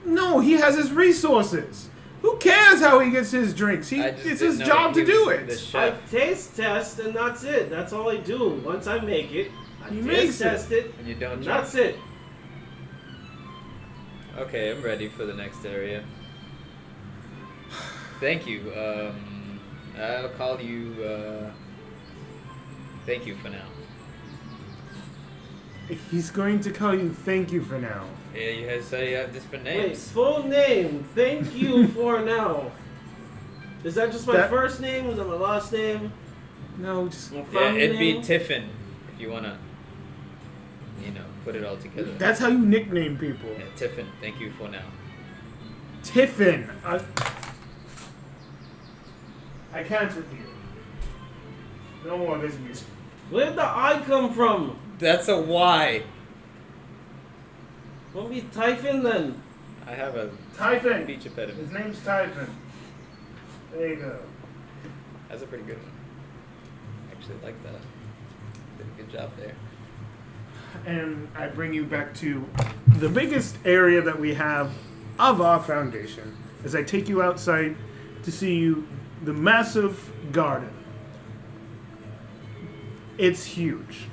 No, he has his resources. Who cares how he gets his drinks? I just It's didn't his know job he to do was the it. I chef, taste test and that's it. That's all I do. Once I make it, I He taste makes it. test it. and you don't And drink. that's it. Okay, I'm ready for the next area. Thank you. I'll call you. Thank you for now. He's going to call you thank you for now. Yeah, you guys say you have different Wait, names. full name. Thank you for now. Is that just my That- first name? Is that my last name? No, just My Yeah, family it'd be name? Tiffin if you wanna, put it all together. that's how you nickname people. Yeah, Tiffin. Thank you for now. Tiffin. I can't with you. No more of this music. Where'd the I come from? That's a Y. Won't be Typhon then. I have a Typhon. speech impediment. His name's Typhon. There you go. That's a pretty good one. I actually like that. Did a good job there. And I bring you back to the biggest area that we have of our foundation as I take you outside to see the massive garden. It's huge.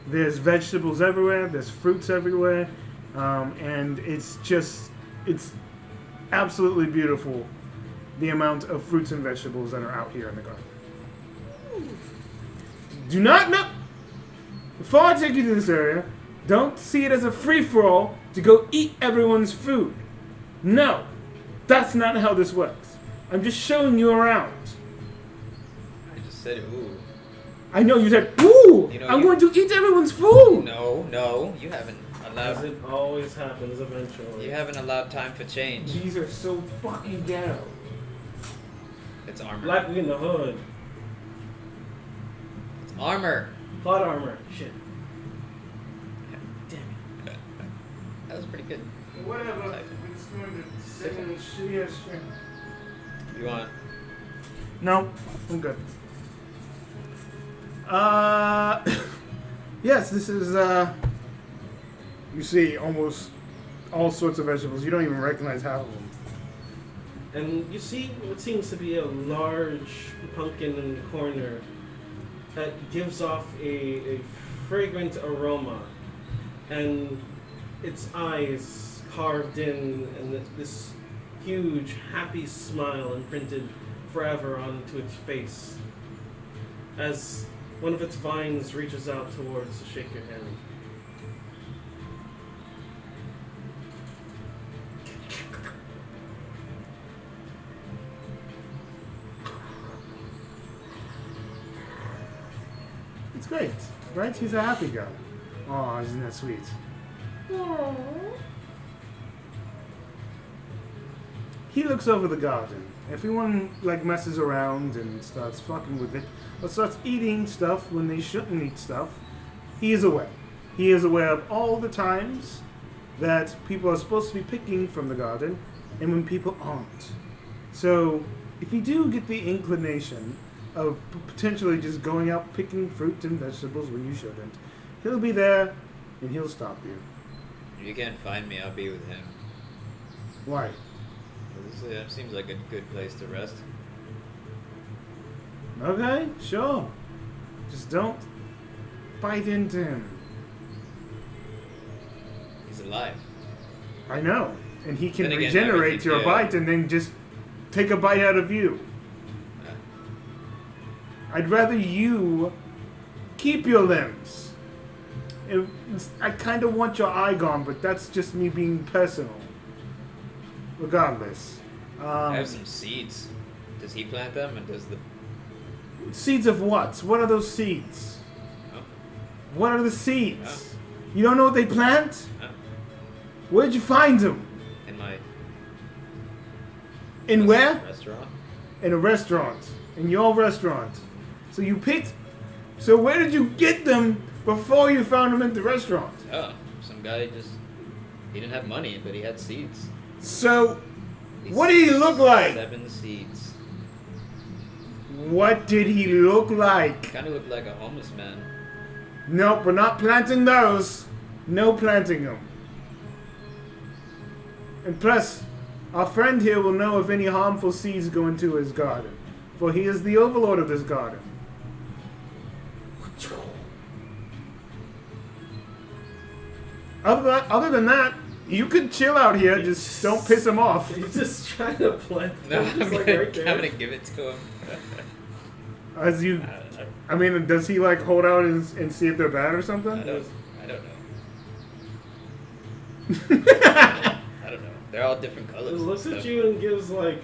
There's vegetables everywhere, there's fruits everywhere, and it's absolutely beautiful, the amount of fruits and vegetables that are out here in the garden. Do not know. Before I take you to this area, don't see it as a free-for-all to go eat everyone's food. No, that's not how this works. I'm just showing you around. I just said ooh. I know you said, ooh, You know, I'm you- going to eat everyone's food. No, you haven't As allowed. it always happens eventually. You haven't allowed time for change. These are so fucking ghetto. It's armor. Black in the hood. It's armor. Plot armor. Shit. Damn it. That was pretty good. Whatever. I'm just going to sit in the shittiest shit. You want? No, I'm good. Yes, this is, you see almost all sorts of vegetables. You don't even recognize half of them. And you see what seems to be a large pumpkin in the corner that gives off a fragrant aroma, and its eyes carved in, and this huge happy smile imprinted forever onto its face as one of its vines reaches out towards to shake your hand. It's great, right? He's a happy guy. Oh, isn't that sweet? He looks over the garden. Everyone messes around and starts fucking with it, or starts eating stuff when they shouldn't eat stuff. He is aware. He is aware of all the times that people are supposed to be picking from the garden, and when people aren't. So, if you do get the inclination of potentially just going out picking fruit and vegetables when you shouldn't, he'll be there and he'll stop you. If you can't find me, I'll be with him. Why? This seems like a good place to rest. Okay, sure. Just don't bite into him. He's alive. I know. And he can Then again, regenerate everything- your yeah. bite and then just take a bite out of you. I'd rather you keep your limbs. I kind of want your eye gone, but that's just me being personal. Regardless. I have some seeds. Does he plant them, and does the? Seeds of what? What are those seeds? Oh, What are the seeds? You don't know what they plant? oh, Where'd you find them? in my In where? restaurant. In a restaurant. In your restaurant. So you picked... So where did you get them before you found them at the restaurant? Oh, some guy just. He didn't have money, but he had seeds. So, These what did he look like? 7 seeds. What did he look like? Kind of looked like a homeless man. Nope, we're not planting those. No planting them. And plus, our friend here will know if any harmful seeds go into his garden. For he is the overlord of this garden. Other than that, you can chill out here. Just don't piss him off. He's just trying to plant No, them, I'm just gonna, right there. I'm gonna give it to him. As you, I mean, does he hold out and see if they're bad or I something? don't know. I don't know. They're all different He colors. looks and at stuff. you and gives a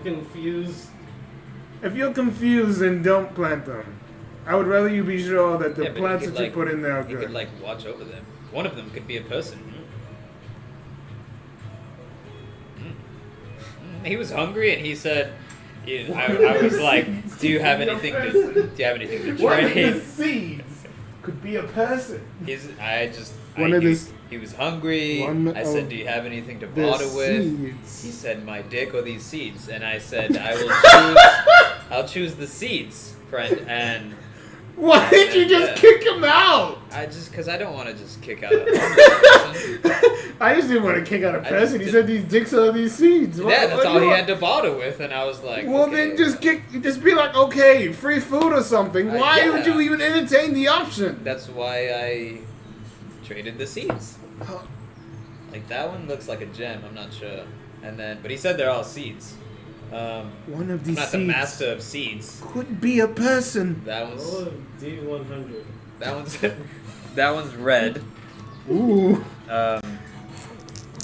confused. If you're confused, then don't plant them. I would rather you be sure that the Yeah, but he plants could, that you put in there are He good. could watch over them. One of them could be a person. He was hungry and he said, I was like, do you have anything to One of the trade? seeds could be a person. He was hungry. I said, do you have anything to barter with? He said, my dick or these seeds. And I said, I'll choose the seeds, friend. And Why did you just kick him out? because I don't want to just kick out a person. I just didn't want to kick out a person. He said these dicks are these seeds. Yeah, that's all he had to barter with, and I was like, Well, okay, then just be like, okay, free food or something. Why yeah. would you even entertain the option? That's why I traded the seeds. Like that one looks like a gem. I'm not sure. But he said they're all seeds. One of I'm these not seeds the master of seeds. could be a person. That one's Roll a D100. that one's red. Ooh,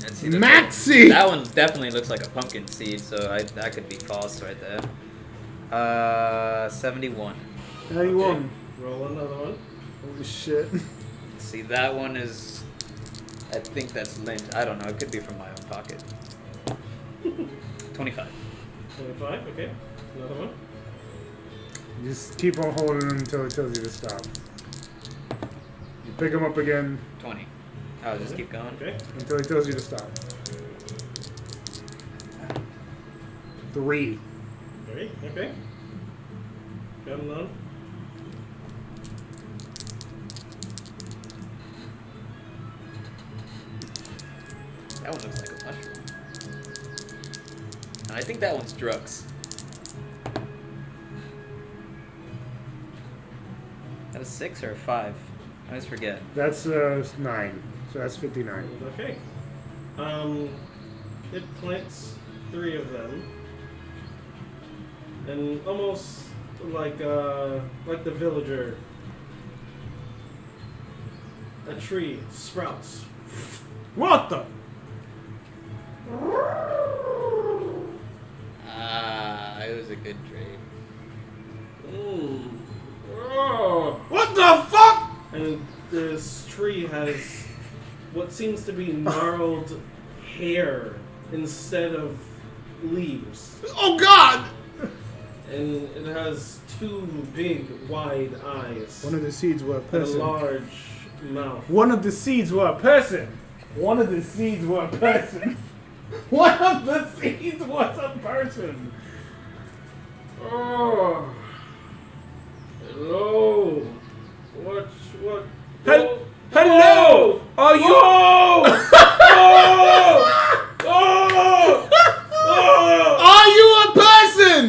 Let's see, Maxi. that one definitely looks like a pumpkin seed, so that could be false right there. 71. 91. Roll another one. Holy shit. See, that one is. I think that's lint. I don't know. It could be from my own pocket. 25. 25, okay. Another one. Just keep on holding him until it tells you to stop. You pick him up again 20. I'll just keep going. Okay. until he tells you to stop. 3. 3, okay. Got none. That one looks like a mushroom. And I think that one's drugs. That a 6 or a 5? I always forget. That's 9. So that's 59. Okay. It plants 3 of them. And almost like the villager, a tree sprouts. What the? It was a good trade. Oh. What the fuck? And this tree has what seems to be gnarled hair instead of leaves. Oh God! And it has 2 big, wide eyes. One of the seeds were a And a person. large mouth. One of the seeds were a person. One of the seeds were a person. One of the seeds was a person. Oh. Hello. What? Hello! Are you? Oh! Oh! Oh! Are you a person?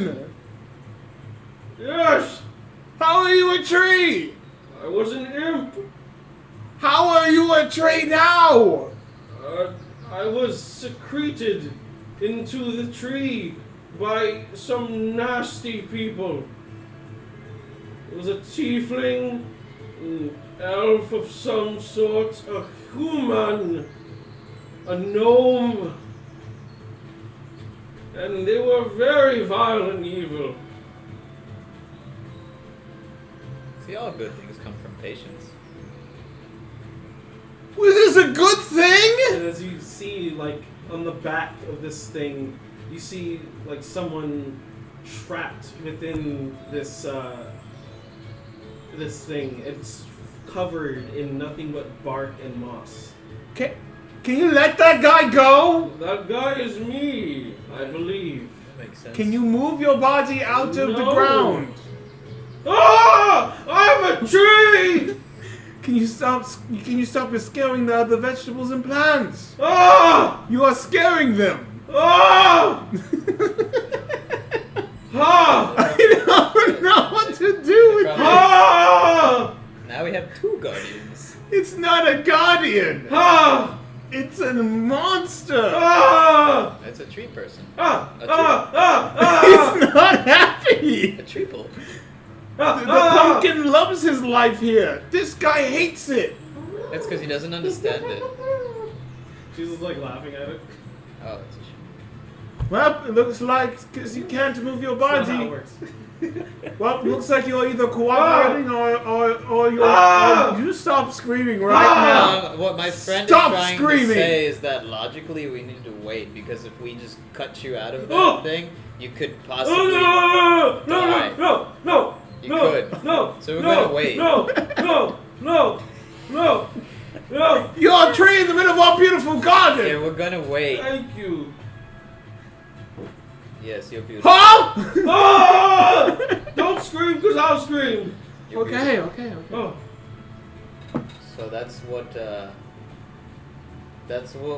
Yes! How are you a tree? I was an imp. How are you a tree now? I was secreted into the tree by some nasty people. It was a tiefling, an elf of some sort, a human, a gnome, and they were very vile and evil. See, all good things come from patience. Was this a good thing? And as you see, like, on the back of this thing, you see, like, someone trapped within this, this thing. It's covered in nothing but bark and moss. Can you let that guy go? That guy is me, I believe. That makes sense. Can you move your body out of the No. ground? Ah! I'm a tree! Can you stop scaring the other vegetables and plants? Ah! You are scaring them. Ah! Ah! I don't know what to do with this. Ah! Now we have 2 guardians. It's not a guardian. Ah! It's a monster. Ah! That's a tree person. Ah! A Ah! Ah! Ah! He's not happy. A treeple. The pumpkin loves his life here. This guy hates it. That's because he doesn't understand it. She's just like laughing at it. Oh, that's a shame. Well, it looks like because you can't move your That's not how it body. works. Well, it looks like you're either cooperating or you're Ah! or you stop screaming right now? What my friend Stop is trying screaming! to say is that logically we need to wait because if we just cut you out of that Oh! thing, you could Oh, possibly no, die. no. You No, could. no, So we're no, gonna wait. No, no. You're a tree in the middle of our beautiful garden! Yeah, we're gonna wait. Thank you. Yes, you're beautiful. Huh? Ah! Don't scream, because I'll scream. You're Okay. Oh. So that's what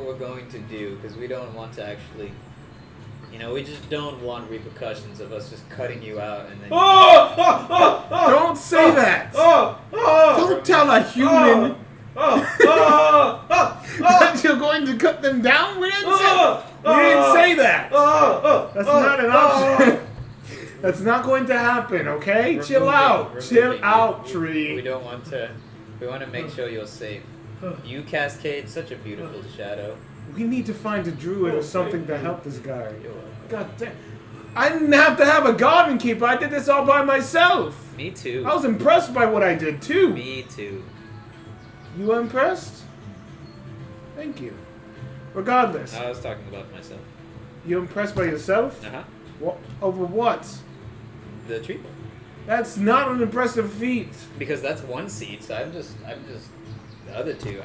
we're going to do because we don't want to actually, we just don't want repercussions of us just cutting you out and then. Don't say that! Don't tell a human that you're going to cut them down. We didn't say that. That's not an option. That's not going to happen, okay? Chill out, tree. We don't want to. We want to make sure you're safe. You cascade such a beautiful shadow. We need to find a druid or something to help this guy. You're welcome. God damn. I didn't have to have a garden keeper. I did this all by myself. Me too. I was impressed by what I did, too. Me too. You were impressed? Thank you. Regardless, I was talking about myself. you're impressed by yourself? Uh-huh. Over what? The treatment. That's not an impressive feat. Because that's one seed, so I'm just the other two,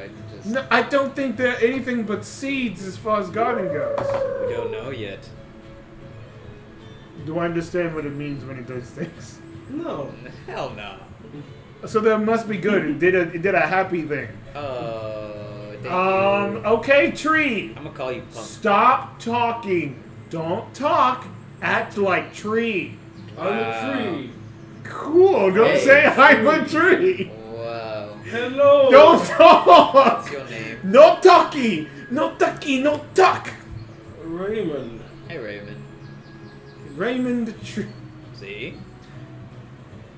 No, I don't think they're anything but seeds as far as gardening goes. we don't know yet. Do I understand what it means when it does things? No. Hell no. So that must be good. It did a happy thing. Thank you. Okay, tree. I'm gonna call you Punk. Stop talking. Don't talk. Act like tree. I'm a tree. Cool. Don't Hey, say I'm a tree. Wow. Hello. Don't talk. What's your name? No talkie. No talkie. No talk. Raymond. Hey, Raven. Raymond the tree. See?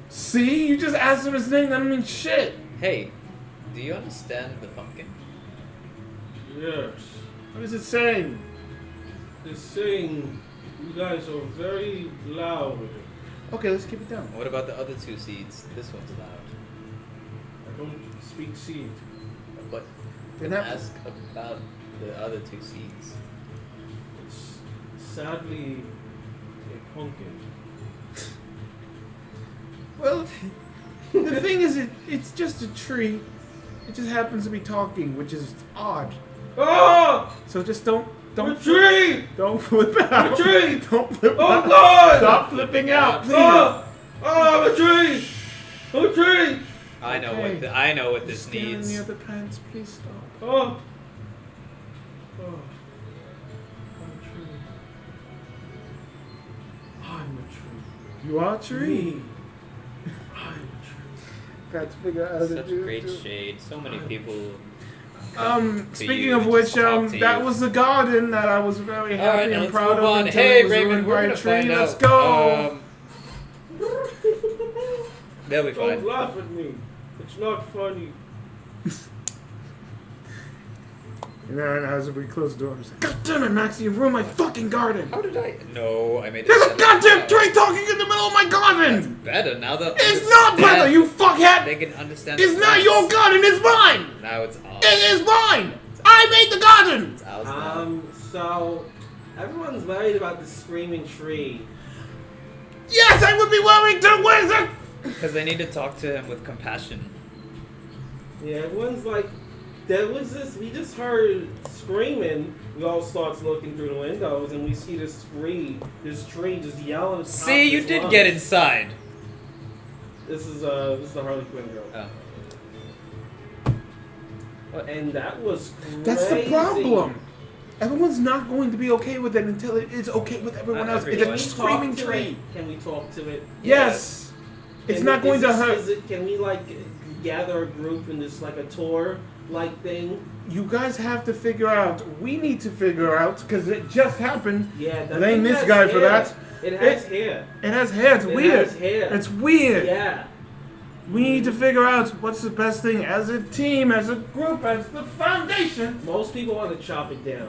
See, you just asked him his name. That don't mean shit. Hey, do you understand the pumpkin? Yes. What is it saying? It's saying you guys are very loud. Okay, let's keep it down. What about the other two seeds? This one's loud. I don't speak seed. But Then that- ask about the other two seeds. It's sadly a pumpkin. Well, the thing is, it's just a tree. It just happens to be talking, which is odd. Ah! So just don't A tree! don't flip out. A tree! Don't flip Oh out. God! Stop flipping out, please. Ah! Ah, I'm a tree! I'm a tree! I know Okay. I know what this Stand needs. near the plants, please stop. Oh! Oh. I'm a tree. I'm a tree. You are a tree. Me. I'm a tree. Got to figure out how to Such do great it. shade. So many people. Speaking you of and which, just talk to that you. was the garden that I was very All right, happy now and let's proud move of on. until Hey, it was Raymond, ruined we're by a gonna tree. find Let's out. go. They'll be Don't fine. laugh at me. It's not funny. And then as we close the doors, God damn it, Maxie, you ruined my fucking garden. How did I? No, I made it. There's a better. goddamn tree talking in the middle of my garden. Better now that. It's not better, you fuckhead. They can understand. It's the not plants. your garden. It's mine. Now it's ours. It is mine. I made the garden. It's ours now. So everyone's worried about the screaming tree. Yes, I would be worried too. Where is it? Because they need to talk to him with compassion. Yeah, everyone's like, there was this. We just heard screaming. We all start looking through the windows, and we see this tree just yelling. at the top See, of you its did lungs. get inside. This is the Harley Quinn girl. Oh. And that was crazy. That's the problem. Everyone's not going to be okay with it until it is okay with everyone Not else. everyone. It's a Can we screaming talk to tree. it? Can we talk to it? Yes. It's Can not we- going to is hurt. Can we like gather a group in this like a tour like thing? You guys have to figure out. We need to figure out because it just happened. Yeah, that Blame thing this has guy for hair. that. It has hair. It has hair. It's It weird. has hair. It's weird. Yeah. We need to figure out what's the best thing as a team, as a group, as the foundation. Most people want to chop it down,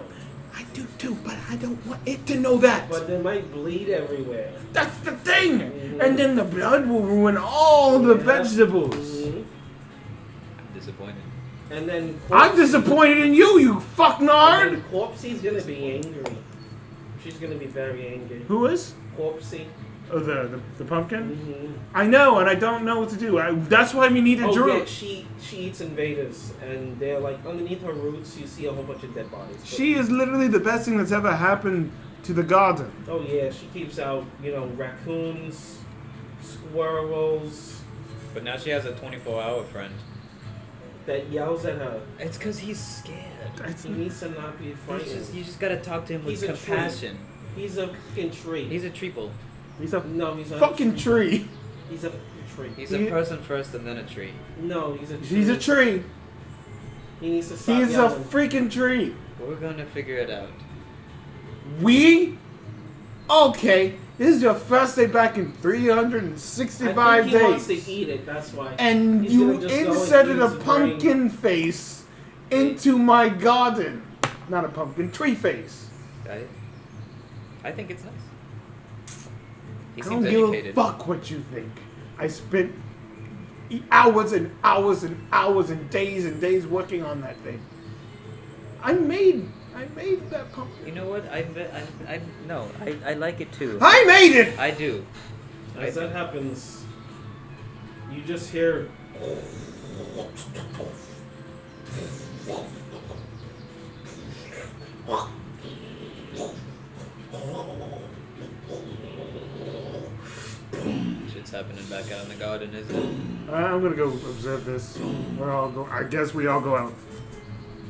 I do too, but I don't want it to know that. but they might bleed everywhere. That's the thing. Mhm. And then the blood will ruin all the Yeah. vegetables. Mhm. disappointed. And then I'm disappointed in you, you fucknard! And Corpsey's gonna be angry. She's gonna be very angry. Who is? Corpsey. Oh, the pumpkin? Mm-hmm. I know, and I don't know what to do. That's why we need a druid. Yeah, she eats invaders, and they're like underneath her roots. You see a whole bunch of dead bodies. But She is literally the best thing that's ever happened to the garden. Oh yeah, she keeps out raccoons, squirrels But now she has a 24-hour friend. that yells at her. It's because he's scared. He needs to not be frightened. You just gotta talk to him with He's a compassion. He's a fucking tree. He's a treeple. He's a No, he's not fucking a tree. He's a tree. He's a person first and then a tree. No, he's a tree. He's a tree. He needs to stop He's a yelling. freaking tree. We're gonna figure it out. We? Okay. This is your first day back in I 365 think he days. wants to eat it, that's why. And He's you gonna just go and inserted eat a his brain. pumpkin face into my garden. Not a pumpkin, tree face. I think it's nice. He I seems don't give educated. a fuck what you think. I spent hours and hours and hours and days working on that thing. I made that pumpkin. You know what? I like it too. I made it! I do. As that happens, you just hear. Shit's happening back out in the garden, isn't it? I'm gonna go observe this. We're all go. I guess we all go out.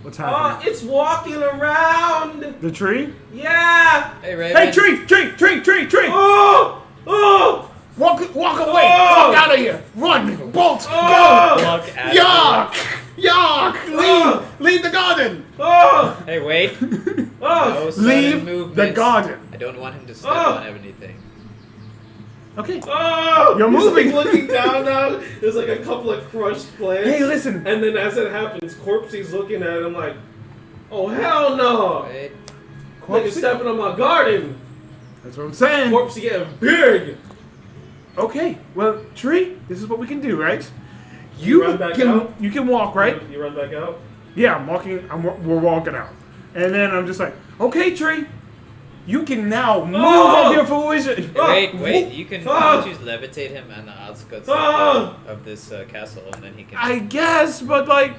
What's Oh, happening? it's walking around! The tree? Yeah! Hey, Raven. Hey, tree! Oh! Oh! Walk away! Oh! Fuck out of here! Run! Bolt! Oh! Go! Walk out. Yuck! Leave! Oh! Leave the garden! Oh! Hey, wait. Oh! No sudden Leave movements. the garden! I don't want him to step Oh. on anything. Okay. Oh! You're He's, moving. like, looking down now. There's like a couple of crushed plants. Hey, listen! And then as it happens, Corpsey's looking at him like, oh hell no! Wait. Nigga stepping on my garden! That's what I'm saying. Corpsey getting big! Okay, well, tree, this is what we can do, right? You run back out? You can walk, right? You run back out? Yeah, I'm walking. We're walking out, and then I'm just like, okay, tree, you can now move Oh! of your fruition. Wait. You can Ah! choose levitate him on the outskirts Ah! of this castle, and then he can. I guess, but like,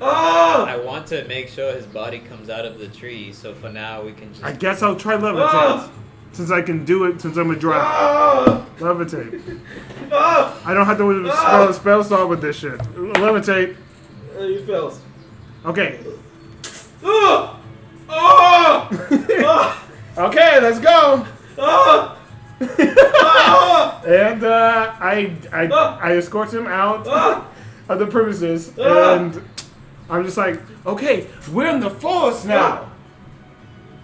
Oh! I want to make sure his body comes out of the tree, so for now we can just. I guess I'll try levitate, Ah! since I can do it. Since I'm a drow, Oh! levitate. Oh! I don't have to Ah! spell start with this shit. Levitate. He fails. Okay. Oh! Oh! Oh! Okay, let's go. Oh! Oh! And I escort him out Oh! of the premises, Ah! and I'm just like, okay, we're in the forest now.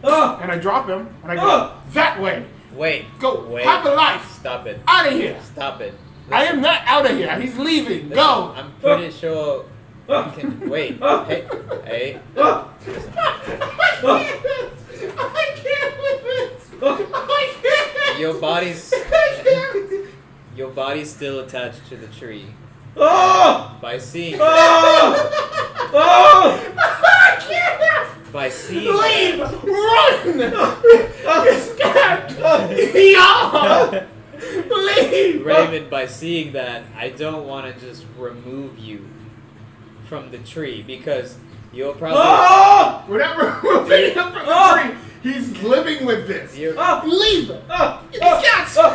Oh! And I drop him, and I go Ah! that way. Wait. Go, Wait. have a life. Stop it. Out of here. Stop it. I am not out of here. He's leaving. Listen, Go. I'm pretty sure. We can wait. Hey. Oh! I can't with it. I can't. Your body's. I can't. Your body's still attached to the tree. Oh! By seeing. Oh! Oh! I can't. By seeing. Leave. that- Run. It's cat. Yeah. Leave. Raven, by seeing that, I don't want to just remove you from the tree because you'll probably. Oh! We're not removing him from the tree. He's living with this. You're, Leave. Oh! These cats. Go.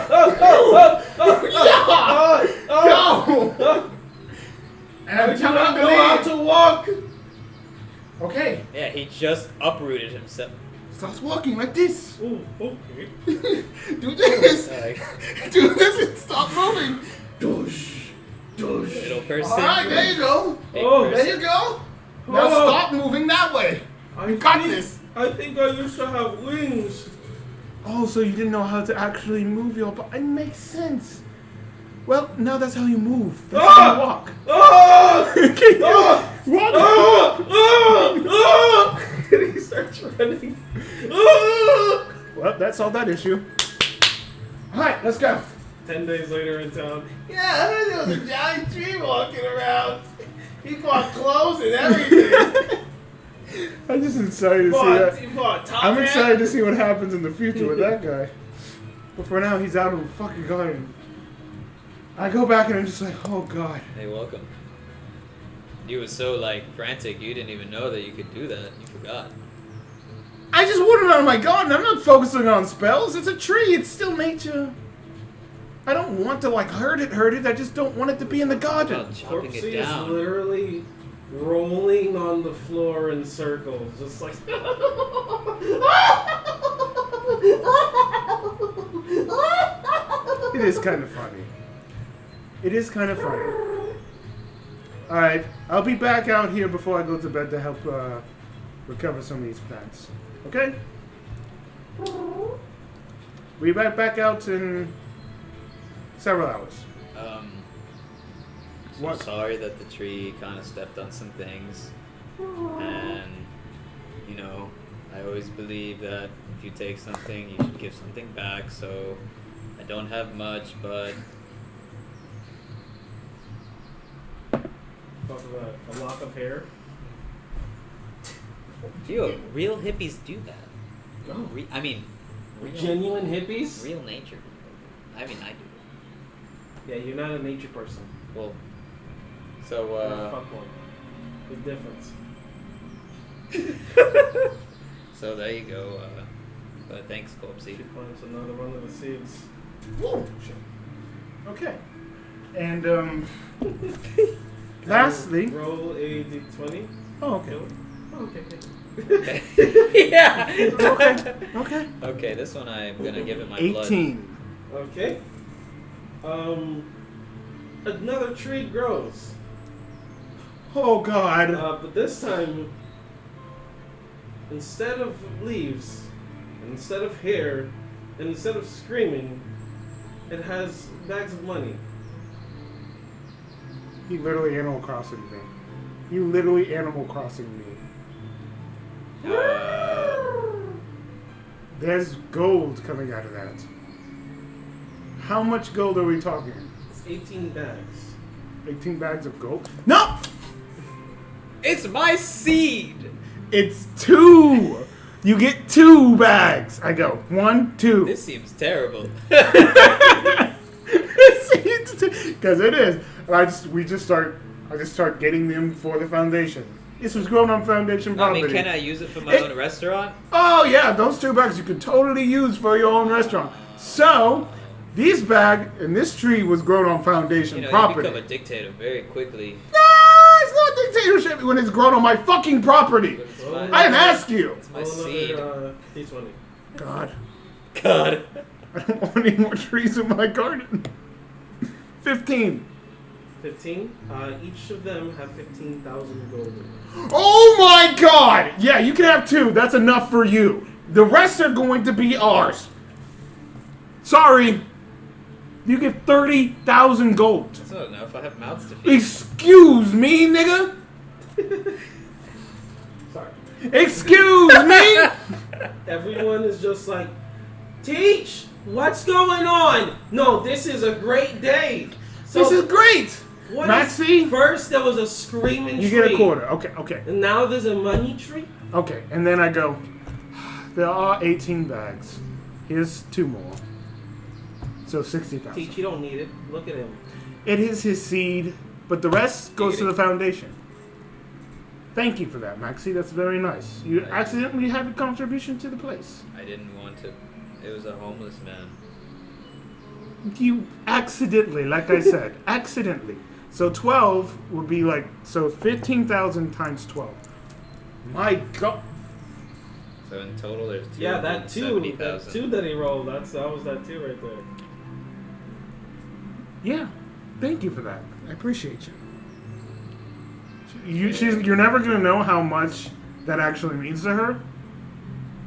And I'm I do telling not him know how to to walk! leave. Okay. yeah, he just uprooted himself. Starts walking like this. Oh, okay. Do this. Like, Do this and stop moving. Douche. Douche. little person. All right, there you go. Hey, Oh, There person. you go. Now Oh. stop moving that way. I got think- this. I think I used to have wings. Oh, so you didn't know how to actually move your body. It makes sense. Well, now that's how you move. That's how you walk. Oh! Okay. Oh! Walk. Oh! Oh! Oh! And he starts running. Oh! Well, that solved that issue. All right, let's go. 10 days later in town. Yeah, there was a giant tree walking around. He bought clothes and everything. I'm just excited to see that. He bought top I'm hat. excited to see what happens in the future with that guy. But for now, he's out of the fucking garden. I go back and I'm just like, oh god. Hey, welcome. You were so like frantic, you didn't even know that you could do that. You forgot. I just wanted out of my garden. I'm not focusing on spells. It's a tree. It's still nature. I don't want to like hurt it. I just don't want it to be in the garden. About chopping Corpsey it is down. literally rolling on the floor in circles, just like. It is kind of funny. It is kind of funny. Alright, I'll be back out here before I go to bed to help recover some of these plants. Okay? We'll be back out in several hours. So What? sorry that the tree kind of stepped on some things. And, you know, I always believe that if you take something, you should give something back. So I don't have much, but Talk about a lock of hair. real hippies do that. Oh. I mean, real, Genuine hippies? real nature. I mean, I do. Yeah, you're not a nature person. Well, so, You're a fuck one. Big difference. so there you go. But thanks, Corpsey. She plants another one of the seeds. Whoa! Shit. Okay. And, lastly... Roll a d20. Oh, okay. Kill it. Oh, okay. Yeah. Okay. Okay, this one I'm gonna give it my 18. Okay. Another tree grows. Oh, God. But this time, instead of leaves, instead of hair, and instead of screaming, it has bags of money. He literally Animal Crossing me. You literally Animal Crossing me. There's gold coming out of that. How much gold are we talking? It's 18 bags. 18 bags of gold? No! It's my seed. It's 2! You get 2 bags. I go 1, 2. This seems terrible. Because it is. And I just start getting them for the foundation. This was grown on foundation I property. mean, can I use it for my own restaurant? Oh yeah, those 2 bags you could totally use for your own restaurant. So, this bag and this tree was grown on foundation You know, property. you become a dictator very quickly. It's not dictatorship when it's grown on my fucking property. But it's Oh, my, I didn't ask you. it's my Roll seed. another d20. God, God. I don't want any more trees in my garden. 15. 15. Each of them have 15,000 gold. Oh my God! Yeah, you can have 2. That's enough for you. The rest are going to be ours. Sorry. You get 30,000 gold. That's not enough. I have mouths to feed. Excuse me, nigga. Sorry. Excuse me. Everyone is just like, Teach, what's going on? No, this is a great day. So This is great. what Maxie? is- first there was a screaming You tree. get a quarter. Okay. And now there's a money tree? Okay, and then I go, there are 18 bags. Here's 2 more. So 60,000. Teach, you don't need it. Look at him. It is his seed, but the rest goes to the foundation. Thank you for that, Maxie. That's very nice. You accidentally had a contribution to the place. I didn't want to. It was a homeless man. You accidentally, like I said, accidentally. So 12 would be like, so 15,000 times 12. My God. So in total, there's Yeah, that two 270,000. that he rolled, that was that 2 right there. Yeah, thank you for that. I appreciate you. You're never gonna know how much that actually means to her.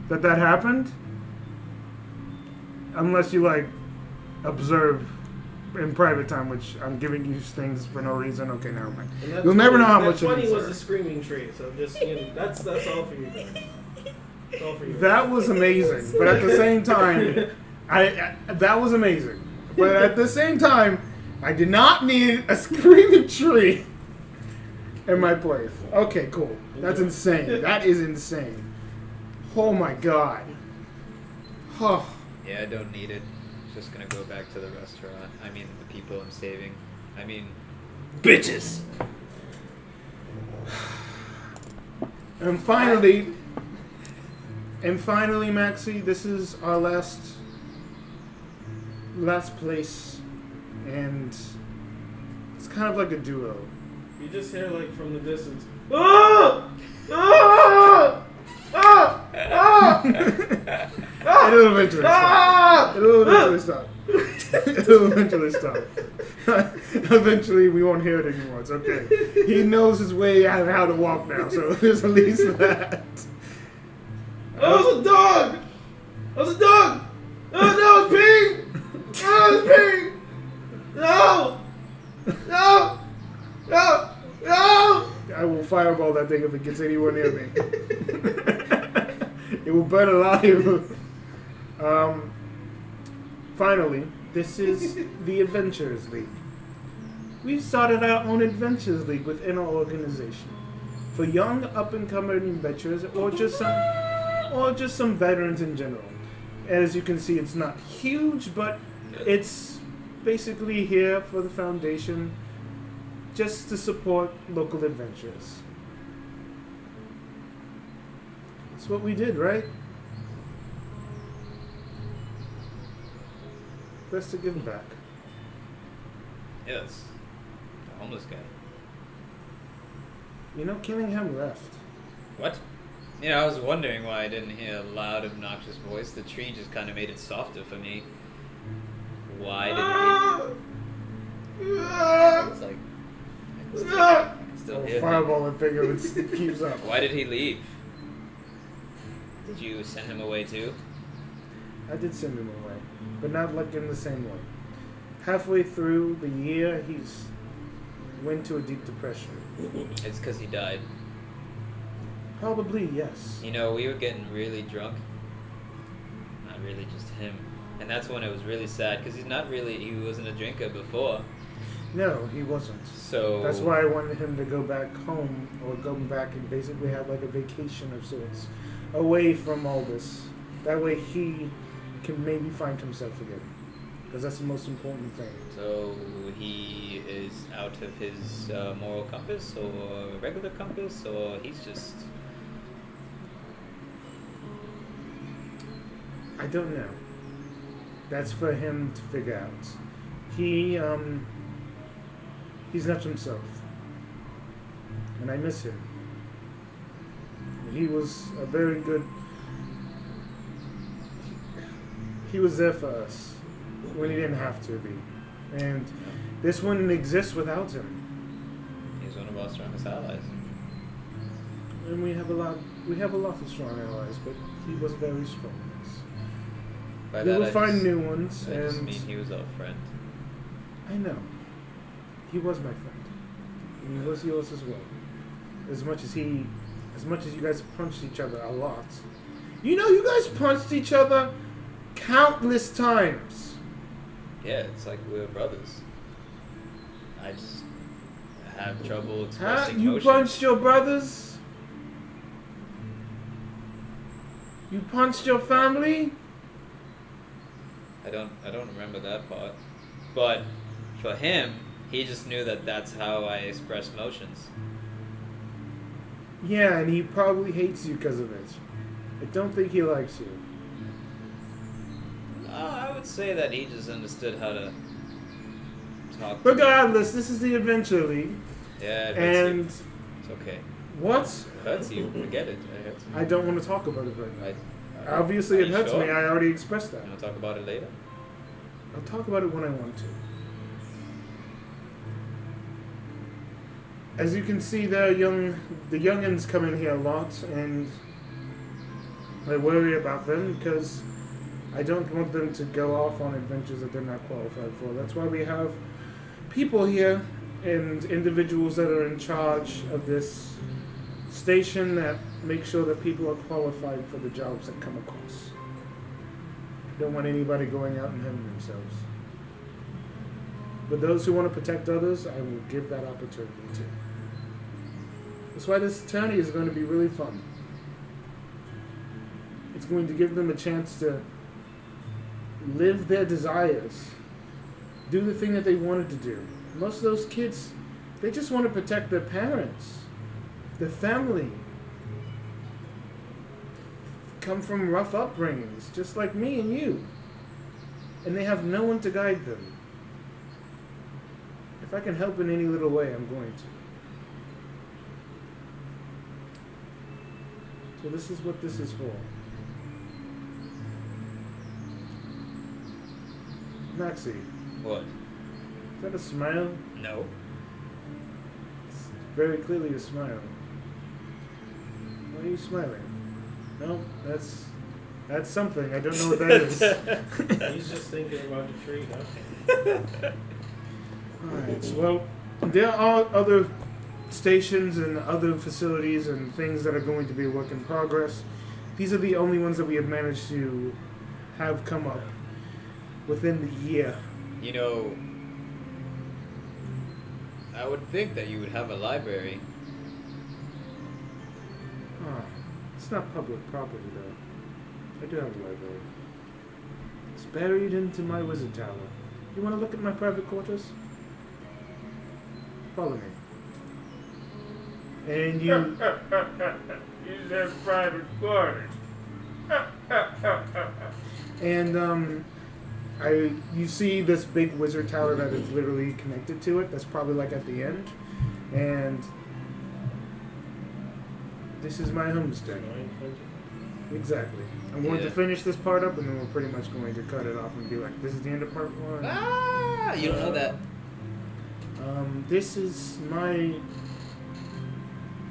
That happened, unless you like observe in private time, which I'm giving you things for no reason. Okay, never mind. And that You'll never know how that much it 20 means to was her. the screaming tree, so just, you know, that's all for you guys. That's all for you. That was amazing, but at the same time, that was amazing. But at the same time, I did not need a screaming tree In my place. Okay, cool. That's insane. That is insane. Oh my god. Oh. Yeah, I don't need it. Just gonna go back to the restaurant. I mean, the people I'm saving. I mean, bitches! And finally, Maxie, this is our last place, and it's kind of like a duo. You just hear like from the distance. Ah! Ah! Ah! Ah! It'll eventually stop. It'll eventually stop. It'll eventually stop. Eventually, we won't hear it anymore. It's okay. He knows his way out of how to walk now, so there's at least that. That was a dog! That was a dog! Oh no, it's pink! Oh, it's pink! No! No! No! No! I will fireball that thing if it gets anywhere near me. It will burn alive. Finally, this is the Adventurers League. We've started our own Adventures League within our organization for young up-and-coming adventurers, or just some veterans in general. As you can see, it's not huge, but it's basically here for the foundation, just to support local adventurers. That's what we did, right? Best to give back. Yes. The homeless guy. You know, Killingham left. What? Yeah, I was wondering why I didn't hear a loud, obnoxious voice. The tree just kind of made it softer for me. Why did he... It's like... I can still hear him. Fireball and figure it keeps up. Why did he leave? Did you send him away too? I did send him away, but not like in the same way. Halfway through the year, he's went to a deep depression. It's because he died. Probably, yes. You know, we were getting really drunk. Not really, just him. And that's when it was really sad, because he wasn't a drinker before. No, he wasn't. So... That's why I wanted him to go back home, or go back and basically have like a vacation of sorts, away from all this. That way he can maybe find himself again. Because that's the most important thing. So he is out of his moral compass, or regular compass, or he's just... I don't know. That's for him to figure out. He's not himself. And I miss him. He was a very good... He was there for us when he didn't have to be. And this wouldn't exist without him. He's one of our strongest allies. And we have a lot of strong allies, but he was very strong. By We that, will I find just- new ones, I just and mean he was our friend. I know. He was my friend. And he was yours as well. As much as you guys punched each other a lot. You know, you guys punched each other countless times. Yeah, it's like we're brothers. I just have trouble Huh? expressing You emotions. punched your brothers? You punched your family? I don't remember that part. But for him, he just knew that that's how I express emotions. Yeah, and he probably hates you because of it. I don't think he likes you. I would say that he just understood how to talk. Regardless, this is the Adventure League. Yeah, it hurts And you. It's okay. what? It hurts you. I get it. It hurts you. I don't want to talk about it right now. Right. Obviously, Are it you hurts sure? me. I already expressed that. You want to talk about it later? I'll talk about it when I want to. As you can see, the youngins come in here a lot, and I worry about them because I don't want them to go off on adventures that they're not qualified for. That's why we have people here and individuals that are in charge of this station that make sure that people are qualified for the jobs that come across. Don't want anybody going out and hurting themselves. But those who want to protect others, I will give that opportunity to. That's why this tourney is going to be really fun. It's going to give them a chance to live their desires, do the thing that they wanted to do. Most of those kids, they just want to protect their parents, their family. Come from rough upbringings, just like me and you. And they have no one to guide them. If I can help in any little way, I'm going to. So this is what this is for. Maxie, What? is that a smile? No. It's very clearly a smile. Why are you smiling? No, that's something. I don't know what that is. He's just thinking about the tree, huh? Alright, so, well, there are other stations and other facilities and things that are going to be a work in progress. These are the only ones that we have managed to have come up within the year. You know, I would think that you would have a library. Ah, it's not public property, though. I do have a library. It's buried into my wizard tower. You want to look at my private quarters? Follow me. And you... You said private quarters. And, you see this big wizard tower that is literally connected to it. That's probably like at the end. And this is my homestead. Exactly. I'm going to Yeah. finish this part up, and then we're pretty much going to cut it off and be like, this is the end of part one. Ah, you don't know that. This is my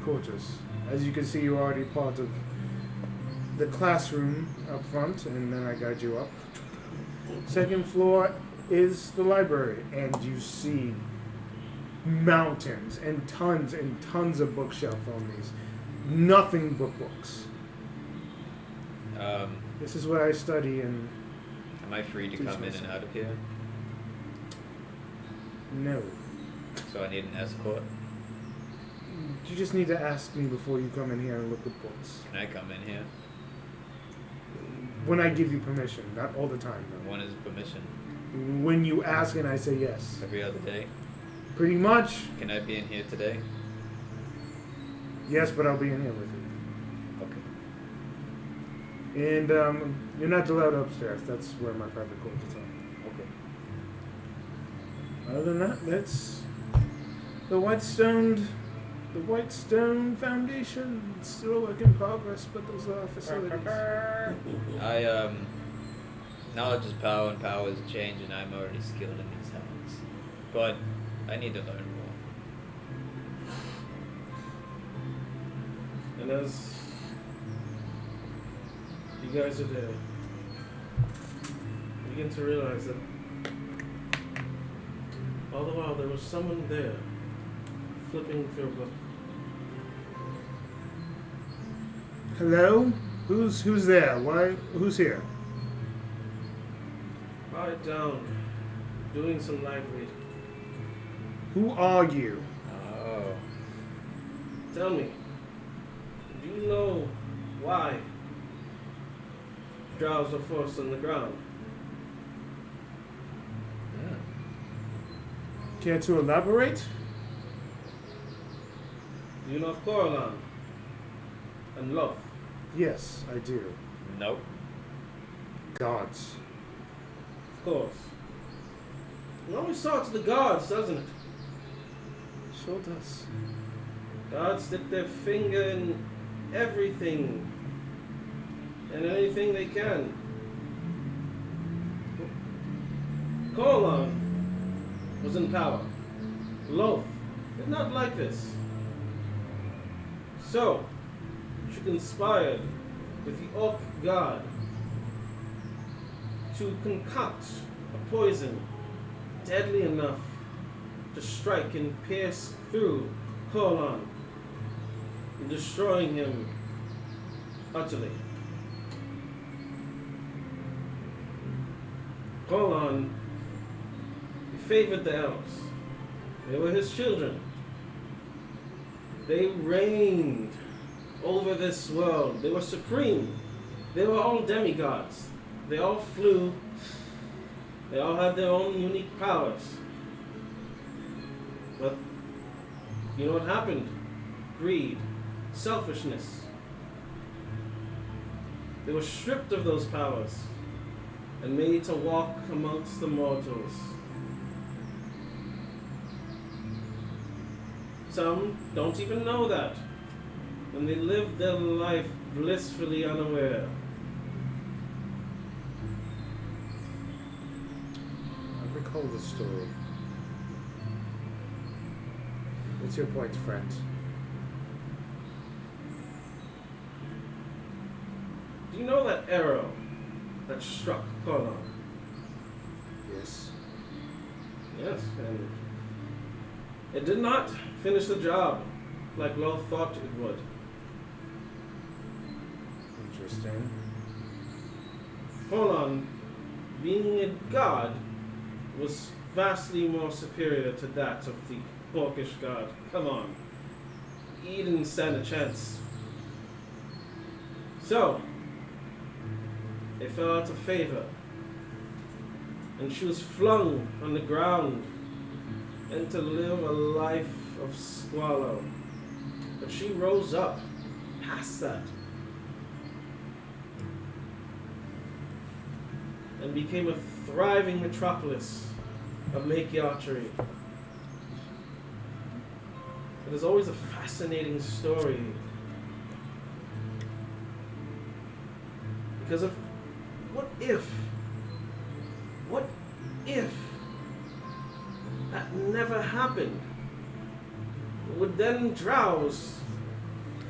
quarters. As you can see, you're already part of the classroom up front, and then I guide you up. Second floor is the library, and you see mountains and tons of bookshelf on these. Nothing but books. This is where I study, and Am I free to come in and out of here? no. So I need an escort. You just need to ask me before you come in here and look at books. Can I come in here? When I give you permission, not all the time, though. When is permission? When you ask and I say yes. Every other day? Pretty much. Can I be in here today? Yes, but I'll be in here with you. Okay. And you're not allowed upstairs. That's where my private quarters are. Okay. Other than that, that's the Whitestone Foundation. It's still a work in progress, but those are our facilities. Knowledge is power, and power is change, and I'm already skilled in these hands. But I need to learn more. And as you guys are there, you begin to realize that all the while there was someone there flipping through a book. Hello? Who's there? Why? Who's here? Quiet down, doing some light reading. Who are you? Oh. Tell me, do you know why drows are forced on the ground? Care to elaborate? Do you know of Coraline and Love? Yes, I do. Nope. Gods. Of course. It always starts with the gods, doesn't it? Sure does. Gods stick their finger in everything and anything they can. Coraline was in power. Loth did not like this. So, she conspired with the Orc god to concoct a poison deadly enough to strike and pierce through Coraline, and destroying him utterly. Coraline favored the elves. They were his children. They reigned over this world. They were supreme. They were all demigods. They all flew. They all had their own unique powers. But you know what happened? Greed, selfishness. They were stripped of those powers and made to walk amongst the mortals. Some don't even know that, and they live their life blissfully unaware. I recall the story. What's your point, friend? Do you know that arrow that struck Korlan? Yes. Yes, and it did not finish the job like Lo thought it would. Interesting. Korlan, being a god, was vastly more superior to that of the orcish god. Come on. He didn't stand a chance. So, they fell out of favor, and she was flung on the ground and to live a life of squalor. But she rose up past that and became a thriving metropolis of Lake Archery. It is always a fascinating story because of what if that never happened? Would then Drows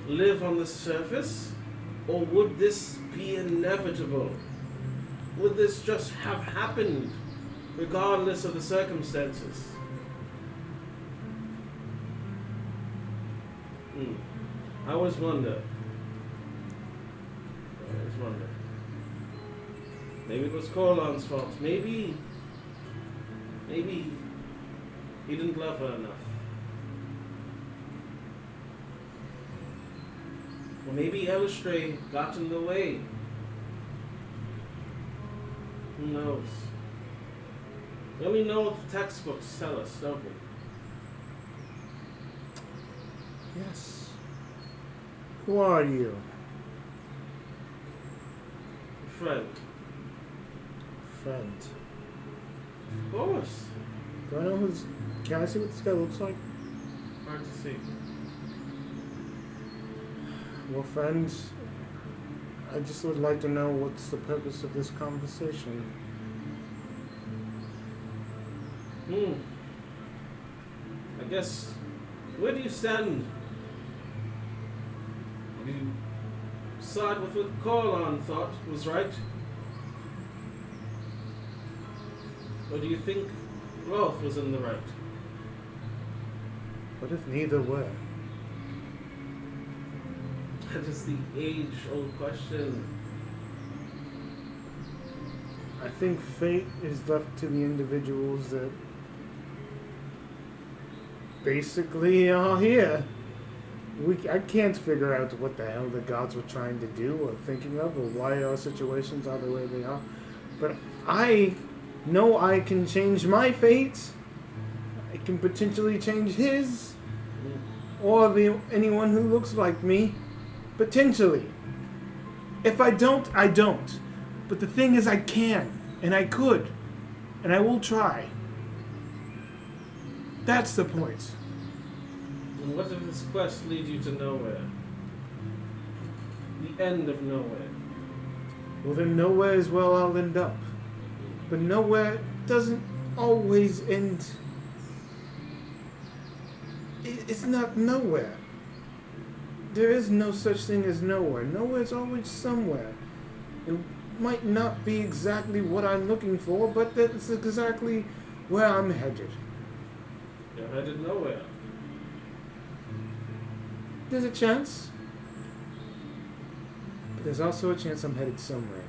live on the surface, or would this be inevitable? Would this just have happened regardless of the circumstances? I always wonder. Maybe it was Korlan's fault. Maybe he didn't love her enough. Or maybe Elistray got in the way. Who knows? We only know what the textbooks tell us, don't we? Yes. Who are you? Friend. Friend. Of course. Do I know who's... Can I see what this guy looks like? Hard to see. Well, friends, I just would like to know what's the purpose of this conversation. I guess, where do you stand? Do you side with what Korlan thought was right? Or do you think Rolf was in the right? What if neither were? That is the age-old question. I think fate is left to the individuals that basically are here. I can't figure out what the hell the gods were trying to do or thinking of or why our situations are the way they are. But I know I can change my fate. I can potentially change his or anyone who looks like me. Potentially. If I don't, I don't. But the thing is I can, and I could, and I will try. That's the point. And what if this quest leads you to nowhere? The end of nowhere. Well, then nowhere is where I'll end up. But nowhere doesn't always end. It's not nowhere. There is no such thing as nowhere. Nowhere is always somewhere. It might not be exactly what I'm looking for, but that's exactly where I'm headed. You're headed nowhere. There's a chance. But there's also a chance I'm headed somewhere.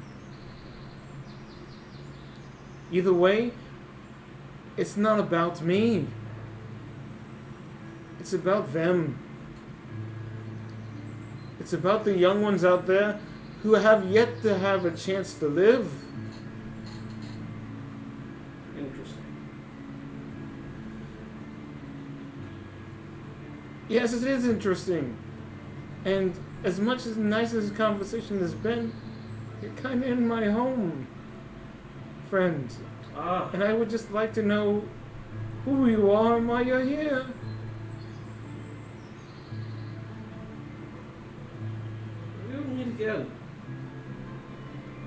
Either way, it's not about me. It's about them. It's about the young ones out there who have yet to have a chance to live. Interesting. Yes, it is interesting. And as much as nice as this conversation has been, you're kind of in my home, friend. Ah, And I would just like to know who you are and why you're here. we'll meet again.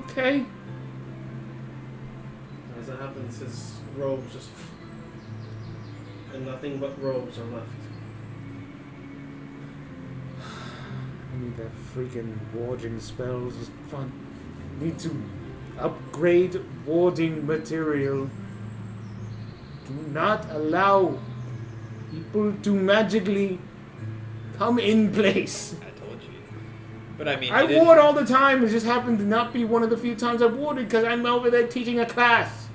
Okay? As it happens, his robes just... and nothing but robes are left. I need that freaking warding spell. Just fun. Need to upgrade warding material. Do not allow people to magically come in place. I told you. But I mean, I you didn't- ward all the time. It just happened to not be one of the few times I've warded because I'm over there teaching a class.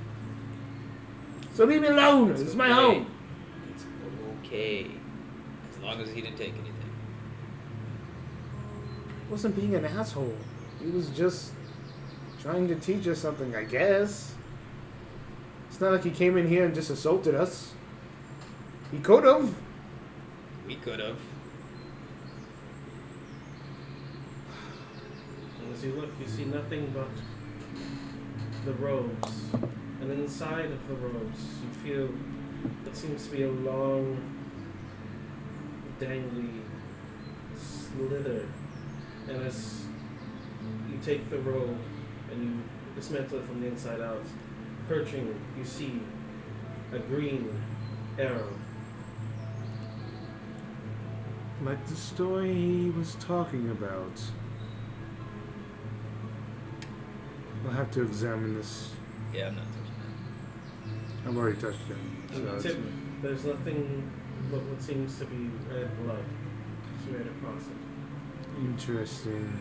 So leave me alone. It's my okay. home. It's okay. As long as he didn't take anything. Wasn't being an asshole. He was just trying to teach us something, I guess. It's not like he came in here and just assaulted us. He could have. We could have. And as you look, you see nothing but the robes. And inside of the robes, you feel what seems to be a long, dangly slither. And as you take the robe and you dismantle it from the inside out, perching, you see a green arrow. Like the story he was talking about. I'll have to examine this. Yeah, I'm not touching I've already touched him. And So the it's- tip, there's nothing but what seems to be red blood smeared across it. Interesting.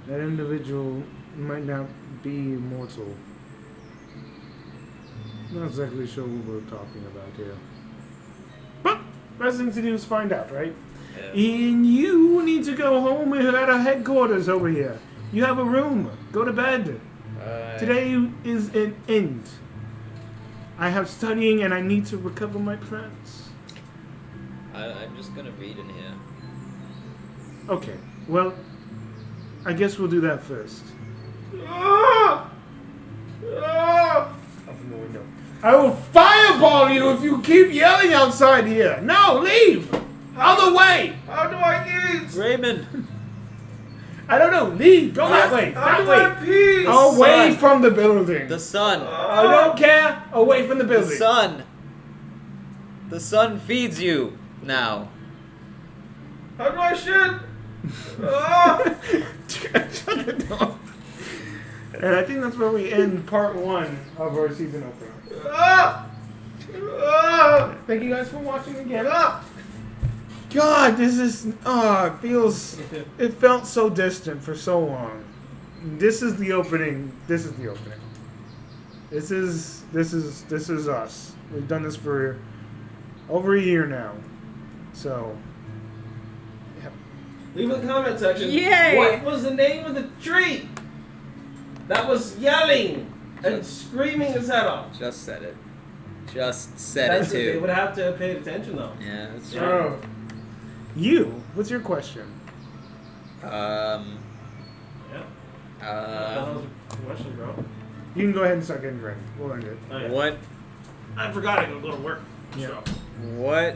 That individual might not be immortal. Not exactly sure what we're talking about here. But best thing to do is find out, right? that. Yeah. And you need to go home. We're at our headquarters over here. You have a room. Go to bed. Today is an end. I have studying and I need to recover my plans. I'm just gonna read in here. Okay, well, I guess we'll do that first. Ah! Ah! Open the window. I will fireball you if you keep yelling outside here. No, leave! Other way! How do I eat? Raymond! I don't know, leave! Go that way! How That do I way! pee? Away sun. from the building! The sun! I don't care! Away from the The building! sun! The sun feeds you now. How do I shit? Ah! Shut the door. And I think that's where we end part 1 of our season opener. Ah! Ah! Thank you guys for watching again. Ah! God, this is it felt so distant for so long. This is the opening. This is the opening. This is us. We've done this for over a year now. So Leave in the comment section. Yay! What was the name of the tree that was yelling and screaming his head off? Just said it. Just said That's it They too. would have to have paid attention though. Yeah, that's true. Oh. What's your question? Um. Yeah. That Uh. was a question, bro. You can go ahead and start getting ready. We'll end it. Oh, yeah. What? I forgot I gotta go to work. Yeah. So. What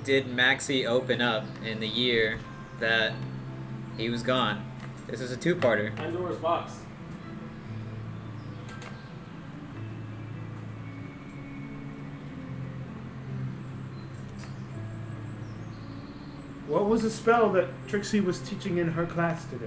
did Maxie open up in the year that he was gone? This is a two-parter. Pandora's box. What was the spell that Trixie was teaching in her class today?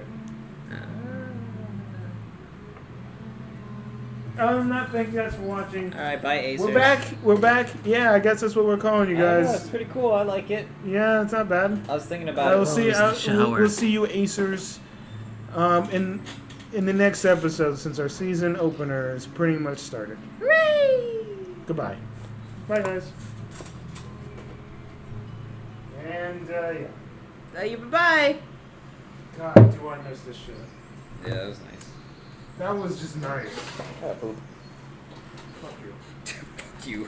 Other than that, thank you guys for watching. All right, bye, Acers. We're back. We're back. Yeah, I guess that's what we're calling you Oh, guys. it's pretty cool. I like it. Yeah, it's not bad. I was thinking about I will it. see. We'll see you, Acers, in the next episode, since our season opener is pretty much started. Hooray! Goodbye. Bye, guys. And yeah. Bye. God, do I miss this shit. Yeah, that was nice. That was just nice. Yeah, poop. Fuck you. Fuck you.